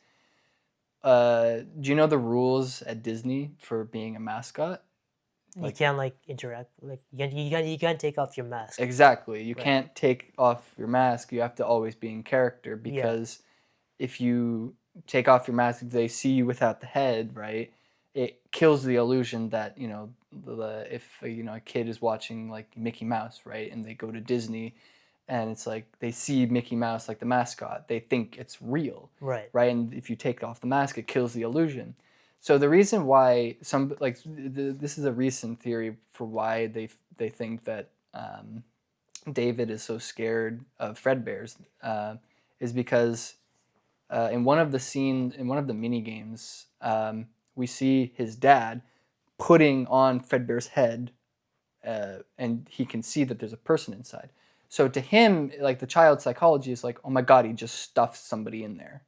do you know the rules at Disney for being a mascot? You Like, can't like interact. Like you can't take off your mask. exactly. You Right. can't take off your mask. You have to always be in character, Yeah. because if you take off your mask, if they see you without the head, right, it kills the illusion that, if a kid is watching like Mickey Mouse, right, and they go to Disney, and it's like they see Mickey Mouse, like the mascot, they think it's real, Right. right? And if you take off the mask, it kills the illusion. So the reason why this is a recent theory for why they think that David is so scared of Fredbear's, is because in one of the mini games, we see his dad putting on Fredbear's head, and he can see that there's a person inside. So to him, like, the child psychology is like, oh my god, he just stuffed somebody in there.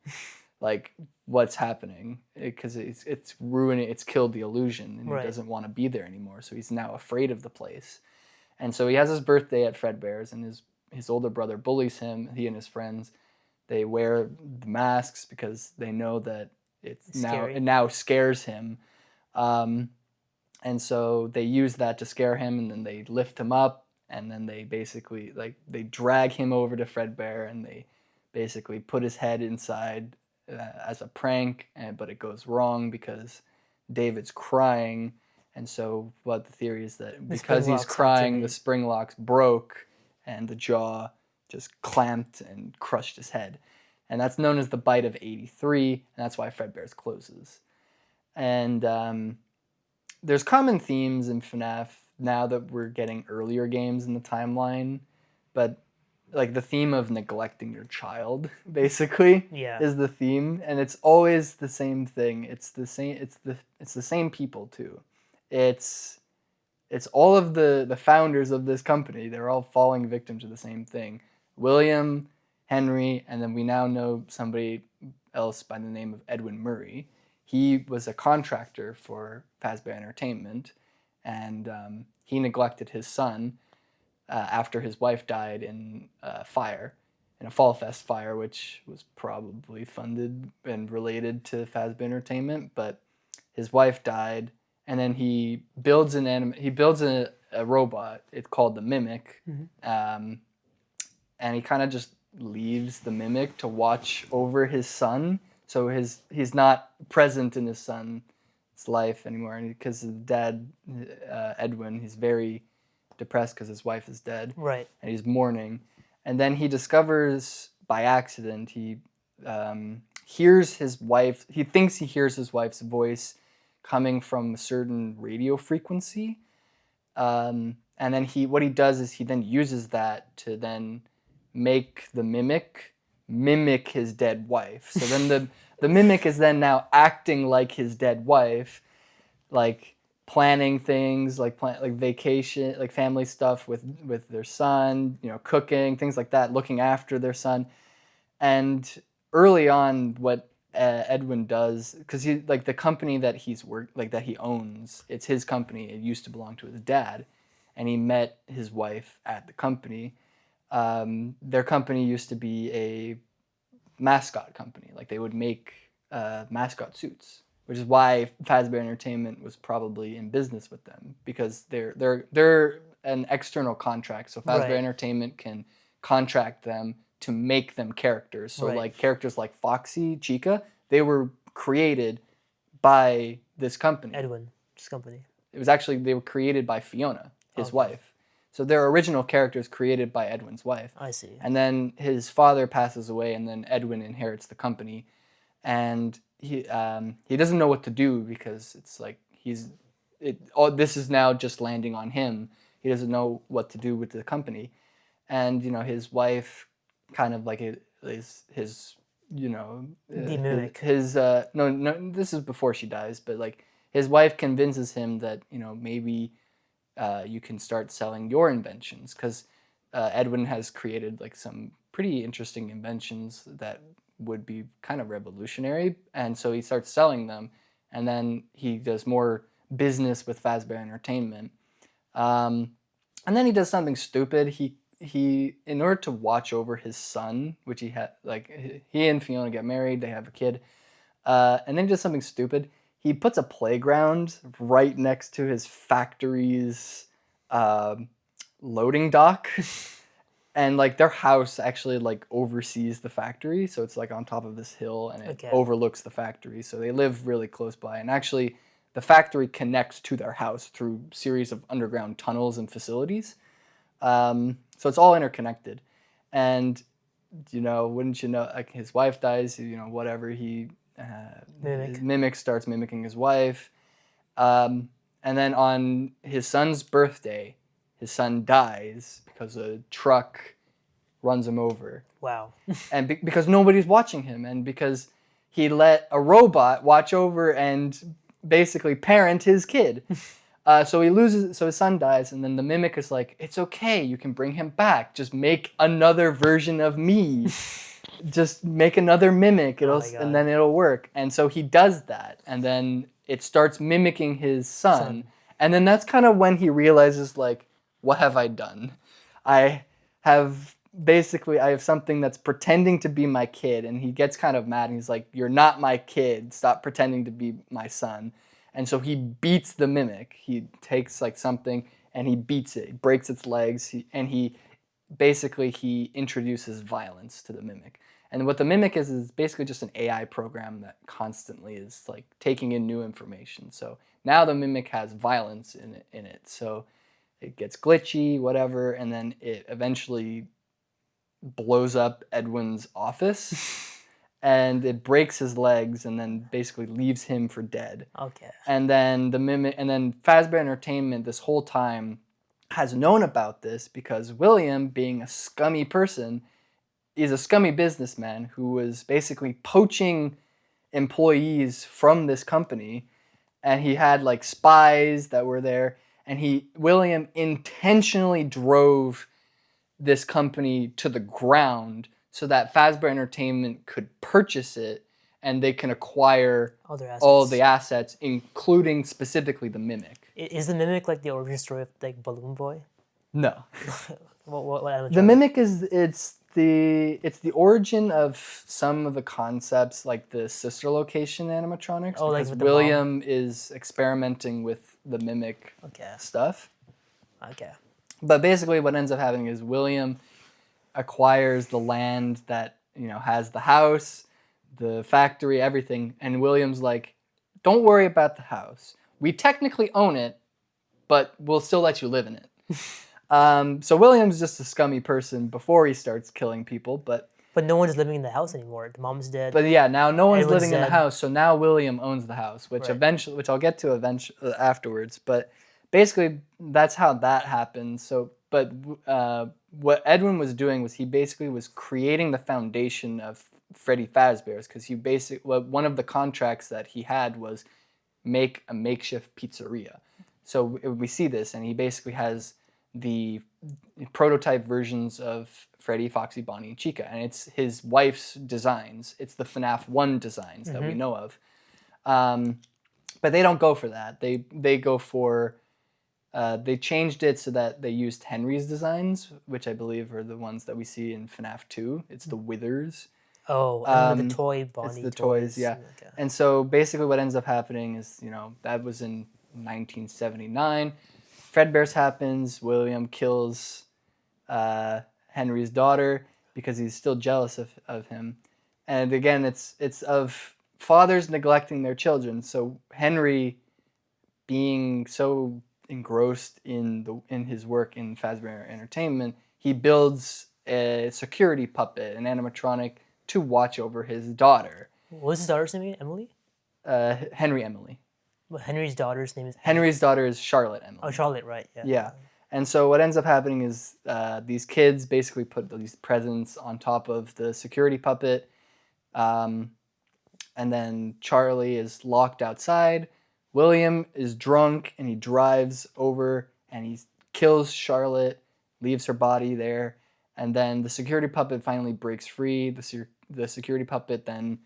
Like, what's happening? Because it's ruining, it's killed the illusion, and he Right. doesn't want to be there anymore. So he's now afraid of the place. And so he has his birthday at Fredbear's, and his older brother bullies him. He and his friends, they wear the masks because they know that it Scary. now scares him. Um, and so they use that to scare him, and then they lift him up, and then they basically, like, they drag him over to Fredbear, and they basically put his head inside as a prank, but it goes wrong because David's crying. And so what the theory is that The because spring he's locks crying, the activate. spring locks broke, and the jaw just clamped and crushed his head. And that's known as the bite of 83, and that's why Fredbear's closes. And there's common themes in FNAF now that we're getting earlier games in the timeline, but like the theme of neglecting your child basically Yeah. is the theme, and it's always the same thing. It's the same people too. It's it's all of the founders of this company. They're all falling victim to the same thing. William, Henry, and then we now know somebody else by the name of Edwin Murray. He was a contractor for Fazbear Entertainment, and he neglected his son after his wife died in a fire, in a Fall Fest fire, which was probably funded and related to Fazbear Entertainment. But his wife died, and then he builds a robot. It's called the Mimic, and he kind of just leaves the Mimic to watch over his son. So he's not present in his son's life anymore, because his dad, Edwin, he's very depressed because his wife is dead, Right. and he's mourning. And then he discovers by accident, hears his wife. He thinks he hears his wife's voice coming from a certain radio frequency. And then what he does is he then uses that to then make the mimic his dead wife. So then the mimic is then now acting like his dead wife, like planning things, like vacation, like family stuff with their son, cooking, things like that, looking after their son. And early on, what Edwin does, because he, like, the company that that he owns, it's his company. It used to belong to his dad, and he met his wife at the company. Their company used to be a mascot company. Like, they would make mascot suits, which is why Fazbear Entertainment was probably in business with them, because they're an external contract. So Fazbear Right. Entertainment can contract them to make them characters. So Right. like characters like Foxy, Chica, they were created by this company. Edwin's company. They were created by Fiona, his Okay. wife. So they're original characters created by Edwin's wife. I see. And then his father passes away, and then Edwin inherits the company, and he doesn't know what to do, because it's like this is now just landing on him. He doesn't know what to do with the company, and his wife kind of like his The mimic. no, this is before she dies, but like his wife convinces him that, maybe you can start selling your inventions, because Edwin has created like some pretty interesting inventions that would be kind of revolutionary, and so he starts selling them, and then he does more business with Fazbear Entertainment, and then he does something stupid. He in order to watch over his son, which he had, like, he and Fiona get married, they have a kid, and then he does something stupid. He puts a playground right next to his factory's loading dock. And like their house actually like oversees the factory, so it's like on top of this hill and it Okay. overlooks the factory. So they live really close by, and actually the factory connects to their house through a series of underground tunnels and facilities. So it's all interconnected, and wouldn't you know, like his wife dies, whatever, his mimic starts mimicking his wife, and then on his son's birthday, his son dies because a truck runs him over. Wow. And because nobody's watching him, and because he let a robot watch over and basically parent his kid. So his son dies, and then the mimic is like, it's okay, you can bring him back. Just make another version of me. Just make another mimic, and then it'll work. And so he does that, and then it starts mimicking his son. And then that's kind of when he realizes, like, what have I done? I have something that's pretending to be my kid, and he gets kind of mad, and he's like, you're not my kid, stop pretending to be my son. And so he beats the mimic. He takes like something and he beats it, he breaks its legs, he introduces violence to the mimic. And what the mimic is basically just an AI program that constantly is like taking in new information. So now the mimic has violence in it. So it gets glitchy, whatever, and then it eventually blows up Edwin's office. And it breaks his legs and then basically leaves him for dead. Okay. And then Fazbear Entertainment this whole time has known about this, because William, being a scummy person, is a scummy businessman who was basically poaching employees from this company, and he had like spies that were there, and William intentionally drove this company to the ground so that Fazbear Entertainment could purchase it, and they can acquire all the assets, including specifically the mimic. Is the mimic like the origin story of like Balloon Boy? No. what The mimic it's the origin of some of the concepts, like the sister location animatronics, because like William is experimenting with the mimic stuff. Okay. But basically what ends up happening is William acquires the land that, has the house, the factory, everything, and William's like, don't worry about the house. We technically own it, but we'll still let you live in it. So William's just a scummy person before he starts killing people, but no one's living in the house anymore. The mom's dead. But yeah, now no one's living in the house, so now William owns the house, which I'll get to afterwards. But basically, that's how that happens. So, but what Edwin was doing was he basically was creating the foundation of Freddy Fazbear's, because one of the contracts that he had was make a makeshift pizzeria. So we see this, and he basically has the prototype versions of Freddy, Foxy, Bonnie, and Chica, and it's his wife's designs. It's the FNAF 1 designs that we know of. But they don't go for that. They go for... they changed it so that they used Henry's designs, which I believe are the ones that we see in FNAF 2. It's the Withers. Oh, and the toy Bonnie it's the toys, yeah. Okay. And so basically what ends up happening is, that was in 1979. Fredbear's happens. William kills Henry's daughter because he's still jealous of him. And again, it's of fathers neglecting their children. So Henry, being so engrossed in his work in Fazbear Entertainment, he builds a security puppet, an animatronic, to watch over his daughter. What's his daughter's name? Emily? Henry Emily. But Henry's daughter's name is... Henry's daughter is Charlotte Emily. Oh, Charlotte, right. Yeah. Yeah. And so what ends up happening is these kids basically put these presents on top of the security puppet. And then Charlie is locked outside William is drunk and he drives over and he kills Charlotte, leaves her body there, and then the security puppet finally breaks free. The security puppet then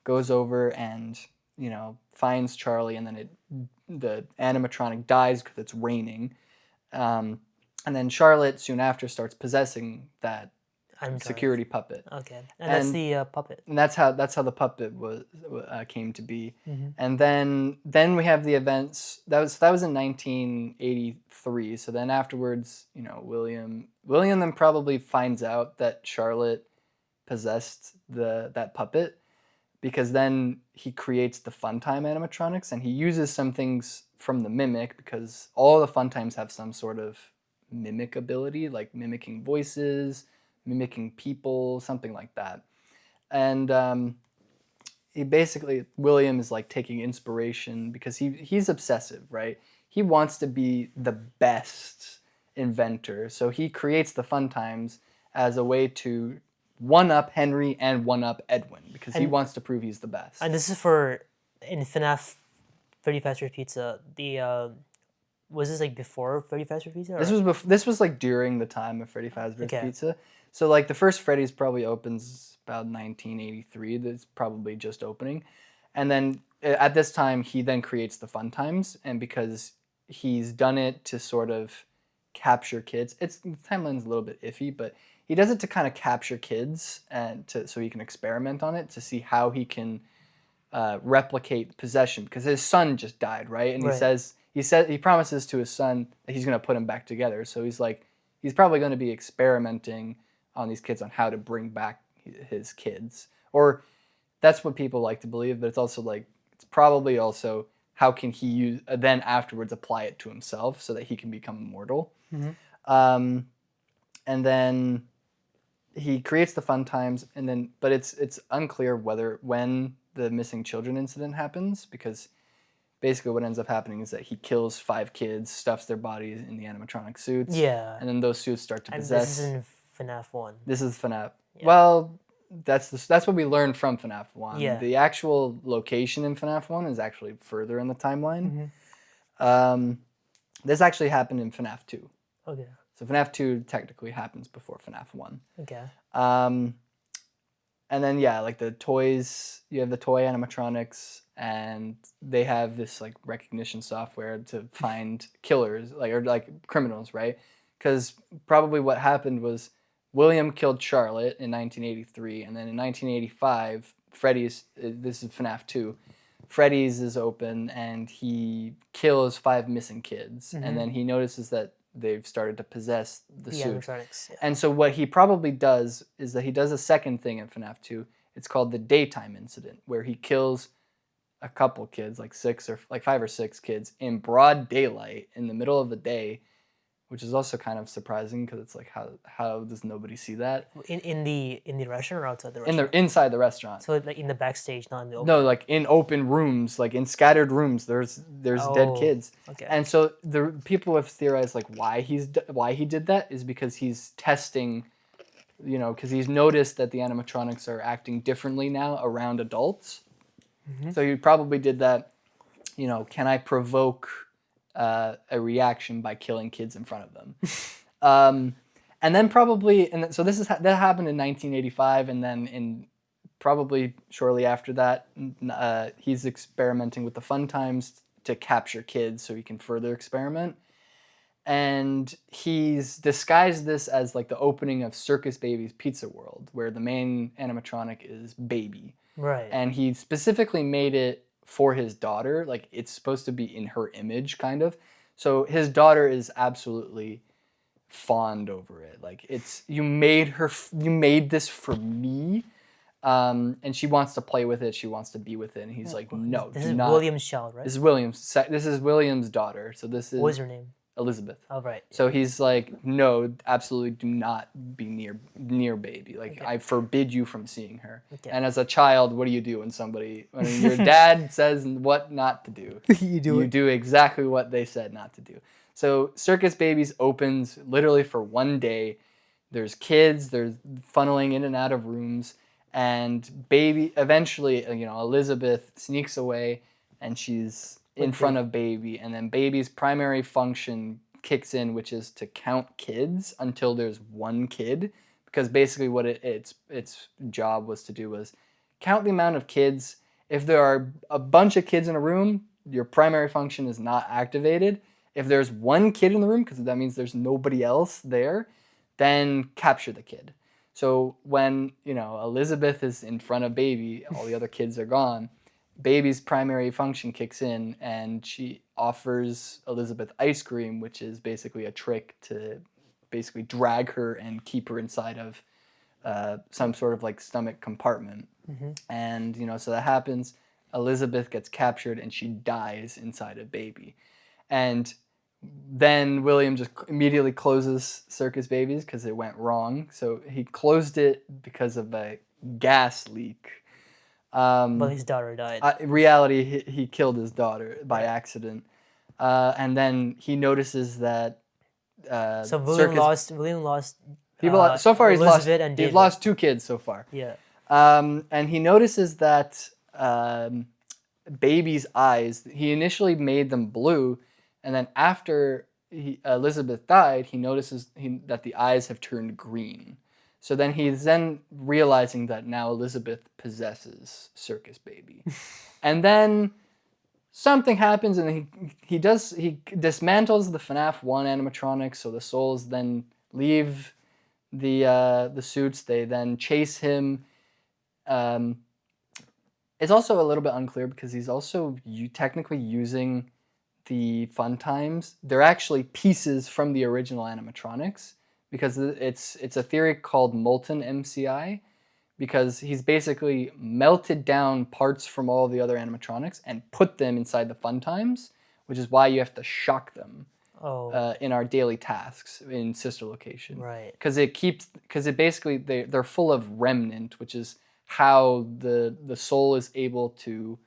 goes over and finds Charlie, and then the animatronic dies because it's raining. And then Charlotte soon after starts possessing that security puppet. Okay, and that's the puppet. And that's how the puppet came to be. And then we have the events. That was in 1983. So then afterwards, William then probably finds out that Charlotte possessed that puppet, because then he creates the Funtime animatronics, and he uses some things from the Mimic, because all the Funtimes have some sort of mimic ability, like mimicking voices, mimicking people, something like that. And William is like taking inspiration, because he's obsessive, right? He wants to be the best inventor, so he creates the Funtimes as a way to one-up Henry and one-up Edwin, because he wants to prove he's the best. And this is in FNAF Freddy Fazbear's Pizza, was this like before Freddy Fazbear's Pizza? Or? This was like during the time of Freddy Fazbear's Pizza. So like the first Freddy's probably opens about 1983. That's probably just opening. And then at this time, he then creates the Funtimes, and because he's done it to sort of capture kids, the timeline's a little bit iffy, but he does it to kind of capture kids and so he can experiment on it to see how he can replicate possession, because his son just died, right? And he promises to his son that he's going to put him back together. So he's probably going to be experimenting on these kids on how to bring back his kids, or that's what people like to believe. But it's also it's probably also how can he then afterwards apply it to himself so that he can become immortal. And then he creates the Funtimes, but it's unclear when the missing children incident happens, because basically what ends up happening is that he kills 5 kids, stuffs their bodies in the animatronic suits, and then those suits start to possess. This is in FNAF 1. This is FNAF. Yeah. Well, that's what we learned from FNAF 1. Yeah. The actual location in FNAF 1 is actually further in the timeline. This actually happened in FNAF 2. Okay. So FNAF 2 technically happens before FNAF 1. Okay. And then like the toys, you have the toy animatronics, and they have this like recognition software to find killers, or criminals, right? Because probably what happened was William killed Charlotte in 1983, and then in 1985, Freddy's. This is FNAF 2. Freddy's is open, and he kills 5 missing kids, and then he notices that they've started to possess the suit. Animatronics. Yeah. And so what he probably does is that he does a second thing in FNAF 2. It's called the daytime incident, where he kills a couple kids, like 5 or 6 kids, in broad daylight in the middle of the day, which is also kind of surprising, because it's like, how does nobody see that? In the restaurant or outside the restaurant? Inside the restaurant. So like in the backstage, not in the open? No, like in open rooms, like in scattered rooms. There's dead kids. Okay. And so the people have theorized like why he did that is because he's testing, because he's noticed that the animatronics are acting differently now around adults. So he probably did that. Can I provoke a reaction by killing kids in front of them? And then so that happened in 1985, and then probably shortly after that, he's experimenting with the Funtimes to capture kids so he can further experiment. And he's disguised this as like the opening of Circus Baby's Pizza World, where the main animatronic is Baby. Right. And he specifically made it for his daughter. Like, it's supposed to be in her image, kind of. So his daughter is absolutely fawned over it. Like, you made this for me. And she wants to play with it. She wants to be with it. And he's like, no, This is William's child, right? This is William's daughter. So this is... What was her name? Elizabeth. Oh, right. So he's like, no, absolutely do not be near Baby. Like, okay. I forbid you from seeing her. Okay. And as a child, what do you do when your dad says what not to do? You do exactly what they said not to do. So Circus Babies opens literally for one day. There's kids, they're funneling in and out of rooms, and Baby, eventually, Elizabeth sneaks away, and she's in front of baby, and then baby's primary function kicks in, which is to count kids until there's one kid, because basically what its job was to do was count the amount of kids. If there are a bunch of kids in a room, your primary function is not activated. If there's one kid in the room, because that means there's nobody else there, then capture the kid. So when, Elizabeth is in front of baby, all the other kids are gone, baby's primary function kicks in, and she offers Elizabeth ice cream, which is basically a trick to basically drag her and keep her inside of some sort of like stomach compartment. Mm-hmm. And, so that happens. Elizabeth gets captured and she dies inside of baby. And then William just immediately closes Circus Babies because it went wrong. So he closed it because of a gas leak. But his daughter died. In reality, he killed his daughter by accident. And then he notices that so William lost. So far Elizabeth and David. he's lost 2 kids so far. Yeah. And he notices that baby's eyes, he initially made them blue, and then after Elizabeth died, he notices that the eyes have turned green. So then he's realizing that now Elizabeth possesses Circus Baby. And then something happens, and he dismantles the FNAF 1 animatronics, so the souls then leave the suits. They then chase him. It's also a little bit unclear because he's also technically using the fun times. They're actually pieces from the original animatronics, because it's a theory called molten MCI, because he's basically melted down parts from all the other animatronics and put them inside the fun times, which is why you have to shock them in our daily tasks in Sister Location. Right. Because it basically, they're full of remnant, which is how the soul is able to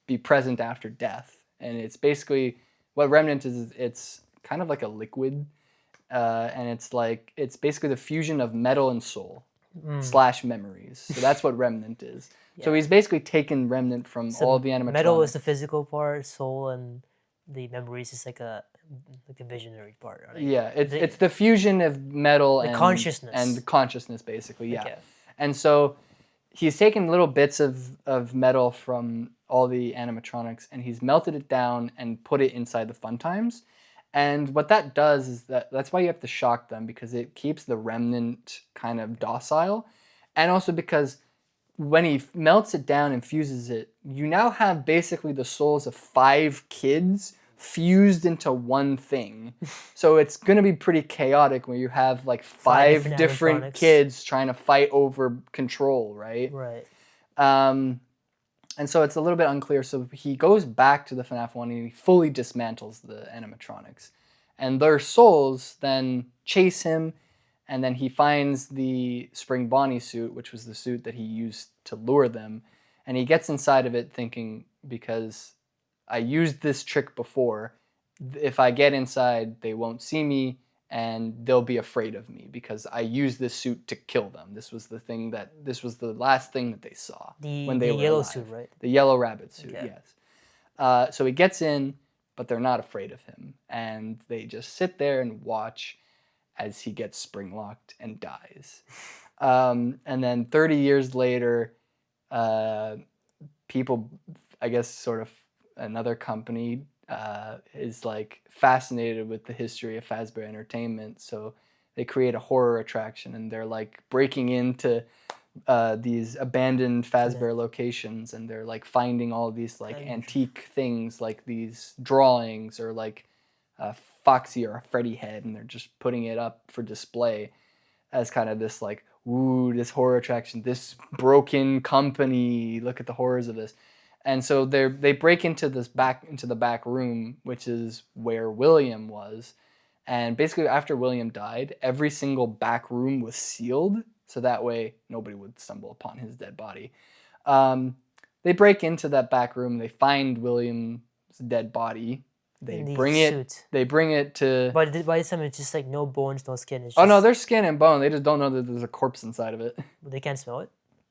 be present after death. And it's basically, what remnant is, it's kind of like a liquid, and it's basically the fusion of metal and soul / memories. So that's what remnant is. Yeah. So he's basically taken remnant from all the animatronics. Metal is the physical part, soul and the memories is like a visionary part. Right? Yeah, it's the fusion of metal and consciousness. And consciousness, basically, yeah. Okay. And so he's taken little bits of metal from all the animatronics, and he's melted it down and put it inside the fun times. And what that does is that's why you have to shock them, because it keeps the remnant kind of docile. And also because when he melts it down and fuses it, you now have basically the souls of 5 kids fused into one thing. So it's going to be pretty chaotic when you have like 5 different kids trying to fight over control, right? Right. And so it's a little bit unclear. So he goes back to the FNAF 1 and he fully dismantles the animatronics. And their souls then chase him, and then he finds the Spring Bonnie suit, which was the suit that he used to lure them. And he gets inside of it thinking, because I used this trick before, if I get inside, they won't see me, and they'll be afraid of me because I used this suit to kill them. This was the last thing that they saw when they were yellow alive. suit, right? The yellow rabbit suit, okay. Yes. So he gets in, but they're not afraid of him, and they just sit there and watch as he gets spring locked and dies. And then 30 years later, people, I guess, sort of another company is like fascinated with the history of Fazbear Entertainment, so they create a horror attraction, and they're like breaking into these abandoned Fazbear locations, and they're like finding all these like antique things, like these drawings or like a Foxy or a Freddy head, and they're just putting it up for display as kind of this like, ooh, this horror attraction, this broken company, look at the horrors of this. And so they break into the back room, which is where William was. And basically after William died, every single back room was sealed, so that way nobody would stumble upon his dead body. They break into that back room, they find William's dead body. They bring it to... But by this time it's just like no bones, no skin. It's just... Oh no, there's skin and bone. They just don't know that there's a corpse inside of it. They can't smell it?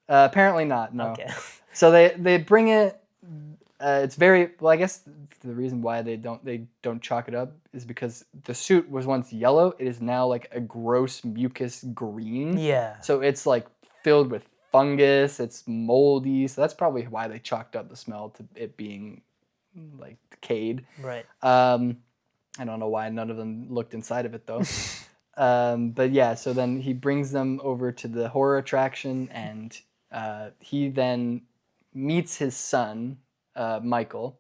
Apparently not, no. Okay. So they bring it It's very well. I guess the reason why they don't chalk it up is because the suit was once yellow. It is now like a gross mucus green. Yeah. So it's like filled with fungus. It's moldy. So that's probably why they chalked up the smell to it being like decayed. Right. I don't know why none of them looked inside of it though. But yeah, so then he brings them over to the horror attraction, and he then meets his son, Michael.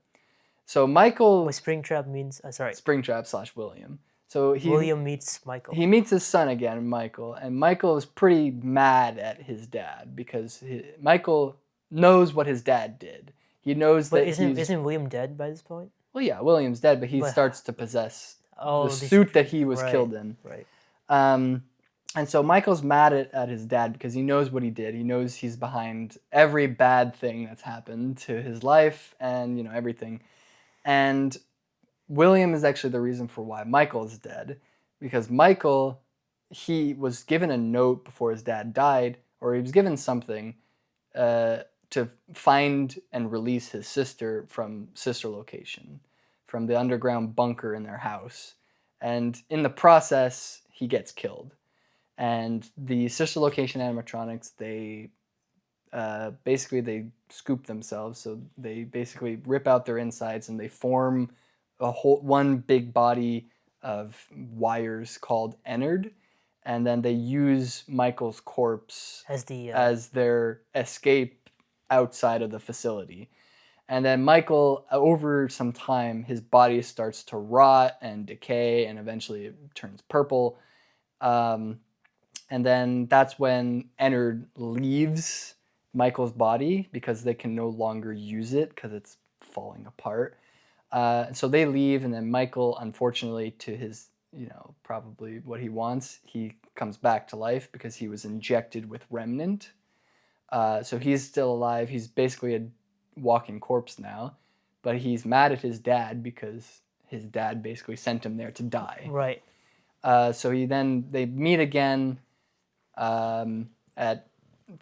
So Michael, What Springtrap means? Sorry. Springtrap / William. So William meets Michael. he meets his son again, Michael, and Michael is pretty mad at his dad because Michael knows what his dad did. He knows But that isn't William dead by this point? well, yeah, William's dead, but he But- starts to possess Oh, the suit that he was right, killed in. Right. And so Michael's mad at his dad because he knows what he did. He knows he's behind every bad thing that's happened to his life and, everything. And William is actually the reason for why Michael is dead, because Michael, he was given a note before his dad died, or he was given something to find and release his sister from sister location, from the underground bunker in their house. And in the process, he gets killed. And the sister location animatronics, they basically they scoop themselves. So they basically rip out their insides and they form one big body of wires called Ennard. And then they use Michael's corpse as their escape outside of the facility. And then Michael, over some time, his body starts to rot and decay, and eventually it turns purple. And then that's when Ennard leaves Michael's body because they can no longer use it because it's falling apart. So they leave, and then Michael, unfortunately, to his, probably what he wants, he comes back to life because he was injected with remnant. So he's still alive. He's basically a walking corpse now, but he's mad at his dad because his dad basically sent him there to die. Right. So they meet again at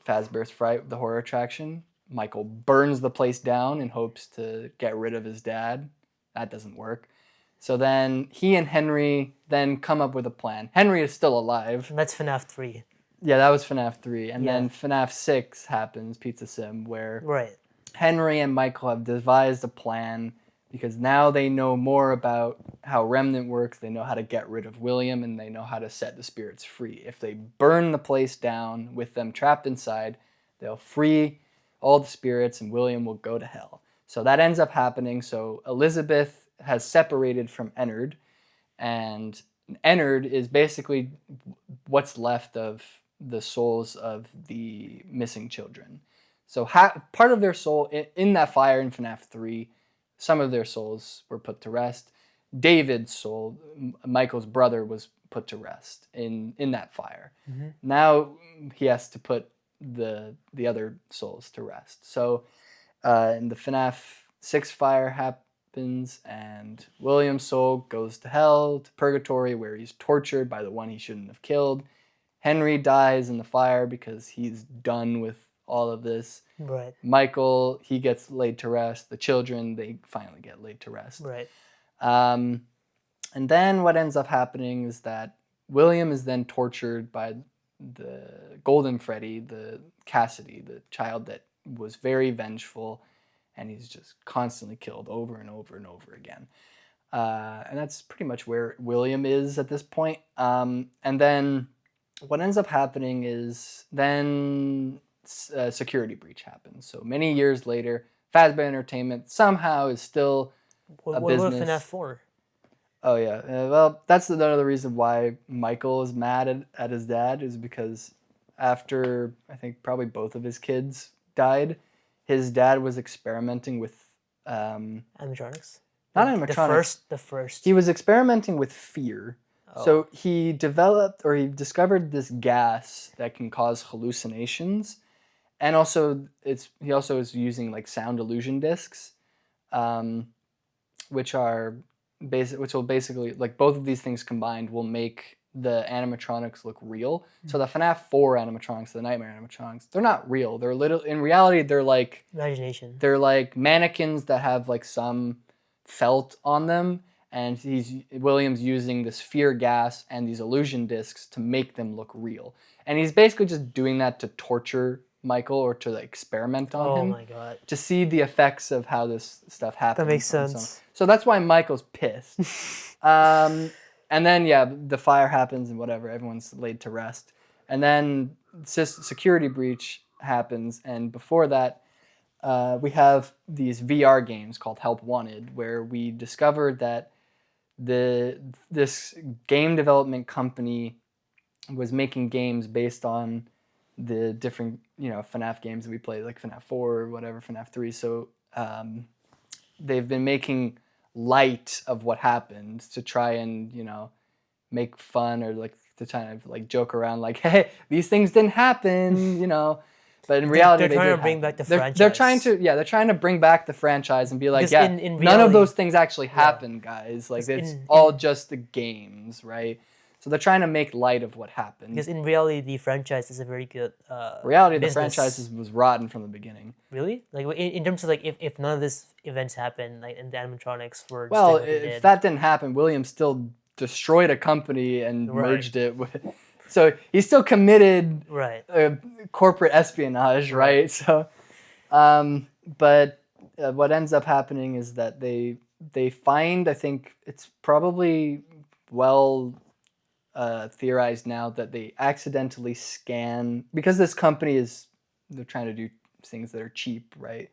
Fazbear's Fright, the horror attraction. Michael burns the place down in hopes to get rid of his dad. That doesn't work. So then he and Henry then come up with a plan. Henry is still alive. And that's FNAF 3. Yeah, that was FNAF 3. And then FNAF 6 happens, Pizza Sim, where Henry and Michael have devised a plan because now they know more about how Remnant works. They know how to get rid of William, and they know how to set the spirits free. If they burn the place down with them trapped inside, they'll free all the spirits and William will go to hell. So that ends up happening. So Elizabeth has separated from Ennard, and Ennard is basically what's left of the souls of the missing children. So part of their soul in that fire in FNAF 3, some of their souls were put to rest. David's soul, Michael's brother, was put to rest in that fire. Mm-hmm. Now he has to put the other souls to rest. So in the FNAF 6 fire happens, and William's soul goes to hell, to purgatory, where he's tortured by the one he shouldn't have killed. Henry dies in the fire because he's done with all of this. Right. Michael, he gets laid to rest. The children, they finally get laid to rest. Right. And then what ends up happening is that William is then tortured by the Golden Freddy, the Cassidy, the child that was very vengeful, and he's just constantly killed over and over and over again. And that's pretty much where William is at this point. And then what ends up happening is then a security breach happens. So many years later, Fazbear Entertainment somehow is still a business. What FNAF 4? Oh yeah, well that's another reason why Michael is mad at his dad, is because after I think probably both of his kids died, his dad was experimenting with animatronics. Not animatronics. The first. He was experimenting with fear. Oh. So he discovered this gas that can cause hallucinations, and also he also is using like sound illusion discs, which will basically, like, both of these things combined will make the animatronics look real. So the FNAF 4 animatronics, the Nightmare animatronics, they're not real. They're in reality, they're like Imagination. mannequins that have like some felt on them, and William's using this fear gas and these illusion discs to make them look real. And he's basically just doing that to torture Michael or to like, experiment on Oh him my god. to see the effects of how this stuff happens. That makes on someone. sense. So that's why Michael's pissed. And then yeah, the fire happens and whatever, everyone's laid to rest. And then security breach happens, and before that, we have these VR games called Help Wanted, where we discovered that this game development company was making games based on the different FNAF games that we played, like FNAF 4 or whatever, FNAF 3. So they've been making light of what happened to try and make fun or like to kind of like joke around, like, hey, these things didn't happen, But in reality, they're trying to bring back the franchise. They're trying to bring back the franchise and be like, Because yeah, in none reality, of those things actually happened, guys. Like it's all just the games, right? So they're trying to make light of what happened. Because in reality, the franchise is a very good reality, business. the franchise was rotten from the beginning. Really? Like in terms of like if none of these events happened, like and the animatronics were well, if that didn't happen, William still destroyed a company and merged it with. So he's still committed corporate espionage, right? So, but what ends up happening is that they find, I think it's probably well theorized now, that they accidentally scan, because this company they're trying to do things that are cheap, right?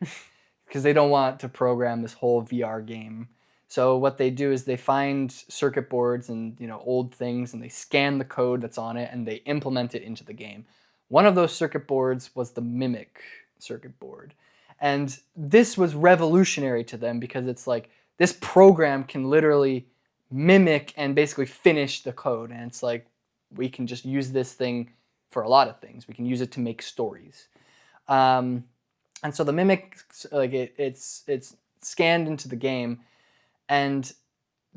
Because they don't want to program this whole VR game. So what they do is they find circuit boards and old things, and they scan the code that's on it and they implement it into the game. One of those circuit boards was the Mimic circuit board. And this was revolutionary to them because it's like this program can literally mimic and basically finish the code. And it's like we can just use this thing for a lot of things. We can use it to make stories. And so the Mimic, like it's scanned into the game. And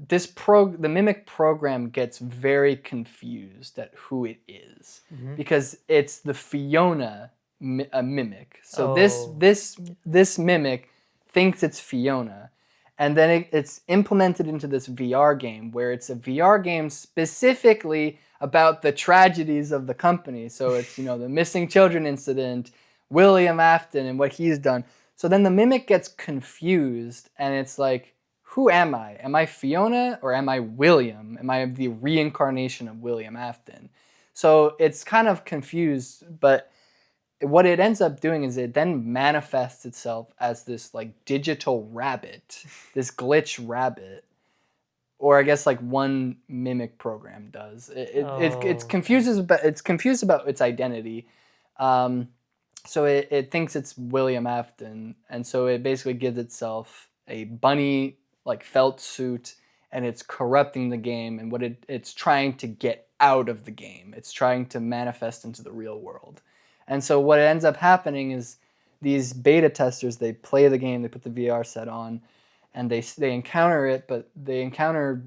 the Mimic program gets very confused at who it is, because it's the Fiona Mimic. So this Mimic thinks it's Fiona, and then it's implemented into this VR game, where it's a VR game specifically about the tragedies of the company. So it's the missing children incident, William Afton, and what he's done. So then the Mimic gets confused, and it's like, who am I? Am I Fiona or am I William? Am I the reincarnation of William Afton? So it's kind of confused, but what it ends up doing is it then manifests itself as this like digital rabbit, this glitch rabbit, or I guess like one Mimic program does. It's confused about its identity. So it thinks it's William Afton, and so it basically gives itself a bunny like felt suit, and it's corrupting the game, and what it's trying to get out of the game. It's trying to manifest into the real world. And so what ends up happening is these beta testers, they play the game, they put the VR set on, and they encounter it, but they encounter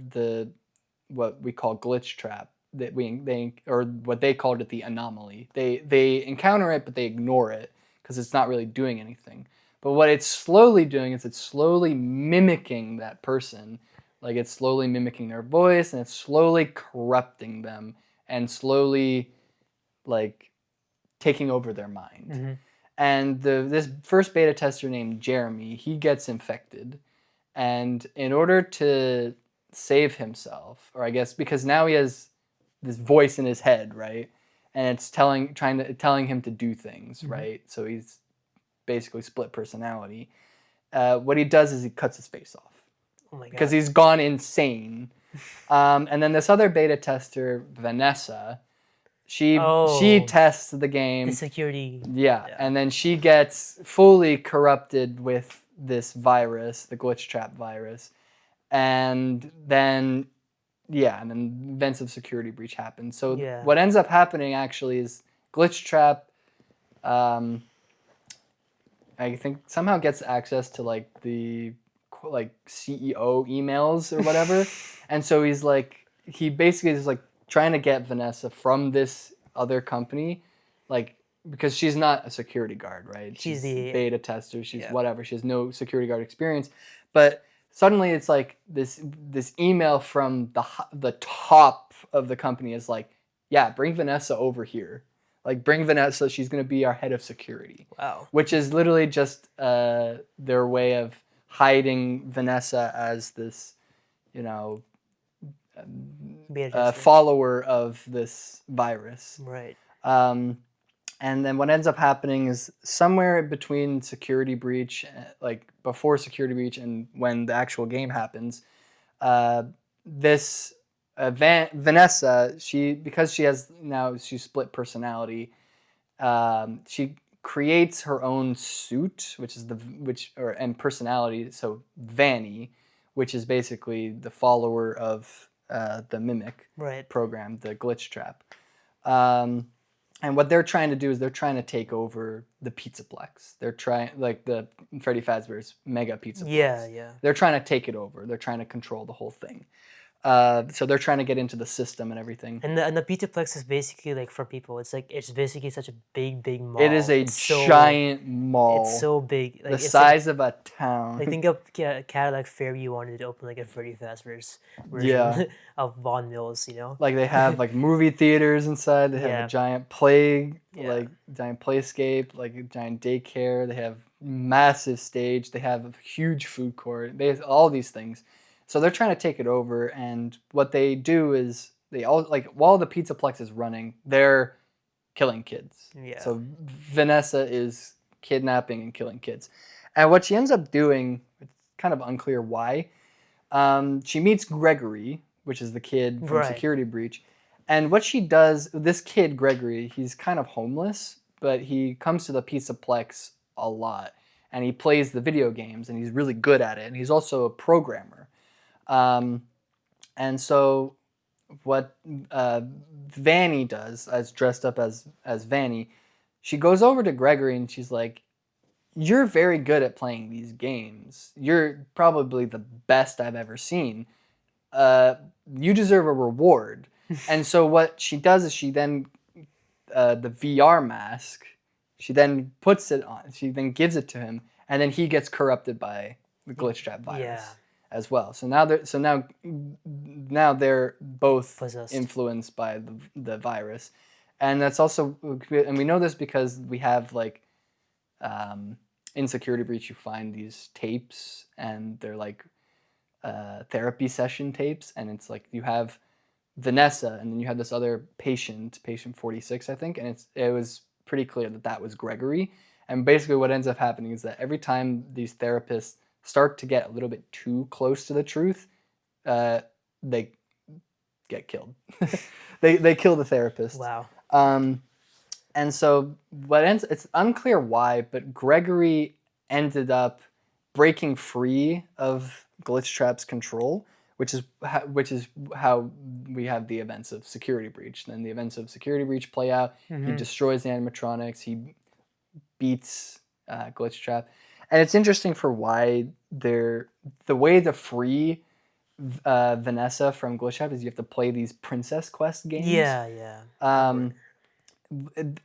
what we call glitch trap, or what they called it, the anomaly. They encounter it, but they ignore it because it's not really doing anything. But what it's slowly doing is it's slowly mimicking that person. Like it's slowly mimicking their voice, and it's slowly corrupting them and slowly like taking over their mind. And this first beta tester named Jeremy, he gets infected. And in order to save himself, or I guess because now he has this voice in his head, right? And it's telling him to do things, right? So he's basically split personality. What he does is he cuts his face off. Oh my god. Because he's gone insane. And then this other beta tester, Vanessa, she tests the game. The security. Yeah, and then she gets fully corrupted with this virus, the glitch trap virus. And then events of security breach happen. So what ends up happening actually is glitch trap, I think somehow gets access to like the CEO emails or whatever. And so he basically is like trying to get Vanessa from this other company, like because she's not a security guard, right? She's She's the beta tester. She's yeah. whatever. She has no security guard experience, but suddenly it's like this email from the top of the company is like, yeah, bring Vanessa over here. Like bring Vanessa. She's gonna be our head of security. Wow. Which is literally just their way of hiding Vanessa as this, you know, Beta tester. follower of this virus. Right. And then what ends up happening is somewhere between security breach, like before security breach and when the actual game happens, this Vanessa, because she split personality, she creates her own suit, and personality. So Vanny, which is basically the follower of the Mimic Right. program, the glitch trap. And what they're trying to do is they're trying to take over the Pizzaplex. They're trying, like the Freddy Fazbear's Mega Pizzaplex. Yeah, yeah. They're trying to take it over. They're trying to control the whole thing. So they're trying to get into the system and everything. And the Pizzaplex is basically like for people. It's basically such a big mall. It is a It's giant mall. It's so big. Like, the it's size of a town. like think of Cadillac Fairview wanted to open like a Freddy Fazbear's version Yeah. of Von Mills. You know. Like they have like movie theaters inside. They have Yeah. a giant play, Yeah. like giant playscape, like a giant daycare. They have massive stage. They have a huge food court. They have all these things. So they're trying to take it over, and what they do is they all like while the Pizzaplex is running, they're killing kids. Yeah. So Vanessa is kidnapping and killing kids, and what she ends up doing, it's kind of unclear why. She meets Gregory, which is the kid from Right. Security Breach, and what she does, this kid Gregory, he's kind of homeless, but he comes to the Pizzaplex a lot, and he plays the video games, and he's really good at it, and he's also a programmer. And so what Vanny does, as dressed up as Vanny, she goes over to Gregory and she's like, "You're very good at playing these games. You're probably the best I've ever seen. You deserve a reward." And so what she does is she then the VR mask, she then puts it on. She then gives it to him, and then he gets corrupted by the glitch trap virus. Yeah. As well. So now they're both Possessed. influenced by the virus, and that's also, and we know this because we have like in Security Breach you find these tapes, and they're like therapy session tapes, and it's like you have Vanessa, and then you have this other patient 46, I think, and it was pretty clear that was Gregory. And basically what ends up happening is that every time these therapists start to get a little bit too close to the truth, they get killed. they kill the therapist. Wow. And so it's unclear why, but Gregory ended up breaking free of Glitch Trap's control, which is how we have the events of Security Breach. Then the events of Security Breach play out. He destroys the animatronics. He beats Glitch Trap. And it's interesting for why the way to free Vanessa from Glitch Trap is you have to play these Princess Quest games. Yeah.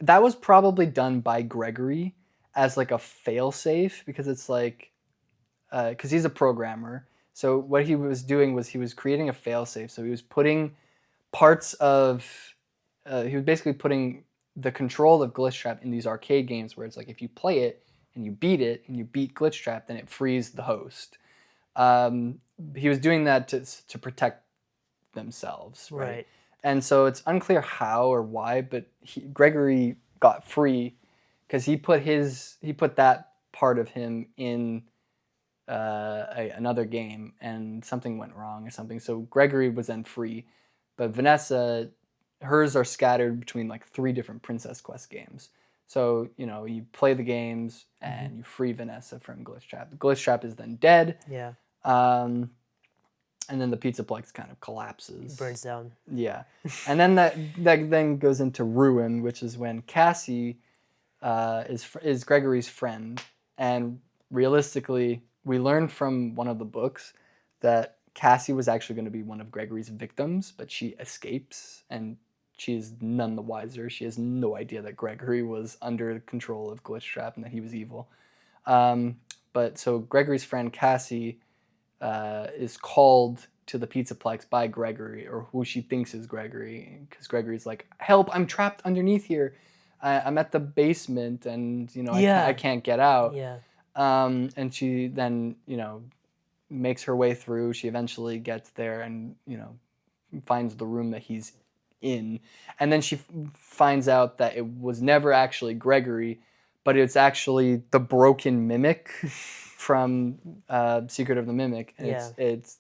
That was probably done by Gregory as like a failsafe, because it's like, because he's a programmer. So what he was doing was he was creating a failsafe. So he was putting parts of, he was basically putting the control of Glitch Trap in these arcade games where it's like if you play it, and you beat it, and you beat Glitch Trap, then it frees the host. He was doing that to protect themselves, right? And so it's unclear how or why, but Gregory got free because he put that part of him in another game, and something went wrong or something. So Gregory was then free, but Vanessa, hers are scattered between like 3 different Princess Quest games. So, you play the games and you free Vanessa from Glitch Trap. The Glitch Trap is then dead. Yeah. And then the Pizzaplex kind of collapses. Burns down. Yeah. And then that then goes into ruin, which is when Cassie is Gregory's friend. And realistically, we learned from one of the books that Cassie was actually going to be one of Gregory's victims, but she escapes, and she's none the wiser. She has no idea that Gregory was under control of Glitchtrap and that he was evil. But so Gregory's friend Cassie is called to the Pizzaplex by Gregory, or who she thinks is Gregory, because Gregory's like, "Help! I'm trapped underneath here. I'm at the basement, and you know I can't get out." Yeah. And she then makes her way through. She eventually gets there, and finds the room that he's in, and then she finds out that it was never actually Gregory, but it's actually the broken mimic from Secret of the Mimic. And Yeah. it's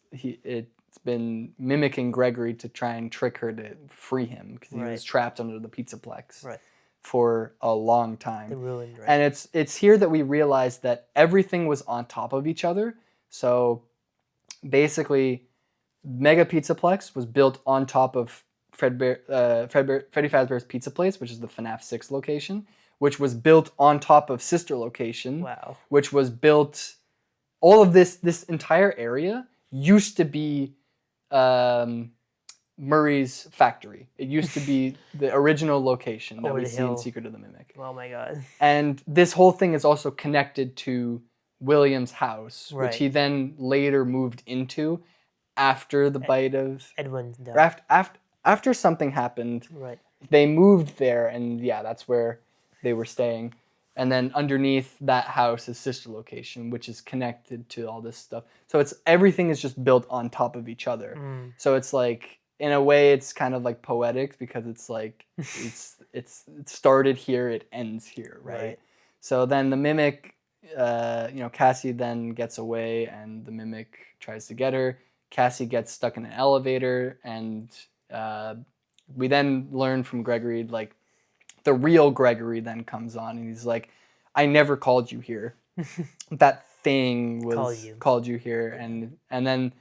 been mimicking Gregory to try and trick her to free him, because he Right. was trapped under the Pizzaplex Right. for a long time. The ruined, right? And it's here that we realize that everything was on top of each other. So basically, Mega Pizzaplex was built on top of Freddy Fazbear's Pizza Place, which is the FNAF 6 location, which was built on top of Sister Location, Wow. which was built. All of this entire area used to be Murray's factory. It used to be the original location that Over we the see in hill. Secret of the Mimic. Oh my god. And this whole thing is also connected to William's house, which Right. he then later moved into after the bite of Edwin's death. after something happened. Right. They moved there, and yeah, that's where they were staying. And then underneath that house is Sister Location, which is connected to all this stuff. So everything is just built on top of each other. So it's like, in a way, it's kind of like poetic, because it's like it started here, it ends here, right? So then the mimic, Cassie then gets away, and the mimic tries to get her. Cassie gets stuck in an elevator, and we then learn from Gregory, like, the real Gregory then comes on, and he's like, "I never called you here. That thing called you here." And then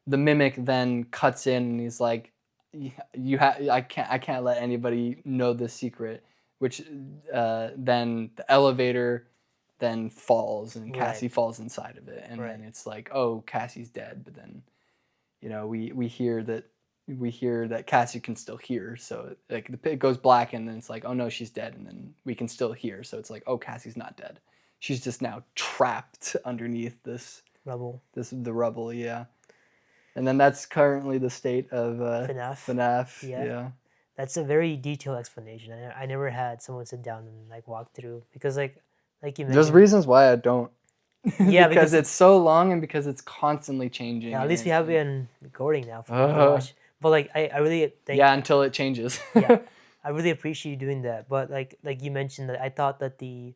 the mimic then cuts in, and he's like, I can't let anybody know this secret." Which then the elevator then falls, and Cassie falls inside of it, and then it's like, oh, Cassie's dead. But then we hear that Cassie can still hear, so like it goes black, and then it's like, oh no, she's dead, and then we can still hear, so it's like, oh, Cassie's not dead. She's just now trapped underneath the rubble, yeah. And then that's currently the state of FNAF. Yeah. That's a very detailed explanation. I never had someone sit down and like walk through, because like you mentioned. There's reasons why I don't. Yeah, because it's so long, and because it's constantly changing. Yeah, at least we have been recording now for people to watch. But like I really think. Yeah, until it changes. Yeah, I really appreciate you doing that. But like you mentioned, that I thought that the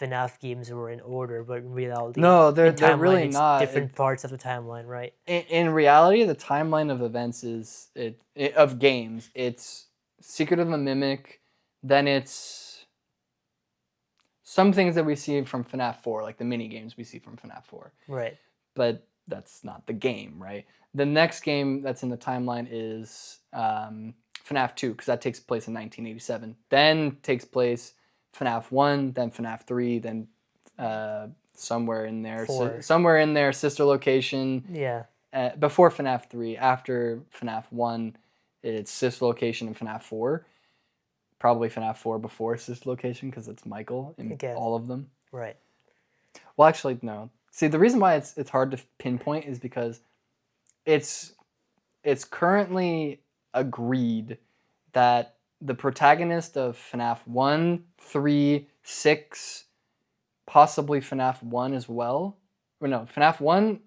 FNAF games were in order, but in reality, no, they're really it's not. Different parts of the timeline, right? In reality, the timeline of events is of games. It's Secret of the Mimic, then it's some things that we see from FNAF 4, like the mini games we see from FNAF 4. Right. But that's not the game, right? The next game that's in the timeline is FNAF 2, because that takes place in 1987. Then takes place FNAF 1, then FNAF 3, then somewhere in there, Sister Location. Yeah. Before FNAF 3, after FNAF 1, it's Sister Location and FNAF 4. Probably FNAF 4 before Sister Location, because it's Michael in all of them. Right. Well, actually, no. See, the reason why it's hard to pinpoint is because it's currently agreed that the protagonist of FNAF 1, 3, 6, possibly FNAF 1 as well. Or no, FNAF 1,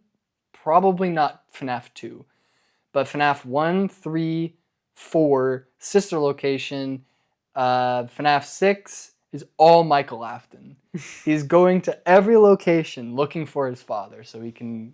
probably not FNAF 2. But FNAF 1, 3, 4, Sister Location, FNAF 6 is all Michael Afton. He's going to every location looking for his father so he can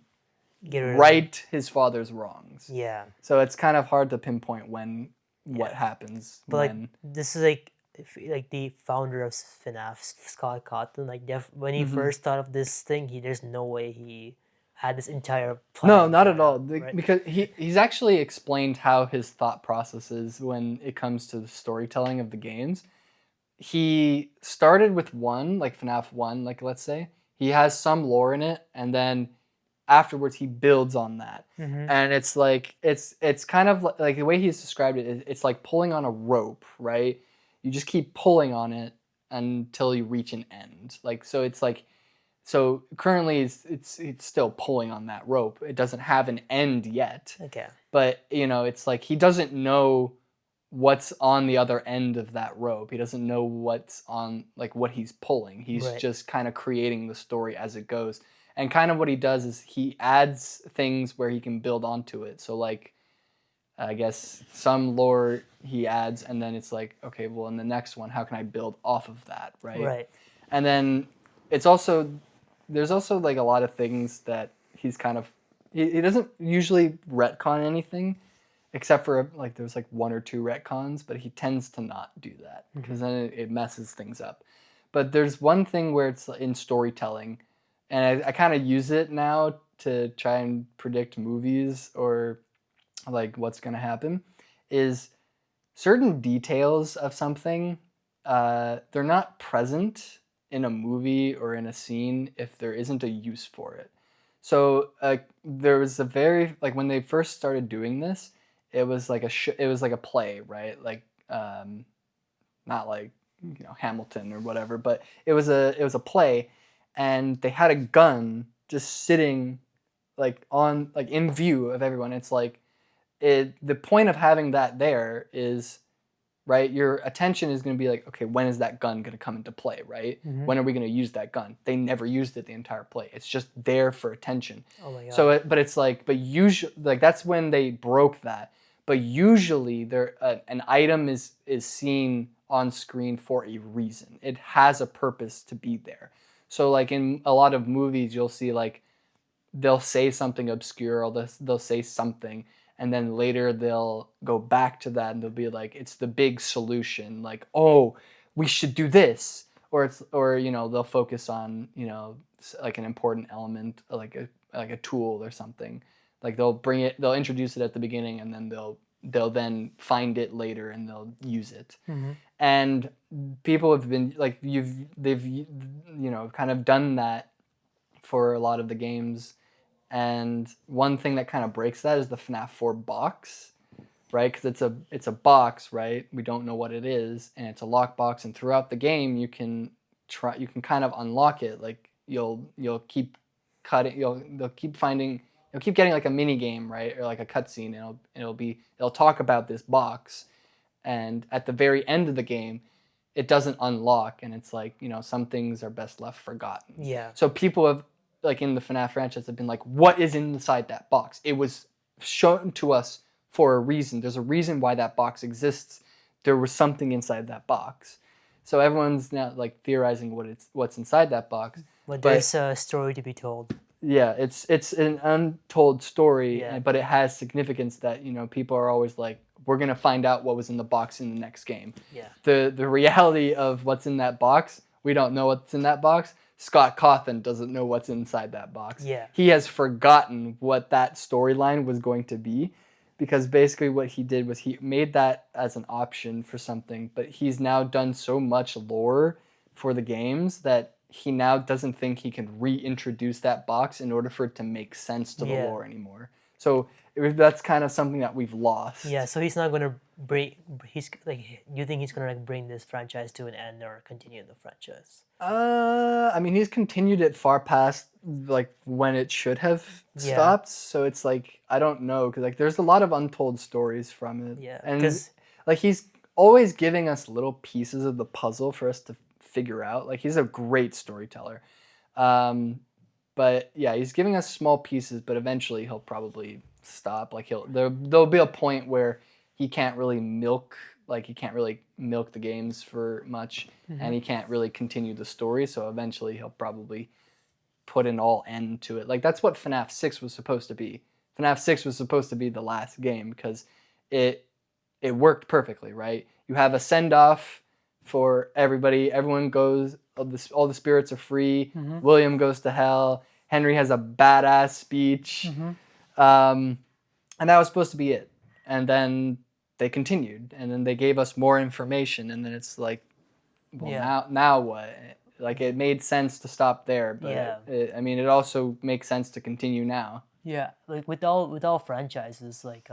right his father's wrongs. Yeah. So it's kind of hard to pinpoint what happens. But like this is like the founder of FNAF, Scott Cawthon, when he first thought of this thing, there's no way he had this entire plan. No, not at all. Right? Because he's actually explained how his thought process is when it comes to the storytelling of the games. He started with 1, like FNAF 1, like let's say. He has some lore in it, and then afterwards he builds on that. Mm-hmm. And it's like it's kind of like the way he's described it, it's like pulling on a rope, right? You just keep pulling on it until you reach an end. Like so it's like so currently it's still pulling on that rope. It doesn't have an end yet. Okay. But it's like he doesn't know what's on the other end of that rope. He doesn't know what's on, like, what he's pulling. He's Right. just kind of creating the story as it goes. And kind of what he does is he adds things where he can build onto it. So like I guess some lore he adds, and then it's like, okay, well, in the next one, how can I build off of that, right? Right. And then it's also there's also like a lot of things that he's kind of he doesn't usually retcon anything, except for like there's like one or two retcons, but he tends to not do that because then it messes things up. But there's one thing where it's in storytelling, and I kind of use it now to try and predict movies or like what's going to happen, is certain details of something, they're not present in a movie or in a scene if there isn't a use for it. So there was a very like when they first started doing this, it was like it was like a play, right? Like not like Hamilton or whatever, but it was a play, and they had a gun just sitting like on like in view of everyone. It's like the point of having that there is, right, your attention is going to be like, okay, when is that gun going to come into play, right? Mm-hmm. When are we going to use that gun? They never used it the entire play. It's just there for attention. Oh my god. So but it's like, but usually like that's when they broke that. But usually there an item is seen on screen for a reason. It has a purpose to be there. So like in a lot of movies you'll see like they'll say something obscure or they'll say something, and then later they'll go back to that and they'll be like, it's the big solution, like, oh, we should do this, or it's or they'll focus on like an important element like a tool or something. Like they'll introduce it at the beginning, and then they'll then find it later and they'll use it. Mm-hmm. And people have been like they've kind of done that for a lot of the games. And one thing that kind of breaks that is the FNAF 4 box, right? Because it's a box, right? We don't know what it is, and it's a lockbox. And throughout the game, you can kind of unlock it. Like you'll keep cutting, they'll keep finding, you'll keep getting like a mini game, right, or like a cutscene, and it'll talk about this box, and at the very end of the game, it doesn't unlock, and it's like some things are best left forgotten. Yeah. So people have like in the FNAF franchise have been like, what is inside that box? It was shown to us for a reason. There's a reason why that box exists. There was something inside that box. So everyone's now like theorizing what's inside that box. But there's a story to be told. Yeah, it's an untold story, Yeah. but it has significance that people are always like, we're gonna find out what was in the box in the next game. Yeah. The reality of what's in that box, we don't know what's in that box. Scott Cawthon doesn't know what's inside that box. Yeah. He has forgotten what that storyline was going to be, because basically what he did was he made that as an option for something, but he's now done so much lore for the games that he now doesn't think he can reintroduce that box in order for it to make sense to the lore anymore. So that's kind of something that we've lost. Yeah, so he's not gonna bring. He's like, you think he's gonna like bring this franchise to an end or continue the franchise? I mean, he's continued it far past like when it should have stopped. So it's like I don't know, because like there's a lot of untold stories from it. Yeah, and like he's always giving us little pieces of the puzzle for us to figure out. Like he's a great storyteller. But yeah, he's giving us small pieces, but eventually he'll probably stop. Like there'll be a point where he can't really milk the games for much, and he can't really continue the story. So eventually he'll probably put an all end to it. Like that's what FNAF 6 was supposed to be. FNAF 6 was supposed to be the last game because it worked perfectly, right? You have a send off for everybody. Everyone goes. All the spirits are free. William goes to hell. Henry has a badass speech, and that was supposed to be it. And then they continued, and then they gave us more information, and then it's like, well, now what? Like it made sense to stop there, but Yeah. I mean, it also makes sense to continue now. Yeah, like with all franchises, like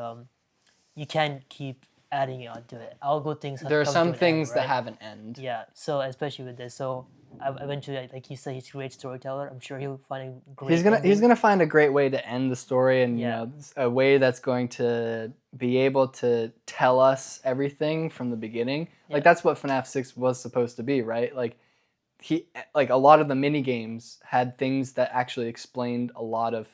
you can't keep adding on to it. All good things There are come to some an end, things that right? have an end. Yeah. So especially with this, so eventually, like you said, he's a great storyteller. I'm sure he'll find a He's great gonna he's ending. gonna find a great way to end the story, and you Yeah. know, a way that's going to be able to tell us everything from the beginning. Yeah. Like that's what FNAF 6 was supposed to be, right? Like a lot of the mini games had things that actually explained a lot of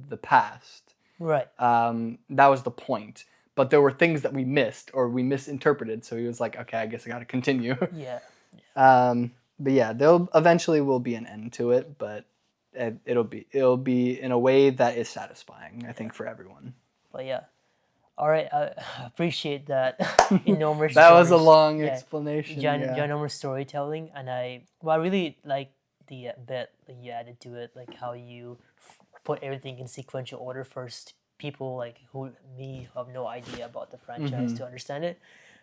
the past. Right. That was the point. But there were things that we missed or we misinterpreted. So he was like, okay, I guess I got to continue. Yeah. But yeah, there'll eventually will be an end to it, but it'll be in a way that is satisfying, I think, for everyone. But yeah. All right. I appreciate that enormous That was a stories. long Yeah. explanation. Yeah. Ginormous storytelling, and I really like the bit that you added to it, like how you put everything in sequential order first. People like me who have no idea about the franchise to understand it,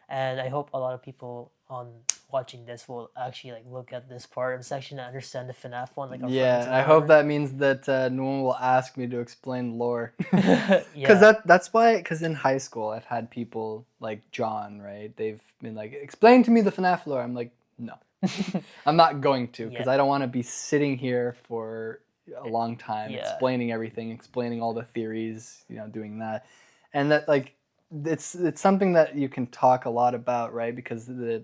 and I hope a lot of people on watching this will actually like look at this part of the section and understand the FNAF one, like our friends Yeah, and I hope whatever. that means that no one will ask me to explain lore. Yeah. Because that's why, because in high school I've had people like John, right? They've been like, explain to me the FNAF lore. I'm like, no, I'm not going to, because Yeah. I don't want to be sitting here for a long time Yeah. explaining everything, explaining all the theories, you know, doing that, and that like it's something that you can talk a lot about, right? Because the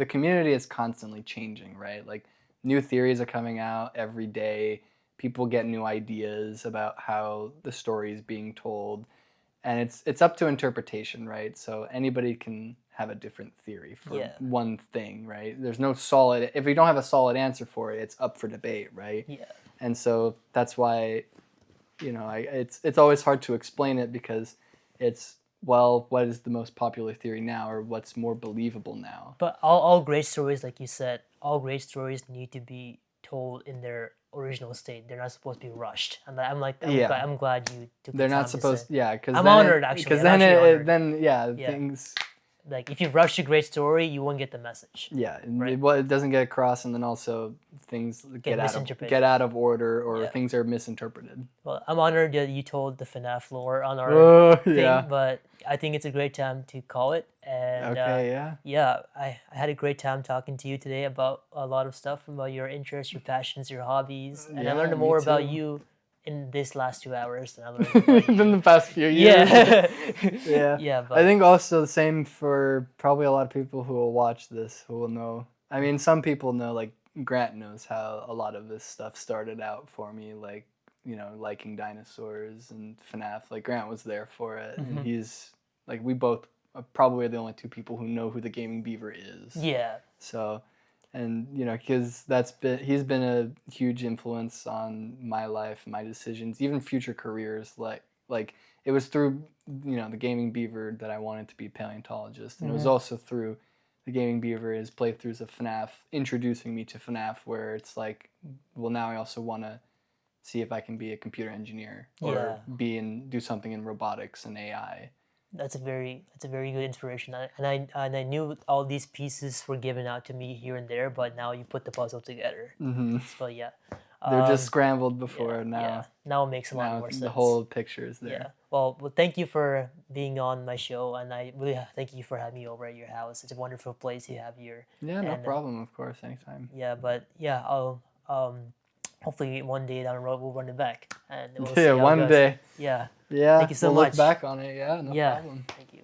community is constantly changing, right? Like new theories are coming out every day. People get new ideas about how the story is being told, and it's up to interpretation, right? So anybody can have a different theory for Yeah. one thing, right? There's no solid, if we don't have a solid answer for it, it's up for debate, right? Yeah. And so that's why, you know, it's always hard to explain it, because it's, well, what is the most popular theory now, or what's more believable now? But all great stories, like you said, all great stories need to be told in their original state. They're not supposed to be rushed. And Yeah. I'm glad you took the They're time not to say. supposed, yeah, because I'm then honored, actually. because I'm then actually honored. then yeah, Yeah. things, Like if you rush a great story, you won't get the message. yeah, Right. it doesn't get across, and then also things Get get misinterpreted. out of order, or Yeah. things are misinterpreted. Well, I'm honored that you told the FNAF lore on our Oh thing, yeah. but I think it's a great time to call it. And Okay. Yeah. yeah, I had a great time talking to you today about a lot of stuff about your interests, your passions, your hobbies, and I Yeah, learned me more about too. you in this last 2 hours than I learned about Than you. the past few years. Yeah, Yeah. yeah, I but think also the same for probably a lot of people who will watch this, who will know. I mean, some people know, like Grant knows how a lot of this stuff started out for me, like, you know, liking dinosaurs and FNAF. Like Grant was there for it, and he's like, we both probably are the only two people who know who the Gaming Beaver is. yeah, So, and you know, because he's been a huge influence on my life, my decisions, even future careers. Like it was through, you know, the Gaming Beaver that I wanted to be a paleontologist, and it was also through the Gaming Beaver, his playthroughs of FNAF, introducing me to FNAF, where it's like, well, now I also want to see if I can be a computer engineer, or yeah. do something in robotics and AI. That's a very good inspiration. And I knew all these pieces were given out to me here and there, but now you put the puzzle together. So yeah. They're just Um, scrambled before yeah, now. now it makes a lot Now more the sense. whole picture is there. Yeah. Well, thank you for being on my show, and I really thank you for having me over at your house. It's a wonderful place you have here. Yeah, no And problem, of course, anytime. yeah, but yeah, I'll hopefully one day down the road we'll run it back, and we'll see Yeah, how it one goes. day. Yeah. Yeah, Thank you so we'll look much. back on it. Yeah, no Yeah. problem. Thank you.